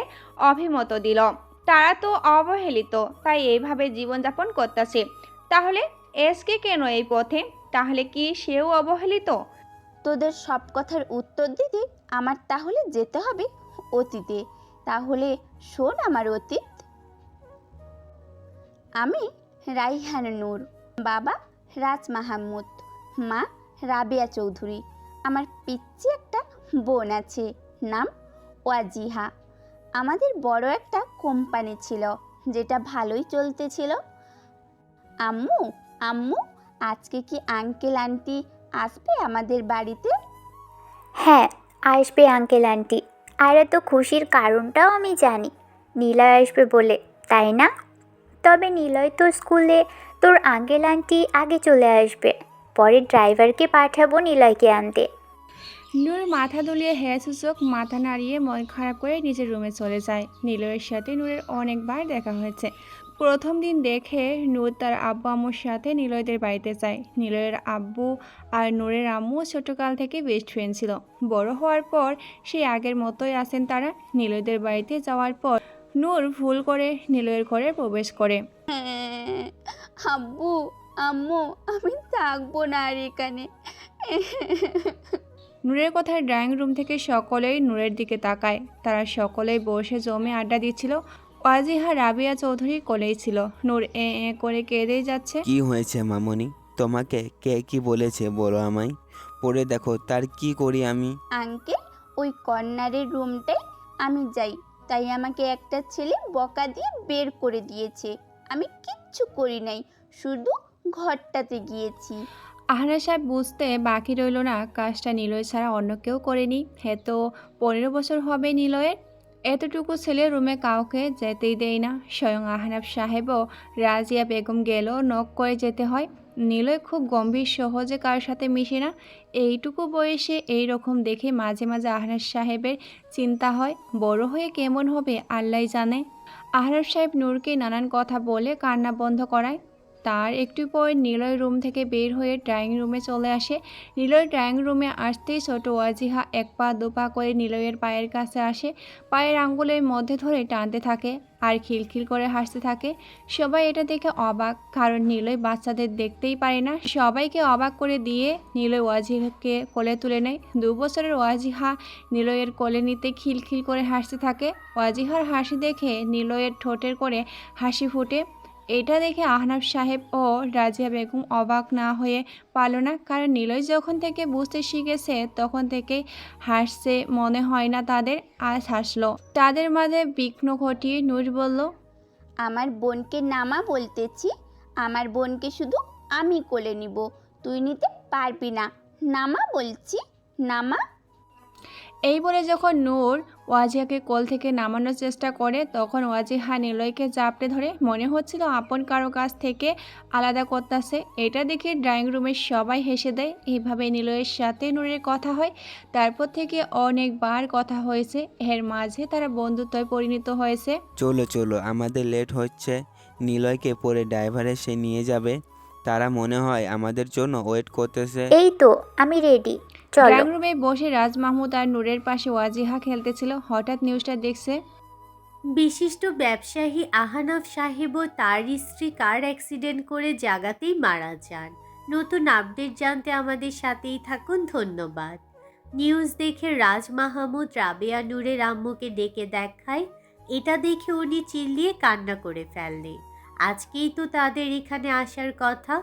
অভিমত দিল। তারা তো অবহেলিত, তাই এইভাবে জীবনযাপন করতেছে। তাহলে এসকে কেন এই পথে? তাহলে কি সেও অবহেলিত? তোদের সব কথার উত্তর দিতে আমার তাহলে যেতে হবে অতীতে। তাহলে শোন আমার অতীত। আমি রাইহান নূর, বাবা রাজ মাহমুদ, মা রাবেয়া চৌধুরী। আমার পিচ্চি একটা বোন আছে, নাম ওয়াজিহা। আমাদের বড় একটা কোম্পানি ছিল, যেটা ভালোই চলতেছিল। আম্মু আম্মু আজকে কি আঙ্কেল আন্টি আসবে আমাদের বাড়িতে? হ্যাঁ, আসবে আঙ্কেল আন্টি। আর এত খুশির কারণটাও আমি জানি, নীলয় আসবে বলে, তাই না? তবে নীলয় তো স্কুলে, তোর আঙ্কেল আন্টি আগে চলে আসবে, পরে ড্রাইভারকে পাঠাবো নীলয়কে আনতে। নূর মাথা দুলিয়ে হ্যাঁ সূচক মাথা নাড়িয়ে মন খারাপ করে নিজের রুমে চলে যায়। নীলয়ের সাথে নূরের অনেকবার দেখা হয়েছে। প্রথম দিন দেখে নূর তার আব্বু আম্মুর সাথে নীলয়দের বাড়িতে যায়। নীলয়ের আব্বু আর নূরের আম্মু ছোটকাল থেকে বেস্ট ফ্রেন্ড ছিল। বড় হওয়ার পর সেই আগের মতোই আছেন তারা। নীলয়দের বাড়িতে যাওয়ার পর নূর ভুল করে নীলয়ের ঘরে প্রবেশ করে। আব্বু আম্মু আমি থাকবো না আর এখানে। নূরের কথায় ড্রয়িং রুম থেকে সকলেই নূরের দিকে তাকায়। তারা সকলেই বসে জমে আড্ডা দিচ্ছিল। ওয়াজিহা রাবিয়া চৌধুরী কোলেই ছিল। নূর এ করে কেঁদেই যাচ্ছে। কি হয়েছে মামনি? তোমাকে কে কি বলেছে বলো আমায়, পড়ে দেখো তার কি করি আমি। আঙ্কেল, ওই কর্নারের রুমটাই আমি যাই, তাই আমাকে একটা ছেলে বকা দিয়ে বের করে দিয়েছে। আমি কিচ্ছু করি নাই, শুধু ঘরটাতে গিয়েছি। আহনা সাহেব বুঝতে বাকি রইল না কাজটা নিলয় ছাড়া অন্য কেউ করেনি। তো 15 বছর হবে নিলয়ের। এতটুকু ছেলে রুমে কাউকে যেতেই দেয় না। স্বয়ং আহনাব সাহেবও রাজিয়া বেগম গেলেও নক করে যেতে হয়। নিলয় খুব গম্ভীর, সহজে কারোর সাথে মিশে না। এইটুকু বয়সে এই রকম দেখে মাঝে মাঝে আহনাব সাহেবের চিন্তা হয়, বড় হয়ে কেমন হবে আল্লাহ জানে। আহনাব সাহেব নূরকে নানান কথা বলে কান্না বন্ধ করায়। তার একটু পর নিলয় রুম থেকে বের হয়ে ড্রয়িং রুমে চলে আসে। নিলয় ড্রয়িং রুমে আসতেই ছোট ওয়াজিহা এক পা দুপা করে নিলয়ের পায়ের কাছে আসে, পায়ের আঙ্গুলের মধ্যে ধরে টানতে থাকে আর খিলখিল করে হাসতে থাকে। সবাই এটা দেখে অবাক, কারণ নিলয় বাচ্চাদের দেখতেই পারে না। সবাইকে অবাক করে দিয়ে নিলয় ওয়াজিহাকে কোলে তুলে নেয়। 2 বছরের ওয়াজিহা নিলয়ের কোলে নিতে খিলখিল করে হাসতে থাকে। ওয়াজিহার হাসি দেখে নিলয়ের ঠোঁটের করে হাসি ফুটে। এটা দেখে আহনাব সাহেব ও রাজিয়া বেগম অবাক না হয়ে পারল না, কারণ নিলয় যখন থেকে বুঝতে শিখেছে তখন থেকেই হাসছে মনে হয় না তাদের। আজ হাসলো। তাদের মাঝে বিঘ্ন ঘটিয়ে নূর বলল, আমার বোনকে নামা বলতেছি, আমার বোনকে শুধু আমি কোলে নিব, তুই নিতে পারবি না। নামা বলছি, নামা। এই বলে যখন নূর ওয়াজিহাকে কোল থেকে নামানোর চেষ্টা করে, তখন ওয়াজিহা নিলয়কে জাপটে ধরে মনে হচ্ছিল আপন কারো কাছ থেকে আলাদা করতেছে। এটা দেখে ড্রয়িং রুমের সবাই হেসে দেয়। এইভাবে নিলয়ের সাথে নূরের কথা হয়। তারপর থেকে অনেকবার কথা হয়েছে। এর মাঝে তারা বন্ধুত্বে পরিণত হয়েছে। চলো চলো, আমাদের লেট হচ্ছে। নিলয়কে পরে ড্রাইভার এসে নিয়ে যাবে। তারা মনে হয় আমাদের জন্য ওয়েট করতেছে। এই তো আমি রেডি, চলো। ড্রয়িং রুমে বসে রাজ মাহমুদ আর নূরের পাশে ওয়াজিহা খেলতেছিল। হঠাৎ নিউজটা দেখছে, বিশিষ্ট ব্যবসায়ী আহনাফ সাহেব ও তার স্ত্রী কার অ্যাক্সিডেন্ট করে জায়গাতেই মারা যান। নতুন আপডেট জানতে আমাদের সাথেই থাকুন, ধন্যবাদ। নিউজ দেখে রাজ মাহমুদ রাবেয়া নূরের আম্মুকে ডেকে দেখায়। এটা দেখে উনি চিল্লিয়ে কান্না করে ফেললেন। আজকেই তো তাদের এখানে আসার কথা।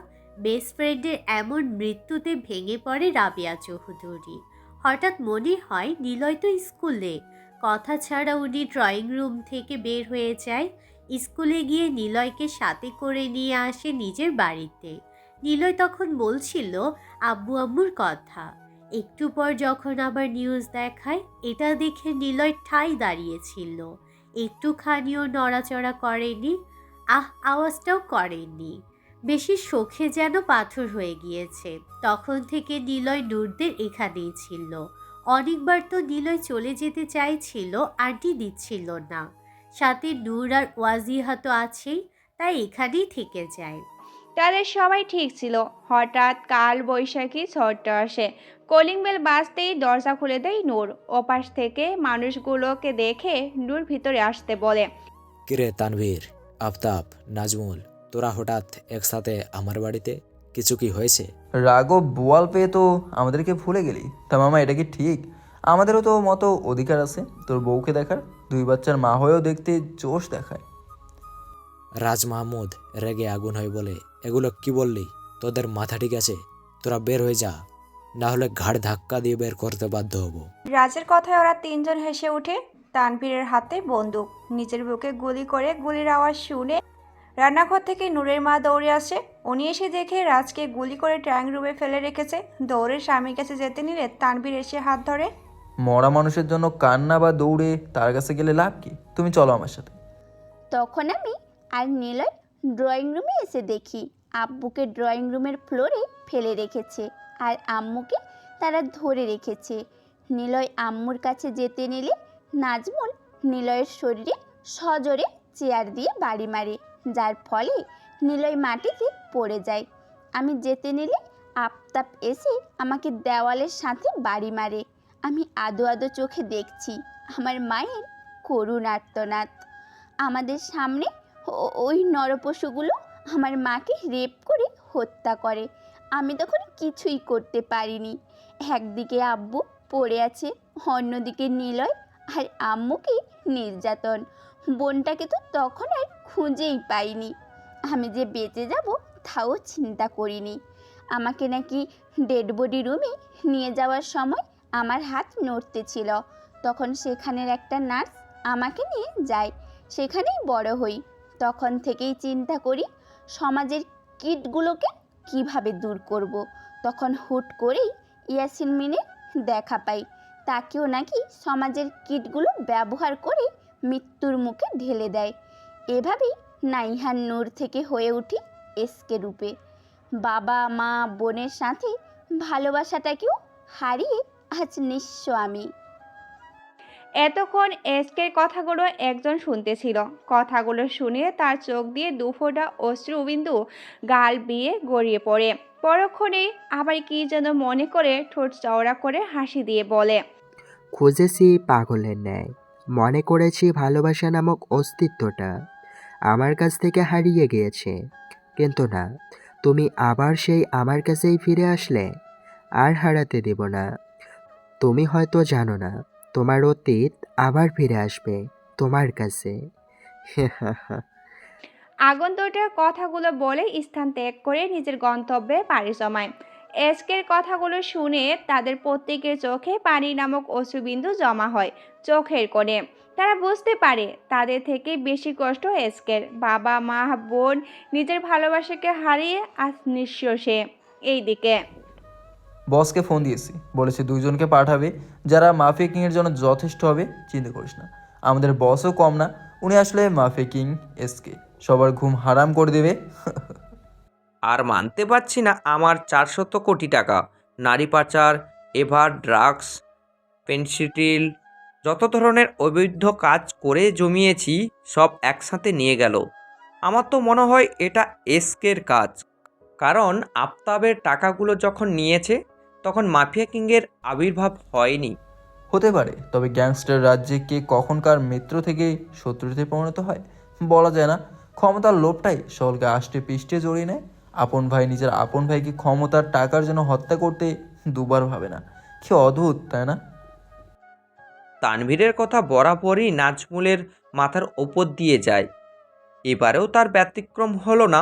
বেস্ট ফ্রেন্ডের এমন মৃত্যুতে ভেঙে পড়ে রাবেয়া চৌধুরী। হঠাৎ মনে হয় নিলয় তো স্কুলে। কথা ছাড়া উনি ড্রয়িং রুম থেকে বের হয়ে যায়। স্কুলে গিয়ে নিলয়কে সাথে করে নিয়ে আসে নিজের বাড়িতে। নিলয় তখন বলছিল আব্বু আম্মুর কথা। একটু পর যখন আবার নিউজ দেখায়, এটা দেখে নিলয় ঠাই দাঁড়িয়েছিল, একটুখানিও নড়াচড়া করেনি, আওয়াজটাও করেনি। বেশি শোকে যেন পাথর হয়ে গিয়েছে। তখন থেকে নিলয় নূরদের এখানেই ছিল। অনেকবার তো নিলয় চলে যেতে চাইছিল, আন্টি দিচ্ছিল না। সাথে নূর আর ওয়াজিহা তো আছেই, তাই এখানেই থেকে যায়। তাদের সবাই ঠিক ছিল। হঠাৎ কাল বৈশাখী ঝড়টা আসে। কলিং বেল বাজতেই দরজা খুলে দেয় নূর। ওপাশ থেকে মানুষগুলোকে দেখে নূর ভিতরে আসতে বলে, কিরে তানভীর, আফতাব, নাজমুল, তোরা হঠাৎ একসাথে আমার বাড়িতে, কিছু কি হয়েছে? রাগব বোয়াল পেয়ে তো আমাদেরকে ভুলে গেলি। তা মামা, এটা কি ঠিক? আমাদেরও তো মতো অধিকার আছে তোর বউকে দেখার। 2 বাচ্চার মা হয়েও দেখতে জোশ দেখায়। রাজ মাহমুদ রেগে আগুন হয়ে বলে, এগুলো কি বললি? তোদের মাথা ঠিক আছে? তোরা বের হয়ে যা, না হলে ঘাড় ধাক্কা দিয়ে বের করতে বাধ্য হব। রাজের কথায় ওরা 3 জন হেসে ওঠে। তানভীরের হাতে বন্দুক, নিজের বুকে গুলি করে গুলির আওয়াজ শুনে রান্নাঘর থেকে নূরের মা দৌড়ে আসে। উনি এসে দেখে রাজকে গুলি করে ড্রয়িং রুমে ফেলে রেখেছে। দৌড়ে স্বামীর কাছে যেতে নিলে তানভীর এসে হাত ধরে। মরা মানুষের জন্য কান্না বা দৌড়ে তার কাছে গেলে লাভ কি? তুমি চলো আমার সাথে। তখন আমি আর নিলয় ড্রয়িং রুমে এসে দেখি আব্বুকে ড্রয়িং রুমের ফ্লোরে ফেলে রেখেছে আর আম্মুকে তারা ধরে রেখেছে। নিলয় আম্মুর কাছে যেতে নিলে নাজমুল নিলয়ের শরীরে সজোরে চেয়ার দিয়ে বাড়ি মারে, যার ফলে নিলয় মাটিতে পড়ে যায়। আমি যেতে নিলে আফতাব এসে আমাকে দেওয়ালের সাথে বাড়ি মারে। আমি আদো আদো চোখে দেখছি আমার মায়ের করুণ আর্তনাদ। আমাদের সামনে ওই নরপশুগুলো আমার মাকে রেপ করে হত্যা করে। আমি তখন কিছুই করতে পারিনি। একদিকে আব্বু পড়ে আছে, অন্যদিকে নিলয় আর আম্মুকে নির্যাতন। বোনটাকে তো তখন আর খুঁজেই পাইনি। আমি যে বেঁচে যাব তাও চিন্তা করিনি। আমাকে নাকি ডেড বডি রুমে নিয়ে যাওয়ার সময় আমার হাত নড়তেছিল। তখন সেখানের একটা নার্স আমাকে নিয়ে যায়, সেখানেই বড় হই। তখন থেকেই চিন্তা করি সমাজের কীটগুলোকে কিভাবে দূর করব। তখন হুট করেই ইয়াসিন মিনের দেখা পাই। তাকেও নাকি সমাজের কীটগুলো ব্যবহার করে মৃত্যুর মুখে ঢেলে দেয়। এভাবেই নাইহান নূর থেকে হয়ে উঠি এসকে রূপে। বাবা মা বোনের সাথে ভালোবাসাটাকেও হারিয়ে আজ নিঃস্ব আমি। এতক্ষণ এসকের কথাগুলো একজন শুনতেছিল। কথাগুলো শুনে তার চোখ দিয়ে দুফোঁটা অশ্রুবিন্দু গাল বিয়ে গড়িয়ে পড়ে। পরক্ষণেই আবার কি যেন মনে করে ঠোঁট চওড়া করে হাসি দিয়ে বলে, খুঁজেছি পাগলের ন্যায়, মনে করেছি ভালোবাসা নামক অস্তিত্বটা আমার কাছ থেকে হারিয়ে গিয়েছে। কিন্তু না, তুমি আবার সেই আমার কাছেই ফিরে আসলে। আর হারাতে দেব না। তুমি হয়তো জানো না, তোমার অতীত আবার ফিরে আসবে তোমার কাছে। আগন্তুকটার কথাগুলো বলে স্থান ত্যাগ করে নিজের গন্তব্যে পাড়ি জমায়। এসকের কথাগুলো শুনে তাদের প্রত্যেকের চোখে পানি নামক অশ্রুবিন্দু জমা হয় চোখের কোণে। তারা বুঝতে পারে তাদের থেকে বেশি কষ্ট এসকের। বাবা মা বোন নিজের ভালোবাসাকে হারিয়ে আজ নিঃস্ব সে। এইদিকে বসকে ফোন দিয়েছি, বলেছে দুইজনকে পাঠাবে যারা মাফিয়া কিংয়ের জন্য যথেষ্ট হবে। চিন্তা করিস না, আমাদের বসও কম না। উনি আসলে মাফিয়া কিং এসকে সবার ঘুম হারাম করে দেবে। আর মানতে পারছি না আমার 400 কোটি টাকা নারী পাচার, এভার ড্রাগস, পেনসিটিল, যত ধরনের অবৈধ কাজ করে জমিয়েছি সব একসাথে নিয়ে গেল। আমার তো মনে হয় এটা এসকের কাজ, কারণ আফতাবের টাকাগুলো যখন নিয়েছে তখন মাফিয়া কিংয়ের আবির্ভাব হয়নি। হতে পারে, তবে গ্যাংস্টার রাজ্যে কে কখনকার মিত্র থেকে শত্রুতে পরিণত হয় বলা যায় না। ক্ষমতার লোভটাই সকলকে আষ্টে পিষ্টে জড়িয়ে নেয়। আপন ভাই নিজের আপন ভাইকে ক্ষমতার টাকার জন্য হত্যা করতে দুবার ভাবে না। কি অদ্ভুত, তাই না? তানভীরের কথা বরাবরই নাজমুলের মাথার ওপর দিয়ে যায়। এবারেও তার ব্যতিক্রম হলো না,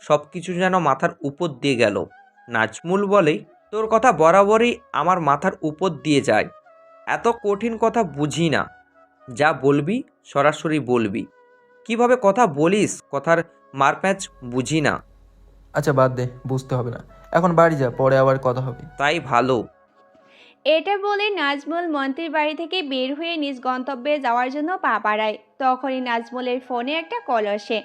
সব কিছু যেন মাথার উপর দিয়ে গেল। নাজমুল বলে, তোর কথা বরাবরই আমার মাথার উপর দিয়ে যায়। এত কঠিন কথা বুঝি না, যা বলবি সরাসরি বলবি। কিভাবে কথা বলিস, কথার মারপ্যাঁচ বুঝি না। আচ্ছা বাদ দে, বুঝতে হবে না, এখন বাড়ি যা, পরে আবার কথা হবে। তাই ভালো। এটা বলে নাজমুল মন্ত্রীর বাড়ি থেকে বের হয়ে নিজ গন্তব্যে যাওয়ার জন্য পা বাড়ায়। তখনই নাজমুলের ফোনে একটা কল আসে।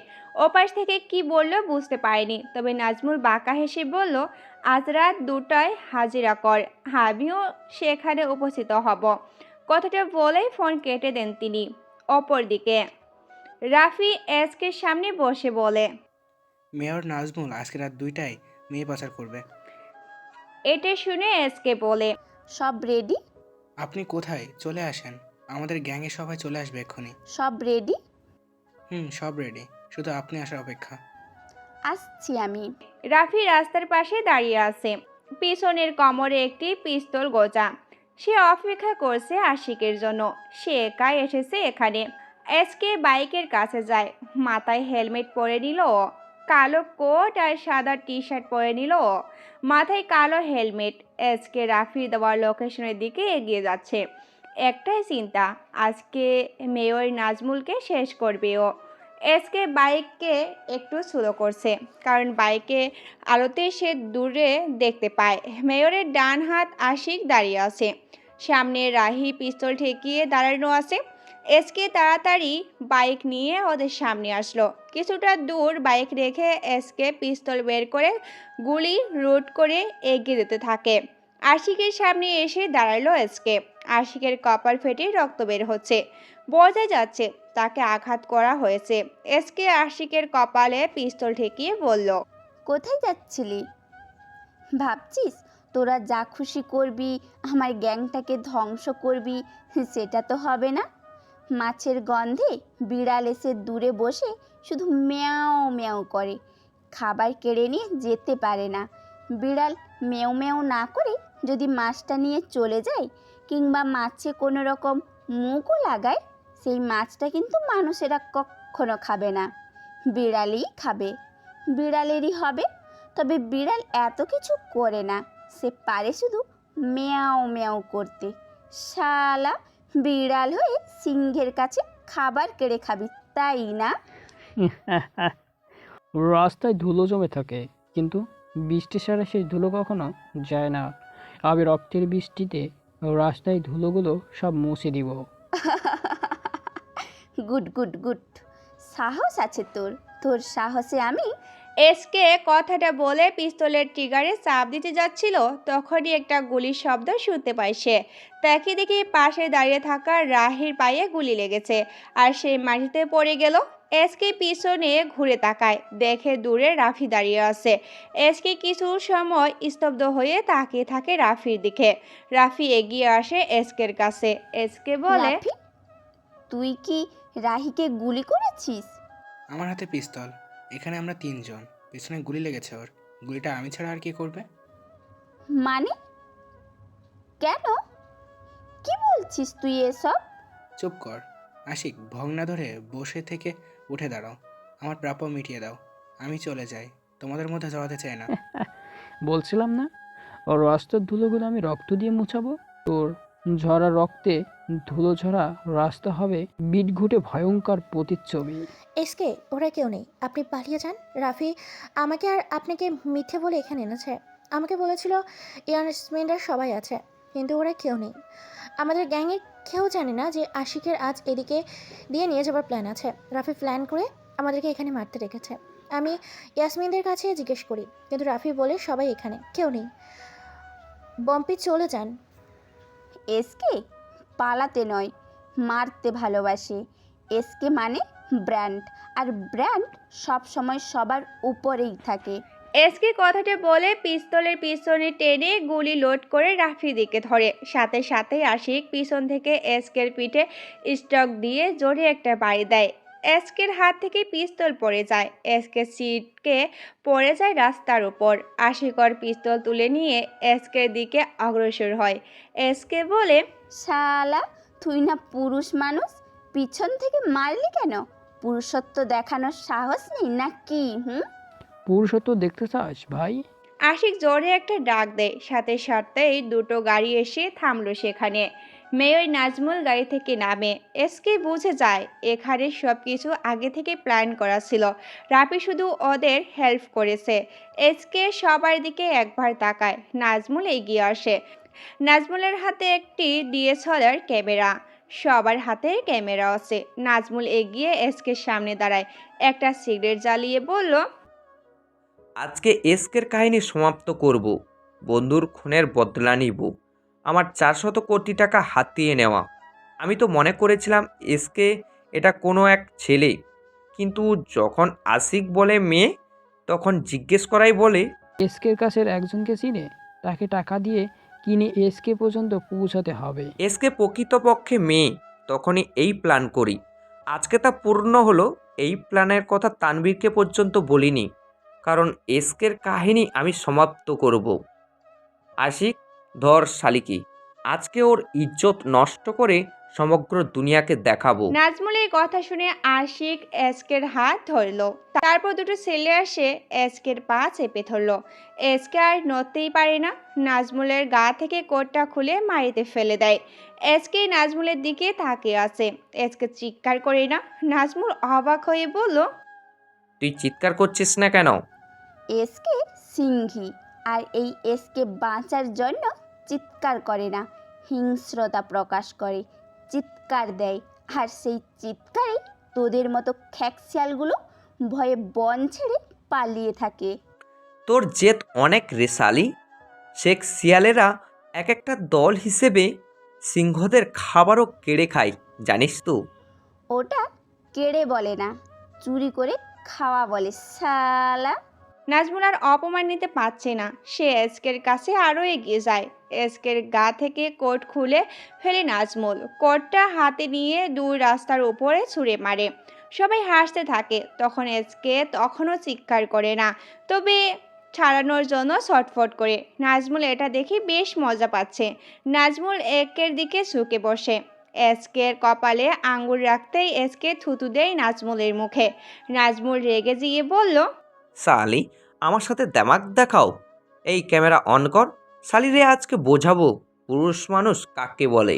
ওপাশ থেকে কি বলল বুঝতে পারেনি, তবে নাজমুল বাঁকা হেসে বলল, আজ রাত 2টায় হাজিরা কর, আমিও সেখানে উপস্থিত হব। কথাটা বলেই ফোন কেটে দেন তিনি। অপরদিকে রাফি এসকের সামনে বসে বলে, মেয়র নাজমুল আজকে রাত 2টায় মেয়ে পাচার করবে। এটা শুনে এসকে বলে, সব রেডি? আপনি কোথায়? চলে আসেন, আমাদের গ্যাংয়ের সবাই চলে আসবে এক্ষুনি। সব রেডি? সব রেডি, শুধু আপনি আসার অপেক্ষা। আসছি আমি। রাফি রাস্তার পাশে দাঁড়িয়ে আছে, পিছনের কোমরে একটি পিস্তল গোজা। সে অপেক্ষা করছে আশিকের জন্য। সে একাই এসেছে এখানে। এসকে বাইকের কাছে যায়, মাথায় হেলমেট পরে নিল, কালো কোট আর সাদা টি শার্ট পরে নিল, মাথায় কালো হেলমেট। এসকে রাফি দেওয়ার লোকেশনের দিকে এগিয়ে যাচ্ছে। একটাই চিন্তা, আজকে মেয়র নাজমুলকে শেষ করবে ও। এসকে বাইককে একটু স্লো করছে, কারণ বাইকে আলোতে সে দূরে দেখতে পায় মেয়রের ডান হাত আশিক দাঁড়িয়ে আছে, সামনে রাহি পিস্তল ঠেকিয়ে দাঁড়ানো আছে। এসকে তাড়াতাড়ি বাইক নিয়ে ওদের সামনে আসলো। কিছুটা দূর বাইক রেখে এসকে পিস্তল বের করে গুলি রোড করে এগিয়ে যেতে থাকে। আশিকের সামনে এসে দাঁড়ালো এসকে। আশিকের কপাল ফেটে রক্ত বের হচ্ছে, বোঝা যাচ্ছে তাকে আঘাত করা হয়েছে। এসকে আশিকের কপালে পিস্তল ঠেকিয়ে বলল, কোথায় যাচ্ছিলি? ভাবছিস তোরা যা খুশি করবি, আমার গ্যাংটাকে ধ্বংস করবি? সেটা তো হবে না। মাছের গন্ধে বিড়াল এসে দূরে বসে শুধু ম্যাও ম্যাও করে, খাবার কেড়ে নিয়ে যেতে পারে না। বিড়াল ম্যাও ম্যাও না করে যদি মাছটা নিয়ে চলে যায়, কিংবা মাছে কোনো রকম মুখও লাগায়, সেই মাছটা কিন্তু মানুষেরা কখনো খাবে না, বিড়ালই খাবে, বিড়ালেরই হবে। তবে বিড়াল এত কিছু করে না, সে পারে শুধু ম্যাও ম্যাও করতে। শালা বিড়াল হয়ে সিংহের কাছে খাবার কেড়ে খাবি, তাই না? রাস্তায় ধুলো জমে থাকে, কিন্তু বৃষ্টির সাথে সেই ধুলো কখনো যায় না। আমি রক্তের বৃষ্টিতে রাস্তায় ধুলোগুলো সব মুছে দিব। গুড গুড গুড, সাহস আছে তোর। তোর সাহসে আমি এসকে কথাটা বলে পিস্তলের ট্রিগারে চাপ দিতে যাচ্ছিল, তখনই একটা গুলির শব্দ শুনতে পায় সে। তাকে দেখে পাশে দাঁড়িয়ে থাকা রাহির পায়ে গুলি লেগেছে আর সে মাটিতে পড়ে গেল। এসকে পিছনে ঘুরে তাকায়, দেখে দূরে রাফি দাঁড়িয়ে আছে। এসকে কিছু সময় স্তব্ধ হয়ে তাকিয়ে থাকে রাফির দিকে। রাফি এগিয়ে আসে এসকের কাছে। এসকে বলে, রাফি, তুই কি রাহিকে গুলি করেছিস? আমার হাতে পিস্তল, এখানে আমরা 3 জন, পিছনে গুলি লেগেছে ওর। গুলিটা আমি ছাড়া আর কি করবে? মানে কেন? কি বলছিস তুই এসব? চুপ কর আশিক, ভগ্না ধরে বসে থেকে উঠে দাঁড়াও, আমার প্রাপ্য মিটিয়ে দাও। আমি চলে যাই, তোমাদের মধ্যে জড়াতে চাই না। বলছিলাম না, ওর রাস্তার ধুলোগুলো আমি রক্ত দিয়ে মুছাবো। তোর ঝরা রক্তে ধুলো ঝরা রাস্তা হবে বিট ঘুটে ভয়ঙ্কর প্রতিচ্ছবি। এসকে, ওরা কেউ নেই, আপনি পালিয়ে যান। রাফি আমাকে আর আপনাকে মিথ্যে বলে এখানে এনেছে। আমাকে বলেছিল ইয়াসমিনরা সবাই আছে, কিন্তু ওরা কেউ নেই। আমাদের গ্যাংয়ের কেউ জানে না যে আশিকের আজ এদিকে দিয়ে নিয়ে যাবার প্ল্যান আছে। রাফি প্ল্যান করে আমাদেরকে এখানে মারতে রেখেছে। আমি ইয়াসমিনদের কাছে জিজ্ঞেস করি, কিন্তু রাফি বলে সবাই এখানে, কেউ নেই। বম্পি চলে যান। এসকে পালাতে নয়, মারতে ভালোবাসে। এসকে মানে ব্র্যান্ড, আর ব্র্যান্ড সব সময় সবার উপরেই থাকে। এসকে কথাটা বলে পিস্তলের পিছনে টেনে গুলি লোড করে রাফির দিকে ধরে। সাথে সাথে আশিক পিছন থেকে এসকের পিঠে স্টক দিয়ে জোরে একটা বাড়ি দেয়। এসকের হাত থেকে পিস্তল পড়ে যায়। এসকে সিটকে পড়ে যায় রাস্তার উপর। আশিকর পিস্তল তুলে নিয়ে এসকের দিকে অগ্রসর হয়। এসকে বলে, শালা, তুই না পুরুষ মানুষ, পিছন থেকে মারলি কেন? পুরুষত্ব দেখানোর সাহস নেই নাকি? পুরুষত্ব দেখতে চাস ভাই? আশিক জোরে একটা ডাক দেয়। সাথে সাথেই দুটো গাড়ি এসে থামলো সেখানে। মেয়র নাজমুল গাড়ি থেকে নামে। এসকে বুঝে যায় এখানে সব কিছু আগে থেকে প্ল্যান করা ছিল। রাফি শুধু ওদের হেল্প করেছে। এসকে সবার দিকে একবার তাকায়। নাজমুল এগিয়ে আসে। নাজমুলের হাতে একটি ডিএসএলআর ক্যামেরা। সবার হাতে ক্যামেরা আছে। নাজমুল এগিয়ে এসকের সামনে দাঁড়ায়, একটা সিগারেট জ্বালিয়ে বলল, আজকে এসকের কাহিনী সমাপ্ত করব, বন্ধুর খুনের বদলা নিব। আমার 400 কোটি টাকা হাতিয়ে নেওয়া। আমি তো মনে করেছিলাম এসকে এটা কোনো এক ছেলে, কিন্তু যখন আশিক বলে মেয়ে, তখন জিজ্ঞেস করাই বলে এসকের কাছের একজনকে চিনে, তাকে টাকা দিয়ে কিনে এসকে পর্যন্ত পৌঁছাতে হবে। এসকে প্রকৃতপক্ষে মেয়ে, তখনই এই প্ল্যান করি। আজকে তা পূর্ণ হলো। এই প্ল্যানের কথা তানবীরকে পর্যন্ত বলিনি, কারণ এসকের কাহিনী আমি সমাপ্ত করব। আশিক, ধর শালিকি, আজকে ওর ইজ্জত নষ্ট করে সমগ্র দুনিয়াকে দেখাবো। নাজমুলের কথা শুনে আশিক এসকের হাত ধরলো। তারপর দুটো ছেলে এসে এসকের পা চেপে ধরলো। এসকে আর নড়তেই পারে না। নাজমুলের গা থেকে কোটটা খুলে মাটিতে ফেলে দেয়। এসকে নাজমুলের দিকে তাকিয়ে আছে। এসকে চিৎকার করে না। নাজমুল অবাক হয়ে বলল, তুই চিৎকার করছিস না কেন? এসকে সিংহী, আর এই এসকে বাঁচার জন্য চিৎকার করে না, হিংস্রতা প্রকাশ করে, চিৎকার দেয়। আর সেই চিৎকারেই তোদের মতো খ্যাকশিয়ালগুলো ভয়ে বন ছেড়ে পালিয়ে থাকে। তোর জেদ অনেক রেশালি। শেখ শিয়ালেরা এক একটা দল হিসেবে সিংহদের খাবারও কেড়ে খায়, জানিস তো? ওটা কেড়ে বলে না, চুরি করে খাওয়া বলে শালা। নাজমুল আর অপমান নিতে পারছে না। সে এসকের কাছে আরও এগিয়ে যায়। এসকের গা থেকে কোট খুলে ফেলে নাজমুল। কোটটা হাতে নিয়ে দূর রাস্তার উপরে ছুঁড়ে মারে। সবাই হাসতে থাকে। তখন এসকে তখনও চিৎকার করে না, তবে ছাড়ানোর জন্য ছটফট করে। নাজমুল এটা দেখে বেশ মজা পাচ্ছে। নাজমুল একের দিকে ঝুঁকে বসে। এসকের কপালে আঙ্গুর রাখতেই এসকে থুতু দেয় নাজমুলের মুখে। নাজমুল রেগে গিয়ে বলল, শালি, আমার সাথে দেমাক দেখাও। এই ক্যামেরা অন কর। শালিরে আজকে বোঝাবো পুরুষ মানুষ কাকে বলে।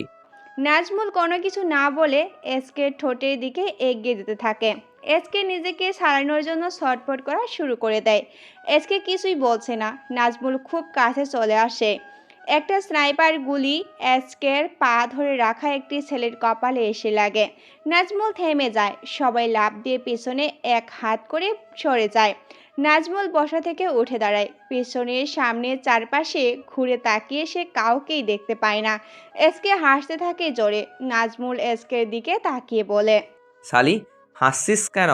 নাজমুল কোনো কিছু না বলে এসকে ঠোঁটের দিকে এগিয়ে যেতে থাকে। এসকে নিজেকে সারানোর জন্য ছটফট করা শুরু করে দেয়। এসকে কিছুই বলছে না। নাজমুল খুব কাছে চলে আসে। একটা স্নাইপার গুলি এসকের পা ধরে রাখা একটি ছেলের কপালে এসে লাগে। নাজমুল থেমে যায়। সবাই লাফ দিয়ে পিছনে এক হাত করে সরে যায়। নাজমুল বসা থেকে উঠে দাঁড়ায়। পিছনের সামনে চারপাশে ঘুরে তাকিয়ে সে কাউকেই দেখতে পায় না। এসকে হাসতে থাকে জোরে। নাজমুল এসকের দিকে তাকিয়ে বলে, শালি হাসছিস কেন?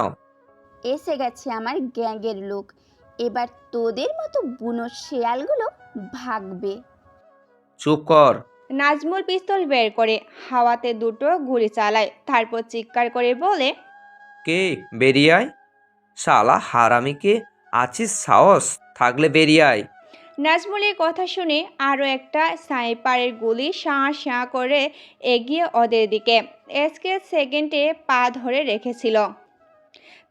এসে গেছে আমার গ্যাংয়ের লোক। এবার তোদের মতো বুনো শেয়ালগুলো ভাগবে। চুপ কর। নাজমুল পিস্তল বের করে হাওয়াতে দুটো গুলি চালায়। তারপর চিৎকার করে বলে, কে? বেরিয়ে আয়। শালা হারামিকে আছিস সাহস থাকলে বেরিয়ে আয়। নাজমুলের কথা শুনে আরও একটা স্নাইপারের গুলি শাঁ শাঁ করে এগিয়ে ওদের দিকে। এসকে সেকেন্ডে পা ধরে রেখেছিল।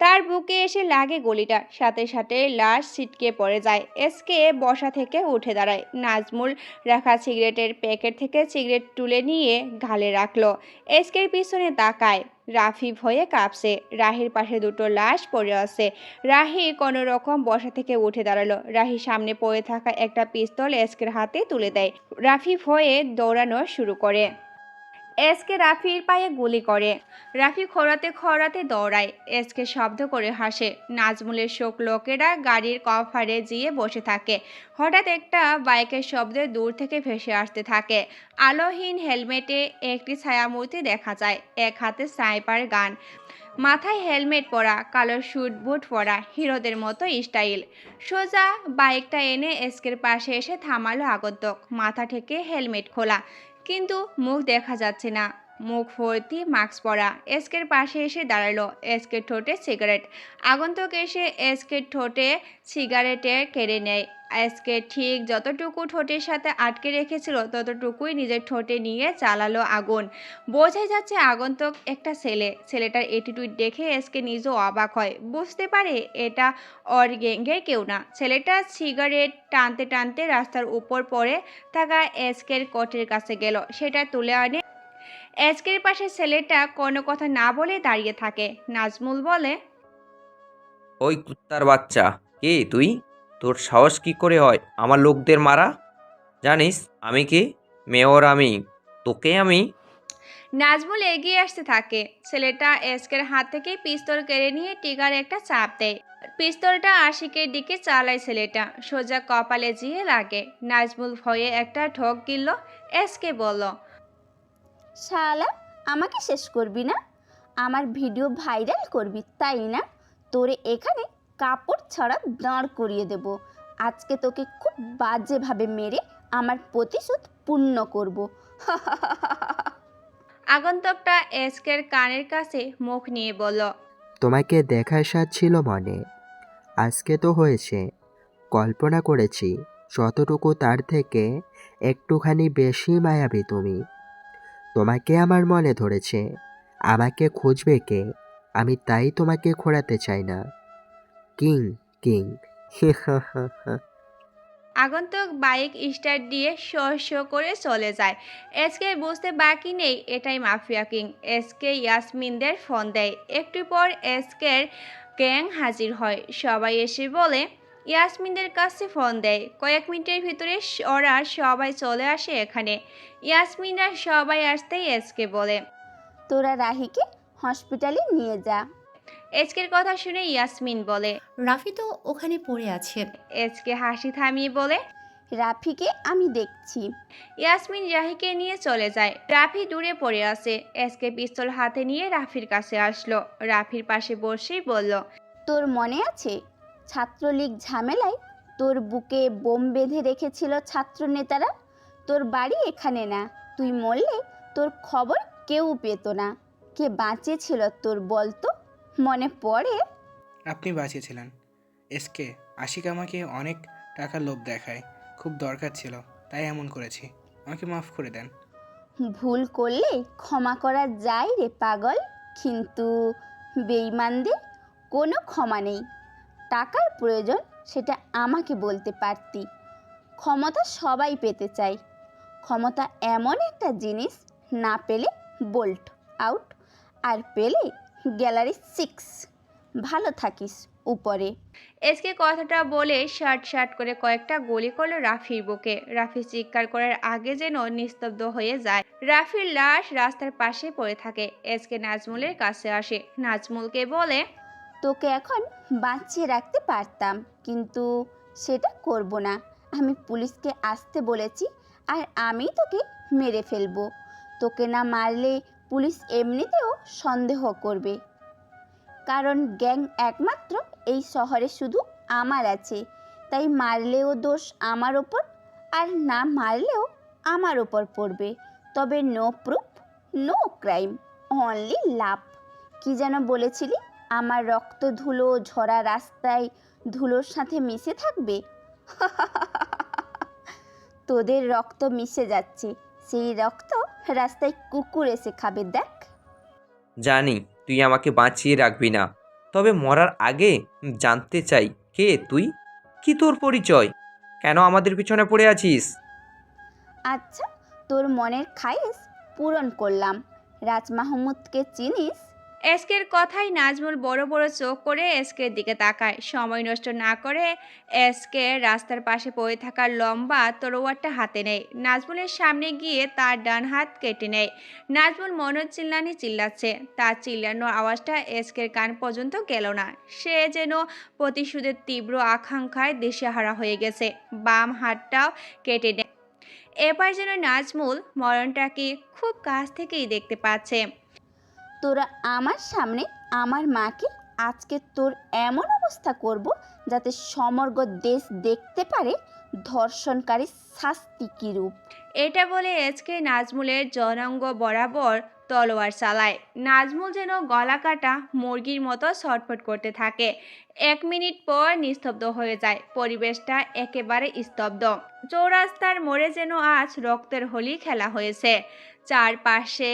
তার বুকে এসে লাগে গুলিটা। সাথে সাথে লাশ ছিটকে পড়ে যায়। এসকে বসা থেকে উঠে দাঁড়ায়। নাজমুল রাখা সিগারেটের প্যাকেট থেকে সিগারেট তুলে নিয়ে গালে রাখলো। এসকের পিছনে তাকায়। রাফি ভয়ে কাঁপছে। রাহির পাশে দুটো লাশ পড়ে আছে। রাহি কোনো রকম বসা থেকে উঠে দাঁড়ালো। রাহি সামনে পড়ে থাকা একটা পিস্তল এসকের হাতে তুলে দেয়। রাফি ভয়ে দৌড়ানো শুরু করে। এসকে রাফির পায়ে গুলি করে। রাফি খোঁড়াতে খোঁড়াতে দৌড়ায়। এসকে শব্দ করে হাসে। নাজমুলের শোক লোকেরা গাড়ির কভারে যেয়ে বসে থাকে। হঠাৎ একটা বাইকের শব্দে দূর থেকে ভেসে আসতে থাকে। আলোহীন হেলমেটে একটি ছায়ামূর্তি দেখা যায়। এক হাতে স্নাইপার গান, মাথায় হেলমেট পরা, কালো স্যুট বুট পরা, হিরোদের মতো স্টাইল। সোজা বাইকটা এনে এসকের পাশে এসে থামালো আগন্তুক। মাথা থেকে হেলমেট খোলা, কিন্তু মুখ দেখা যাচ্ছে না। মুখ ভর্তি মাস্ক পরা। এসকের পাশে এসে দাঁড়ালো। এসকের ঠোঁটে সিগারেট। আগন্তুক এসে এসকের ঠোঁটে সিগারেটে কেড়ে নেয়। এসকে ঠিক যতটুকু ঠোঁটের সাথে আটকে রেখেছিল ততটুকুই নিজের ঠোঁটে নিয়ে জ্বালালো আগুন। বোঝাই যাচ্ছে আগন্তুক একটা ছেলে। ছেলেটার অ্যাটিটিউড দেখে এসকে নিজেও অবাক হয়। বুঝতে পারে এটা ওর গ্যাংয়ের কেউ না। ছেলেটা সিগারেট টানতে টানতে রাস্তার উপর পড়ে থাকা এসকের কোটের কাছে গেল। সেটা তুলে আনে। এসকের পাশে ছেলেটা কোনো কথা না বলে দাঁড়িয়ে থাকে। নাজমুল বলে, ওই কুত্তার বাচ্চা, কে তুই? তোর সাহস কি করে হয় আমার লোকদের মারা? জানিস আমি কে? মেয়র আমি। তোকে আমি। নাজমুল এগিয়ে আসতে থাকে। ছেলেটা এসকের হাত থেকে পিস্তল কেড়ে নিয়ে টিগার একটা চাপ দেয়। পিস্তলটা আশিকের দিকে চালায় ছেলেটা। সোজা কপালে যেয়ে লাগে। নাজমুল ভয়ে একটা ঠোক গিলল। এসকে বলল, শালা আমাকে শেষ করবি না? আমার ভিডিও ভাইরাল করবি তাই না? তোরে এখানে কাপড় ছাড়া দাঁড় করিয়ে দেব। আজকে তোকে খুব বাজেভাবে মেরে আমার প্রতিশোধ পূর্ণ করব। আগন্তুকটা এসকের কানের কাছে মুখ নিয়ে বলল, তোমাকে দেখার স্বাদ ছিল মনে, আজকে তো হয়েছে। কল্পনা করেছি যতটুকু তার থেকে একটুখানি বেশি মায়াবী তুমি। তোমাকে আমার মনে ধরেছে। আমাকে খুঁজবে কে? আমি তাই তোমাকে খোঁড়াতে চাই না। King king. আগন্তুক বাইক স্টার্ট দিয়ে শো শো করে চলে যায়। এসকে বুঝতে বাকি নেই এটাই মাফিয়া কিং। এসকে ইয়াসমিনদের ফোন দেয়। একটু পর এসকের গ্যাং হাজির হয়। সবাই এসে বলে, ইয়াসমিনদের কাছে ফোন দেয়। কয়েক মিনিটের ভিতরে ওরা সবাই চলে আসে এখানে। ইয়াসমিনরা সবাই আসতেই এসকে বলে, তোরা রাহিকে হসপিটালে নিয়ে যা। এসকের কথা শুনে ইয়াসমিন বলে, রাফি তো ওখানে পড়ে আছে। এসকে হাসি থামিয়ে বলে, রাফিকে আমি দেখছি। ইয়াসমিন রাহিকে নিয়ে চলে যায়। রাফি দূরে পড়ে আছে। এসকে পিস্তল হাতে নিয়ে রাফির কাছে আসলো। রাফির পাশে বসেই বলল, তোর মনে আছে ছাত্রলীগ ঝামেলায় তোর বুকে বোম বেঁধে রেখেছিল ছাত্র নেতারা? তোর বাড়ি এখানে না। তুই মরলে তোর খবর কেউ পেত না। কে বাঁচিয়েছিল তোর বলতো? মনে পড়ে? আপনি বাঁচিয়েছিলেন। এসকে, আশিক আমাকে অনেক টাকার লোভ দেখায়। খুব দরকার ছিল, তাই এমন করেছি। আমাকে মাফ করে দেন। ভুল করলে ক্ষমা করা যায় রে পাগল, কিন্তু বেঈমানদের কোনো ক্ষমা নেই। টাকার প্রয়োজন সেটা আমাকে বলতে পারতি। ক্ষমতা সবাই পেতে চায়। ক্ষমতা এমন একটা জিনিস না পেলে বোল্ট আউট, আর পেলে গ্যালারি 6। ভালো থাকিস উপরে। এসকে কথাটা বলে শার্ট শার্ট করে কয়েকটা গুলি করলো রাফির বুকে। রাফি চিৎকার করার আগে যেন নিস্তব্ধ হয়ে যায়। রাফির লাশ রাস্তার পাশে পড়ে থাকে। এসকে নাজমুলের কাছে আসে, নাজমুলকে বলে, তোকে এখন বাঁচিয়ে রাখতে পারতাম, কিন্তু সেটা করব না। আমি পুলিশকে আসতে বলেছি, আর আমি তোকে মেরে ফেলবো। তোকে না মারলে পুলিশ এমনিতেও সন্দেহ করবে, কারণ গ্যাং একমাত্র এই শহরে শুধু আমার আছে। তাই মারলেও দোষ আমার ওপর, আর না মারলেও আমার ওপর পড়বে। তবে no proof, no crime, only love. কি যেন বলেছিলি? আমার রক্ত ধুলো ঝরা রাস্তায় ধুলোর সাথে মিশে থাকবে। তোদের রক্ত মিশে যাচ্ছে, সেই রক্ত রাস্তায় কুকুর এসে খাবে, দেখ। জানি তুই আমাকে বাঁচিয়ে রাখবি না, তবে মরার আগে জানতে চাই কে তুই, কি তোর পরিচয়, কেন আমাদের পিছনে পড়ে আছিস? আচ্ছা, তোর মনের খায়েশ পূরণ করলাম। রাজ মাহমুদকে চিনিস? এসকের কথাই নাজমুল বড় বড় চোখ করে এসকের দিকে তাকায়। সময় নষ্ট না করে এসকে রাস্তার পাশে পড়ে থাকা লম্বা তরোয়ারটা হাতে নেয়। নাজমুলের সামনে গিয়ে তার ডান হাত কেটে নেয়। নাজমুল মনোচিল্লানি চিল্লাচ্ছে। তার চিল্লানোর আওয়াজটা এসকের কান পর্যন্ত গেল না। সে যেন প্রতিশোধের তীব্র আকাঙ্ক্ষায় দিশেহারা হয়ে গেছে। বাম হাতটাও কেটে নেয়। এবার যেন নাজমুল মরণটাকে খুব কাছ থেকেই দেখতে পাচ্ছে। তোরা আমার সামনে আমার মাকে আজকে তোর এমন অবস্থা করব যাতে সমগ্র দেশ দেখতে পারে ধর্ষণকারী শাস্তি কী রূপ। এটা বলে এসকে নাজমুলের জনাঙ্গ বরাবর তলোয়ার চালায়। নাজমুল যেন গলা কাটা মুরগির মতো ছটফট করতে থাকে। 1 মিনিট পর নিস্তব্ধ হয়ে যায়। পরিবেশটা একেবারে স্তব্ধ। চৌরাস্তার মোড়ে যেন আজ রক্তের হোলি খেলা হয়েছে। চারপাশে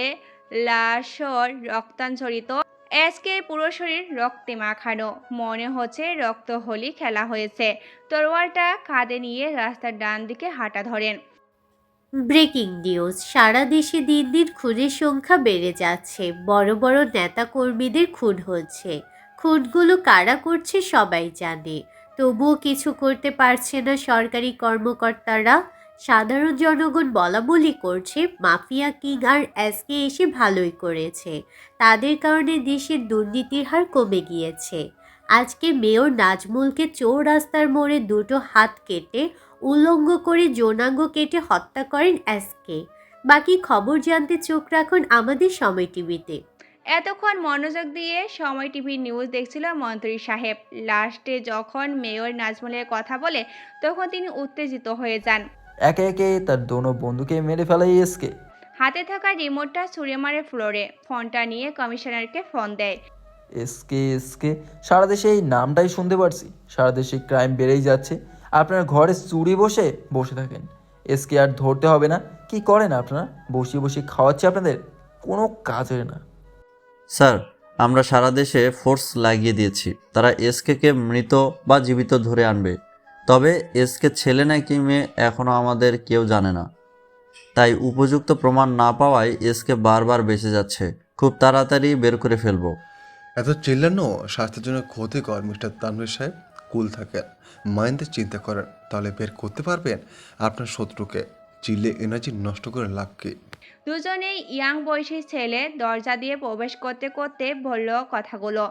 লাশর রক্তাঞ্জলিত। এসকে পুরো শরীর রক্তে মাখানো, মনে হচ্ছে রক্ত হোলি খেলা হয়েছে। তরোয়ারটা কাঁধে নিয়ে রাস্তার ডান দিকে হাঁটা ধরেন। ব্রেকিং নিউজ, সারা দেশে দিন দিন খুনের সংখ্যা বেড়ে যাচ্ছে। বড় বড় নেতা কর্মীদের খুন হচ্ছে। খুনগুলো কারা করছে সবাই জানে, তবুও কিছু করতে পারছে না সরকারি কর্মকর্তারা। সাধারণ জনগণ বলাবলি করছে মাফিয়া কিং আর এসকে এসে ভালোই করেছে, তাদের কারণে দেশের দুর্নীতির হার কমে গিয়েছে। আজকে মেয়র নাজমুলকে চৌরাস্তার মোড়ে দুটো হাত কেটে উলঙ্গ করে যৌনাঙ্গ কেটে হত্যা করেন এসকে। বাকি খবর জানতে চোখ রাখুন আমাদের সময় টিভিতে। এতক্ষণ মনোযোগ দিয়ে সময় টিভির নিউজ দেখছিল মন্ত্রী সাহেব। লাস্টে যখন মেয়র নাজমুলের কথা বলে তখন তিনি উত্তেজিত হয়ে যান। একে একে তার দোনো বন্ধুকে মেরে ফেলে এসকে। হাতে থাকা রিমোটটা ছুঁড়ে মারে ফ্লোরে। ফোনটা নিয়ে কমিশনারকে ফোন দেয়। এসকে এসকে সারা দেশে এই নামটাই শুনতে পারছি। সারা দেশে ক্রাইম বেড়েই যাচ্ছে, আপনার ঘরে চুরি বসে থাকেন। এসকে আর ধরতে হবে না। কি করেন আপনারা? বসিয়ে বসিয়ে খাওয়াচ্ছে আপনাদের, কোনো কাজের না। স্যার, আমরা সারা দেশে ফোর্স লাগিয়ে দিয়েছি, তারা এসকে মৃত বা জীবিত ধরে আনবে। তবে এসকে ছেলে নাকি মেয়ে এখনও আমাদের কেউ জানে না, তাই উপযুক্ত প্রমাণ না পাওয়ায় এসকে বারবার বেঁচে যাচ্ছে। খুব তাড়াতাড়ি বের করে ফেলবো। এত চিল্লানো স্বাস্থ্যের জন্য ক্ষতিকর মিস্টার তানভীর সাহেব। কুল থাকেন, মাইন্ডে চিন্তা করেন, তাহলে বের করতে পারবেন আপনার শত্রুকে। চিল্লে এনার্জি নষ্ট করে লাভ কি? দুজনেই ইয়াং বয়সী ছেলে। দরজা দিয়ে প্রবেশ করতে করতে বলল কথাগুলো।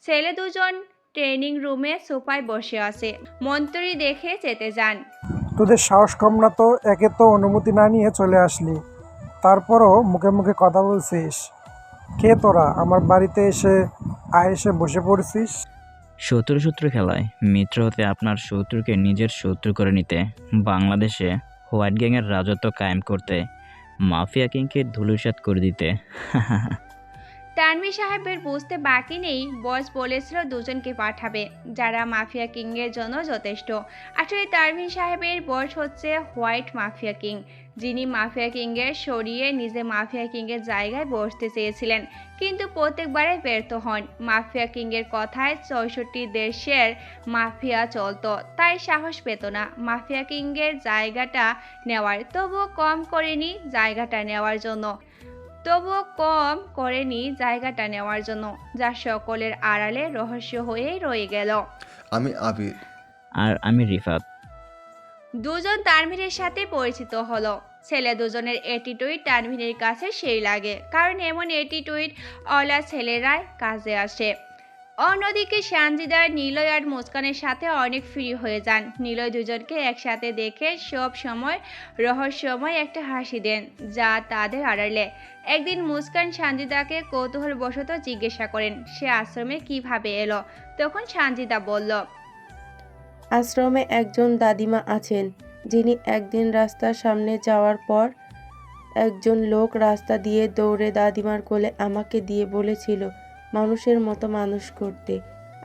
ছেলে দুজন ট্রেনিং রুমে সোফায় বসে আছে। মন্ত্রী দেখে চেতে যান। তোদের সাহস কম না তো? একে তো অনুমতি না নিয়ে চলে আসলি, তারপরও মুখে মুখে কথা বলছিস। কে তোরা? আমার বাড়িতে এসে বসে পড়ছিস। শত্রু খেলায় মিত্র হতে আপনার শত্রুকে নিজের শত্রু করে নিতে, বাংলাদেশে হোয়াইট গ্যাংয়ের রাজত্ব কায়েম করতে, মাফিয়া কিংকে ধুলিসাৎ করে দিতে। তানভীর সাহেবের বুঝতে বাকি নেই, বস বলেছিল দুজনকে পাঠাবে যারা মাফিয়া কিংয়ের জন্য যথেষ্ট। আসলে তানভীর সাহেবের বস হচ্ছে হোয়াইট মাফিয়া কিং, যিনি মাফিয়া কিংয়ের সরিয়ে নিজে মাফিয়া কিংয়ের জায়গায় বসতে চেয়েছিলেন, কিন্তু প্রত্যেকবারে ব্যর্থ হন। মাফিয়া কিংয়ের কথায় 64 দেশের মাফিয়া চলতো, তাই সাহস পেত না মাফিয়া কিংয়ের জায়গাটা নেওয়ার। তবুও কম করেনি জায়গাটা নেওয়ার জন্য। তবুও কম করেনি জায়গাটা নেওয়ার জন্য, যা সকলের আড়ালে রহস্য হয়ে রয়ে গেল। আমি আবির। আর আমি রিফাত। দুজন তানভীরের সাথে পরিচিত হলো। ছেলে দুজনের অ্যাটিটিউড তানভীরের কাছে সেই লাগে, কারণ এমন অ্যাটিটিউড অলা ছেলেরাই কাজে আসে। অন্যদিকে সানজিদা নিলয় আর মুস্কানের সাথে অনেক ফ্রি হয়ে যান। নিলয় দুজনকে একসাথে দেখে সব সময় রহস্যময় একটা হাসি দেন, যা তাদের আড়ালে। একদিন মুস্কান সানজিদাকে কৌতূহলবশত জিজ্ঞাসা করেন সে আশ্রমে কিভাবে এলো। তখন সানজিদা বলল, আশ্রমে একজন দাদিমা আছেন, যিনি একদিন রাস্তার সামনে যাওয়ার পর একজন লোক রাস্তা দিয়ে দৌড়ে দাদিমার কোলে আমাকে দিয়ে বলেছিল মানুষের মতো মানুষ করতে,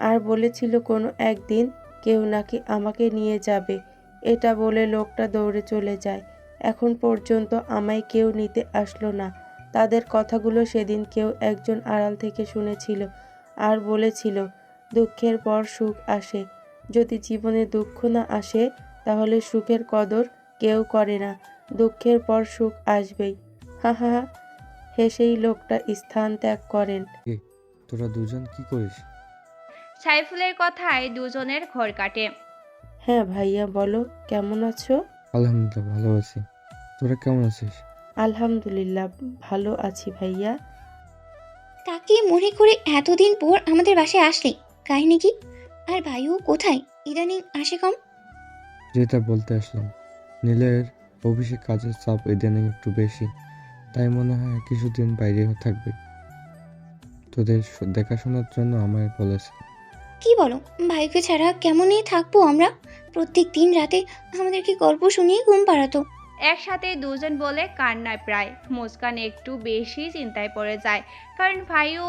আর বলেছিল কোনো একদিন কেউ নাকি আমাকে নিয়ে যাবে। এটা বলে লোকটা দৌড়ে চলে যায়। এখন পর্যন্ত আমায় কেউ নিতে আসলো না। তাদের কথাগুলো সেদিন কেউ একজন আড়াল থেকে শুনেছিল আর বলেছিল দুঃখের পর সুখ আসে। যদি জীবনে দুঃখ না আসে তাহলে সুখের কদর কেউ করে না। দুঃখের পর সুখ আসবেই। হা হা হা। হেসেই লোকটা স্থান ত্যাগ করেন। তোরা দুজন কি করিস? সাইফুলের কথায় দুজনের ঘর কাটে। হ্যাঁ ভাইয়া, বলো কেমন আছো? আলহামদুলিল্লাহ ভালো আছি। তোরা কেমন আছিস? আলহামদুলিল্লাহ ভালো আছি ভাইয়া। তাকে মনে করে এতদিন পর আমাদের বাসায় আসলে কাহিনী কি? আর ভাইও কোথায়? ইদানিং আসে কম। যেটা বলতে আসলাম, নীলের অফিসে কাজের চাপ ইদানিং একটু বেশি, তাই মনে হয় কিছুদিন বাইরে থাকবে। তোদের দেখাশোনার জন্য আমায় বলেছে। কি বলো? ভাইকে ছাড়া কেমনই থাকবো আমরা? প্রত্যেক দিন রাতে আমাদেরকে গল্প শুনিয়ে ঘুম পাড়াতো। একসাথে দুজন বলে কান্নায় প্রায়। মুস্কান একটু বেশি চিন্তায় পড়ে যায়, কারণ ভাইও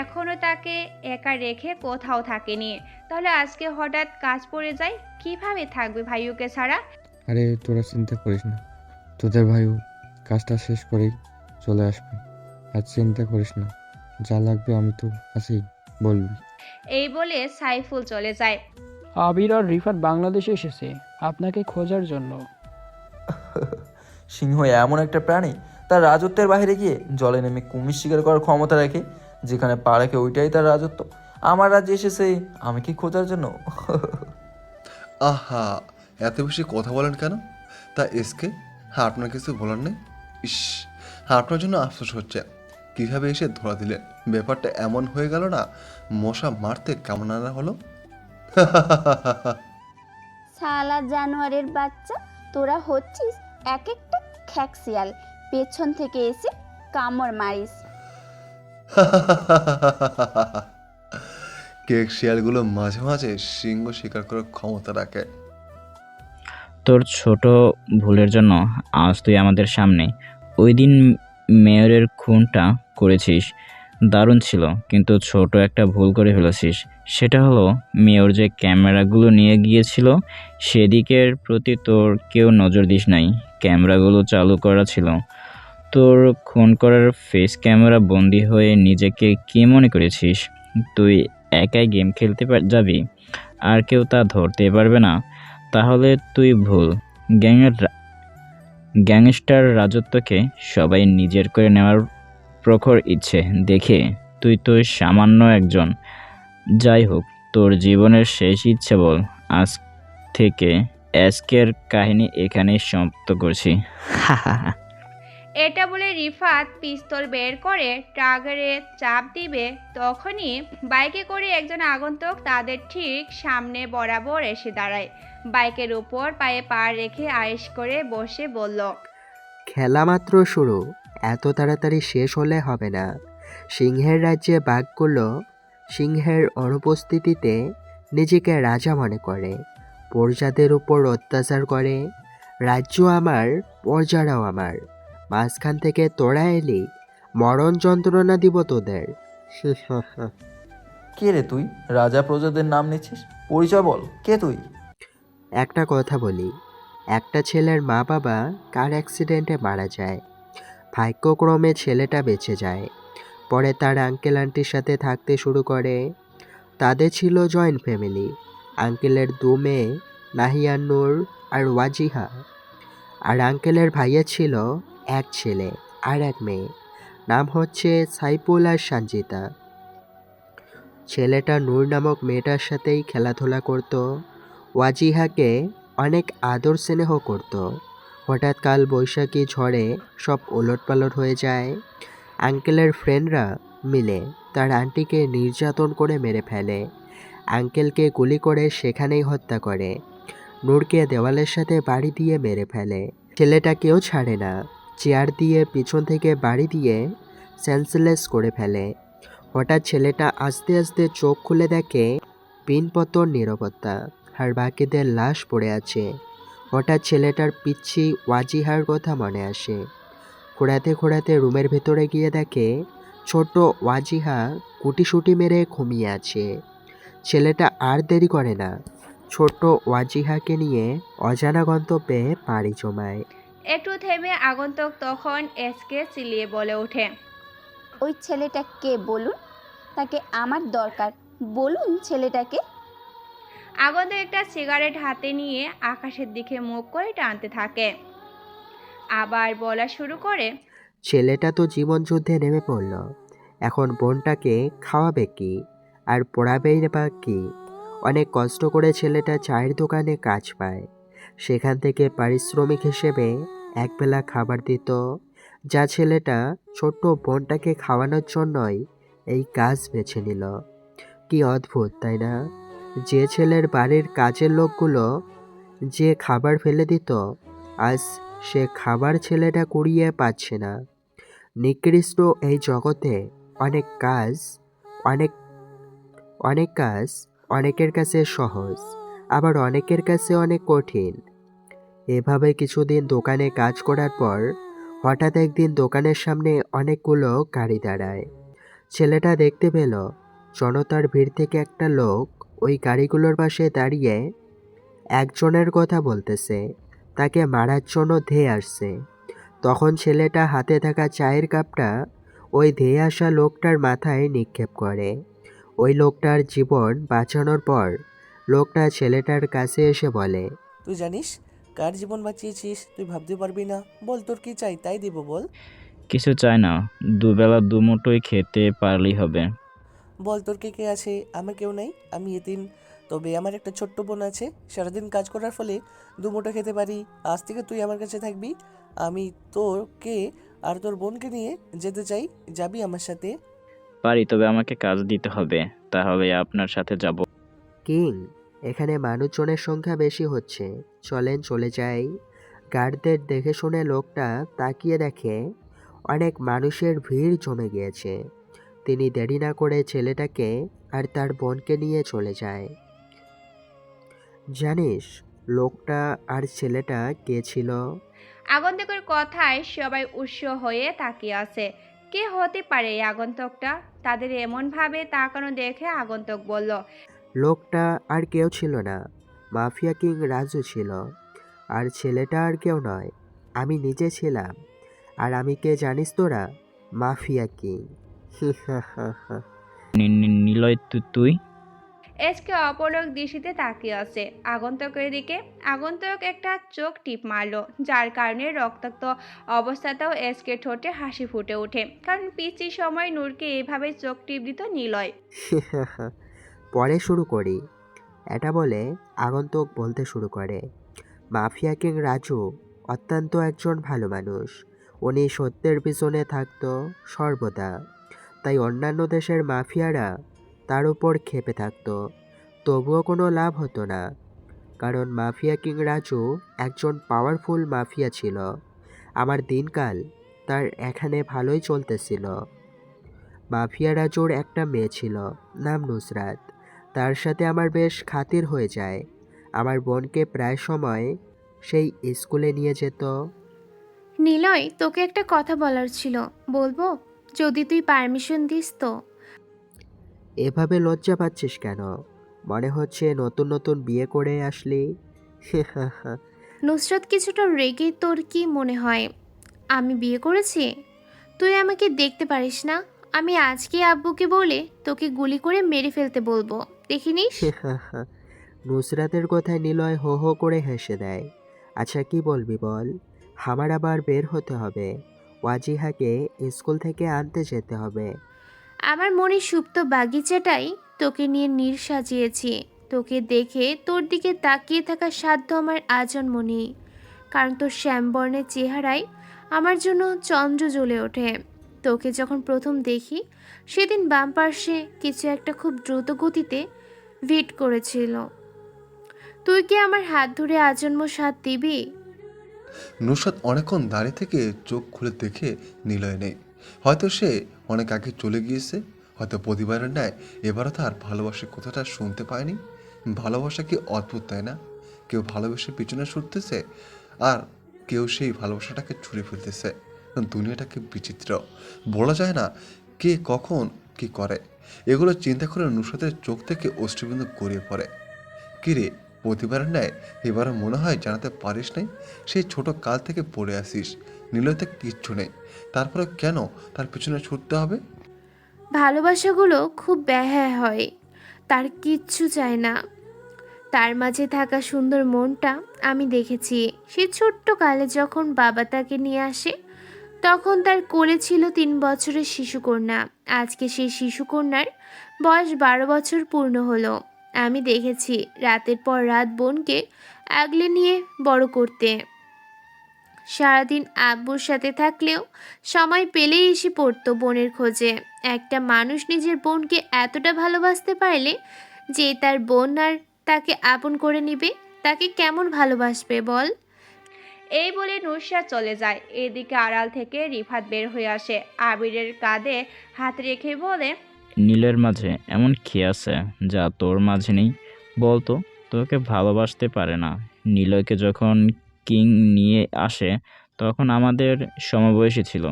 এখনো তাকে একা রেখে কোথাও থাকেনি। তাহলে আজকে হঠাৎ কাজ পড়ে যায়, কিভাবে থাকবে ভাইওকে ছাড়া? আরে তোরা চিন্তা করিস না, তোদের ভাইও কাজটা শেষ করেই চলে আসবে। আর চিন্তা করিস না, যা লাগবে আমি তো আছি, বলবি। এই বলে সাইফুল চলে যায়। আবির আর রিফাত বাংলাদেশে এসেছে আপনাকে খোঁজার জন্য। সিংহ এমন একটা প্রাণী, তার রাজত্বের বাইরে গিয়ে জলে নেমে কুমির শিকার করার ক্ষমতা রাখে। যেখানে পা রাখে ওইটাই তার রাজত্ব। আমার রাজ্যে এসেছে আমি কি খোঁজার জন্য? আহা, এত বেশি কথা বলেন কেন? তা এসকে, হ্যাঁ আপনার কিছু বলার নেই? ইস, হ্যাঁ আপনার জন্য আফসোস হচ্ছে। কীভাবে এসে ধরা দিলেন? ব্যাপারটা এমন হয়ে গেল না, মশা মারতে কেমন আনা হলো। শালা জানোয়ারের বাচ্চা, তোরা হচ্ছিস এক একটা খ্যাকশিয়াল, পেছন থেকে এসে কামড় মারিস। কেক শিয়ালগুলো মাঝে মাঝে সিংহ শিকার করার ক্ষমতা রাখে। তোর ছোট ভুলের জন্য আজ তুই আমাদের সামনে। ওই দিন মেয়রের খুনটা করেছিস, দারুণ ছিল, কিন্তু ছোট একটা ভুল করে ফেলেছিস। সেটা হলো মেয়র যে ক্যামেরাগুলো নিয়ে গিয়েছিল সেদিকের প্রতি তোর কেউ নজর দিস নাই। ক্যামেরাগুলো চালু করা ছিল। তোর খুন করার ফেস ক্যামেরা বন্দি হয়ে নিজেকে কী মনে করেছিস? তুই একাই গেম খেলতে যাবি, আর কেউ তা ধরতে পারবে না? তাহলে তুই ভুল। গ্যাংস্টার রাজত্বকে সবাই নিজের করে নেওয়ার প্রখর ইচ্ছে দেখে তুই তো সামান্য একজন। যাই হোক, তোর জীবনের শেষ ইচ্ছে বল। আজ থেকে এসকের কাহিনী এখানেই সমাপ্ত করছি। এটা বলে রিফাত পিস্তল বের করে ট্রাগারে চাপ দিবে, তখনই বাইকে করে একজন আগন্তুক তাদের ঠিক সামনে বরাবর এসে দাঁড়ায়। বাইকের উপর পায়ে পা রেখে আয়েশ করে বসে বলল, খেলা মাত্র শুরু, এত তাড়াতাড়ি শেষ হলে হবে না। সিংহের রাজ্যে বাঘগুলো সিংহের অনুপস্থিতিতে নিজেকে রাজা মনে করে, প্রজাদের উপর অত্যাচার করে। রাজ্য আমার, প্রজারাও আমার। মাঝখান থেকে তোরা এলি, মরণ যন্ত্রণা দিব তোদের। কে রে তুই? রাজা প্রজাদের নাম নিচ্ছিস? পরিচয় বল, কে তুই? একটা কথা বলি, একটা ছেলের মা বাবা কার অ্যাক্সিডেন্টে মারা যায়। ভাগ্যক্রমে ছেলেটা বেঁচে যায়। পরে তার আঙ্কেল আন্টির সাথে থাকতে শুরু করে। তাদের ছিল জয়েন্ট ফ্যামিলি। আঙ্কেলের 2 মেয়ে, নাহিয়ান নূর আর ওয়াজিহা। আর আঙ্কেলের ভাইয়ের ছিল 1 ছেলে আর 1 মেয়ে। নাম হচ্ছে সাইফুল আর সঞ্জিতা। ছেলেটা নূর নামক মেয়েটার সাথেই খেলাধুলা করত, ওয়াজিহাকে অনেক আদর স্নেহ করত। হঠাৎ কাল বৈশাখী ঝড়ে সব ওলটপালট হয়ে যায়। আঙ্কেলের ফ্রেন্ডরা মিলে তার আন্টিকে নির্যাতন করে মেরে ফেলে। আঙ্কেলকে গুলি করে সেখানেই হত্যা করে। নূরকে দেওয়ালের সাথে বাড়ি দিয়ে মেরে ফেলে। ছেলেটা কেউ ছাড়ে না, চেয়ার দিয়ে পিছন থেকে বাড়ি দিয়ে সেন্সলেস করে ফেলে। হঠাৎ ছেলেটা আস্তে আস্তে চোখ খুলে দেখে পিনপতন নিরাপত্তা, আর বাকিদের লাশ পড়ে আছে। হঠাৎ ছেলেটার পিচ্ছি ওয়াজিহার কথা মনে আসে। ঘোরাতে ঘোরাতে রুমের ভেতরে গিয়ে দেখে ছোট ওয়াজিহা কুটিসুটি মেরে ঘুমিয়ে আছে। ছেলেটা আর দেরি করে না, ছোট্ট ওয়াজিহাকে নিয়ে অজানা গন্তব্যে পাড়ি জমায়। একটু থেমে আগন্তুক তখন এসকে চিল্লিয়ে বলে ওঠে, ওই ছেলেটা কে বলুন? তাকে আমার দরকার, বলুন ছেলেটাকে। আগন্তুক একটা সিগারেট হাতে নিয়ে আকাশের দিকে মুখ করে টানতে থাকে, আবার বলা শুরু করে, ছেলেটা তো জীবনযুদ্ধে নেমে পড়ল, এখন বোনটাকে খাওয়াবে কি আর পড়াবেই বা কি? অনেক কষ্ট করে ছেলেটা চায়ের দোকানে কাজ পায়, সেখান থেকে পারিশ্রমিক হিসেবে একবেলা খাবার দিত, যা ছেলেটা ছোট্ট বোনটাকে খাওয়ানোর জন্যই এই কাজ বেছে নিল। কি অদ্ভুত, তাই না? যে ছেলের বাড়ির কাজের লোকগুলো যে খাবার ফেলে দিত, আজ সে খাবার ছেলেটা কুড়িয়ে পাচ্ছে না। নিকৃষ্ট এই জগতে অনেক কাজ অনেক অনেক কাজ অনেকের কাছে সহজ, আবার অনেকের কাছে অনেক কঠিন। এভাবে কিছুদিন দোকানে কাজ করার পর হঠাৎ একদিন দোকানের সামনে অনেকগুলো গাড়ি দাঁড়ায়। ছেলেটা দেখতে পেল জনতার ভিড় থেকে একটা লোক ওই গাড়িগুলোর পাশে দাঁড়িয়ে একজনের কথা বলতেছে, তাকে মারার জন্য ধেয়ে আসছে। তখন ছেলেটা হাতে থাকা চায়ের কাপটা ওই ধেয়ে আসা লোকটার মাথায় নিক্ষেপ করে। ওই লোকটার জীবন বাঁচানোর পর লোকটা ছেলেটার কাছে এসে বলে, তুই জানিস কার জীবন বাঁচিয়েছিস? তুই ভাবতে পারবি না। বল তোর কি চাই, তাই দিব, বল। কিছু চাই না, দুবেলা দুমুঠোই খেতে পারলেই হবে। বল তোর কে কে আছে? আমার কেউ নাই, আমি এতিম। তবে আমার একটা ছোট্ট বোন আছে, সারাদিন কাজ করার ফলে দুমুঠো খেতে পারি। আজ থেকে তুই আমার কাছে থাকবি। আমি তোরকে আর তোর বোনকে নিয়ে যেতে চাই, যাবি আমার সাথে? পারি, তবে আমাকে কাজ দিতে হবে, তাহলে আপনার সাথে যাব। কিং, এখানে মানুষজনের সংখ্যা বেশি হচ্ছে, চলেন চলে যাই। গার্ডদের দেখে শুনে লোকটা তাকিয়ে দেখে অনেক মানুষের ভিড় জমে গিয়েছে। তিনি দেরি না করে ছেলেটাকে আর তার বোনকে নিয়ে চলে যায়। জানিস লোকটা আর ছেলেটা কে ছিল? আগন্তুকের কথায় সবাই উৎস হয়ে তাকিয়ে আছে। কে হতে পারে এই আগন্তুকটা? তাদের এমনভাবে তাকানো দেখে আগন্তুক বলল, লোকটা আর কেউ ছিল না, মাফিয়া কিং রাজু ছিল। আর ছেলেটা আর কেউ নয়, আমি নিজে ছিলাম। আর আমি কে জানিস তোরা? Mafia king. নিলয়, তুই? এসকে অপলক দৃষ্টিতে তাকিয়ে আছে আগন্তুকের দিকে। আগন্তুক একটা চোখ টিপ মারলো, যার কারণে রক্তাক্ত অবস্থাতেও এসকে ঠোঁটে হাসি ফুটে ওঠে, কারণ পিছির সময় নূরকে এভাবে চোখ টিপ দিত নিলয়। পরে শুরু করি, এটা বলে আগন্তুক বলতে শুরু করে, মাফিয়া কিং রাজু অত্যন্ত একজন ভালো মানুষ। উনি সত্যের পিছনে থাকতো সর্বদা, তাই অন্যান্য দেশের মাফিয়ারা তার উপর ক্ষেপে থাকতো, তবুও কোনো লাভ হতো না, কারণ মাফিয়া কিং রাজু একজন পাওয়ারফুল মাফিয়া ছিল। আমার দিনকাল তার এখানে ভালোই চলতেছিল। মাফিয়া রাজুর একটা মেয়ে ছিল, নাম নুসরাত। তার সাথে আমার বেশ খাতির হয়ে যায়। আমার বোনকে প্রায় সময় সেই স্কুলে নিয়ে যেত। নিলয়, তোকে একটা কথা বলার ছিল, বলবো? যদি তুই পারমিশন দিস তো। এভাবে লজ্জা পাচ্ছিস কেন? মনে হচ্ছে নতুন নতুন বিয়ে করে আসলি। নুসরাত কিছুটা রেগে, তোর কি মনে হয় আমি বিয়ে করেছি? তুই আমাকে দেখতে পারিস না? আমি আজকে আব্বুকে বলে তোকে গুলি করে মেরে ফেলতে বলবো, দেখিনিস? নুসরাতের কথায় নিলয় হো হো করে হেসে দেয়। আচ্ছা কি বলবি বল, আমার আবার বের হতে হবে। ওয়াজিহাকে স্কুল থেকে আনতে যেতে হবে। আমার মনে সুপ্ত বাগিচাটাই তোকে নিয়ে নীর সাজিয়েছি। তোকে দেখে তোর দিকে তাকিয়ে থাকার সাধ্য আমার আজন্ম নেই, কারণ তোর শ্যামবর্ণের চেহারায় আমার জন্য চন্দ্র জ্বলে ওঠে। তোকে যখন প্রথম দেখি সেদিন বাম পার্শ্বে কিছু একটা খুব দ্রুত গতিতে ভিট করেছিল। তুই কি আমার হাত ধরে আজন্ম সাথ দিবি? নুসরাত অনেকক্ষণ দাঁড়িয়ে থেকে চোখ খুলে দেখে নিলয় নেই। হয়তো সে অনেক আগে চলে গিয়েছে, হয়তো প্রতিবারের ন্যায় এবারও তার ভালোবাসার কথাটা শুনতে পায়নি। ভালোবাসা কি অদ্ভুত, তাই না? কেউ ভালোবেসে পিছনে ছুটতেছে, আর কেউ সেই ভালোবাসাটাকে ছুঁড়ে ফেলতেছে। দুনিয়াটা কি বিচিত্র, বলা যায় না কে কখন কি করে। এগুলো চিন্তা করে নুসরাতের চোখ থেকে অশ্রুবিন্দু গড়িয়ে পড়ে। কিরে, প্রতিবারের ন্যায় এবারও মনে হয় জানাতে পারিস নাই? সেই ছোট কাল থেকে পড়ে আসিস, নিলয়তে কিচ্ছু নেই, তারপরে কেন তার পিছনে ছুটতে হবে? ভালোবাসাগুলো খুব ব্যাহা হয়, তার কিচ্ছু চায় না। তার মাঝে থাকা সুন্দর মনটা আমি দেখেছি। সে ছোট্ট কালে যখন বাবা তাকে নিয়ে আসে, তখন তার কোলে ছিল 3 বছরের শিশুকন্যা। আজকে সেই শিশুকন্যার বয়স 12 বছর পূর্ণ হলো। আমি দেখেছি রাতের পর রাত বোনকে আগলে নিয়ে বড় করতে। সারাদিন আব্বুর সাথে থাকলেও সময় পেলেই এসে পড়তো বোনের খোঁজে। একটা মানুষ নিজের বোনকে এতটা ভালোবাসতে পারলে যে তার বোন আর তাকে আপন করে নিবে, তাকে কেমন ভালোবাসবে বল? এই বলে নুসরাত চলে যায়। এদিকে আড়াল থেকে রিফাত বের হয়ে আসে, আবিরের কাঁধে হাত রেখে বলে, নীলের মাঝে এমন কি আছে যা তোর মাঝে নেই? বলতো, তোকে ভালোবাসতে পারে না। নিলয়কে যখন কিং নিয়ে আসে তখন আমাদের সমবয়সী ছিল,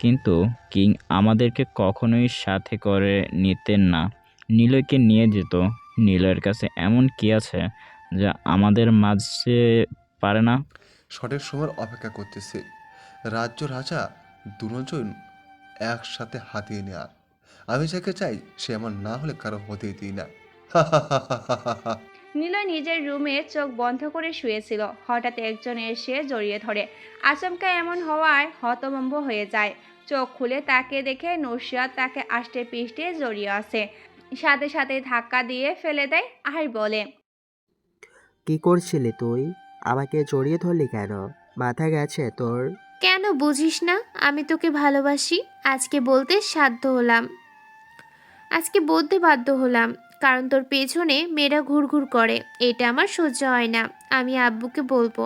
কিন্তু কিং আমাদেরকে কখনোই সাথে করে নিতেন না, নিলয়কে নিয়ে যেত। নিলয়ের কাছে এমন কি আছে যা আমাদের মাঝে পারে না? সঠিক সময়ের অপেক্ষা করতেছি, রাজ্য রাজা দুজন একসাথে হাতিয়ে নেওয়ার। আমি যাকে চাই সে আমার না হলে কারো হতেই দিই না। নিলয় নিজের রুমে চোখ বন্ধ করে শুয়েছিল। হঠাৎ একজন এসে জড়িয়ে ধরে। আচমকা এমন হওয়ায় হতভম্ব হয়ে যায়। চোখ খুলে তাকে দেখে নুসরাত তাকে আষ্টে পৃষ্ঠে জড়িয়ে আছে। সাথে সাথে ধাক্কা দিয়ে ফেলে দেয় আর বলে, কি করছিলি তুই? আমাকে জড়িয়ে ধরলি কেন? মাথা গেছে তোর? কেন বুঝিস না আমি তোকে ভালোবাসি? আজকে বলতে বাধ্য হলাম, কারণ তোর পেছনে মেয়েরা ঘুরঘুর করে। এটা আমার সহ্য হয় না, আমি আব্বুকে বলবো।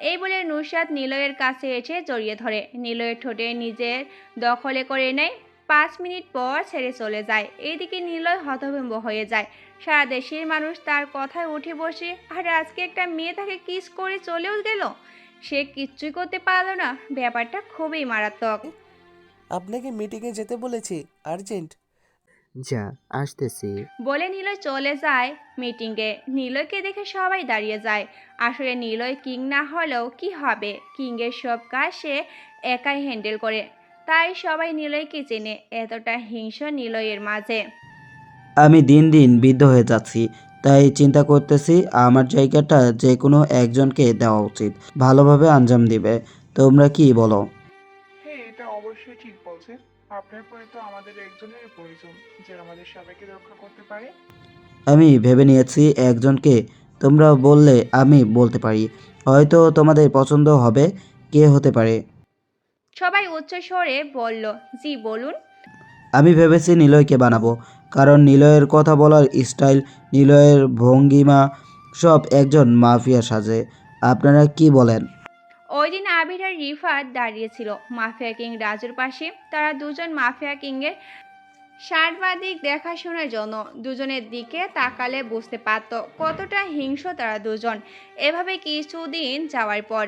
এই বলে নুসরাত নিলয়ের কাছে এসে জড়িয়ে ধরে। নিলয়ের ঠোঁটে নিজের দখলে করে নেয়। 5 মিনিট পর ছেড়ে চলে যায়। এইদিকে নিলয় হতভম্ব হয়ে যায়। সারা দেশের মানুষ তার কথায় উঠে বসে, আর আজকে একটা মেয়ে তাকে কিস করে চলেও গেল। সে কিচ্ছুই করতে পারলো না। ব্যাপারটা খুবই মারাত্মক। আপনাকে মিটিংয়ে যেতে বলেছি, আর্জেন্ট। যা, আসতেছি। বলে নিলয় চলে যায় মিটিংয়ে। নিলয়কে দেখে সবাই দাঁড়িয়ে যায়। আসলে নিলয় কিং না হলেও কি হবে, কিংয়ের সব কাজ সে একাই হ্যান্ডেল করে। তাই সবাই নিলয়কে চেনে। এতটা হিংস্র নিলয়ের মাঝে। আমি দিন দিন বৃদ্ধ হয়ে যাচ্ছি, তাই চিন্তা করতেছি আমার জায়গাটা যে কোনো একজনকে দেওয়া উচিত, ভালোভাবে আঞ্জাম দিবে। তোমরা কি বলো? হ্যাঁ, এটা অবশ্যই ঠিক বলছেন। আপনার পরে তো আমাদের একজনের প্রয়োজন যে আমাদের সবাইকে রক্ষা করতে পারে। আমি ভেবে নিয়েছি একজনকে। তোমরা বললে আমি বলতে পারি, হয়তো তোমাদের পছন্দ হবে। কে হতে পারে? সবাই উচ্চ স্বরে বলল, জি বলুন। আমি ভেবেছি নিলয়কে বানাবো, কারণ নিলয়ের কথা বলার স্টাইল, নিলয়ের ভঙ্গিমা সব একজন মাফিয়া সাজে। আপনারা কি বলেন? ওই দিন আবির আর রিফাত দাঁড়িয়েছিল মাফিয়া কিং রাজুর পাশে। তারা দুজন মাফিয়া কিংয়ের সার্বাধিক দেখাশোনার জন্য। দুজনের দিকে তাকালে বুঝতে পারত কতটা হিংস্র তারা দুজন। এভাবে কিছুদিন যাওয়ার পর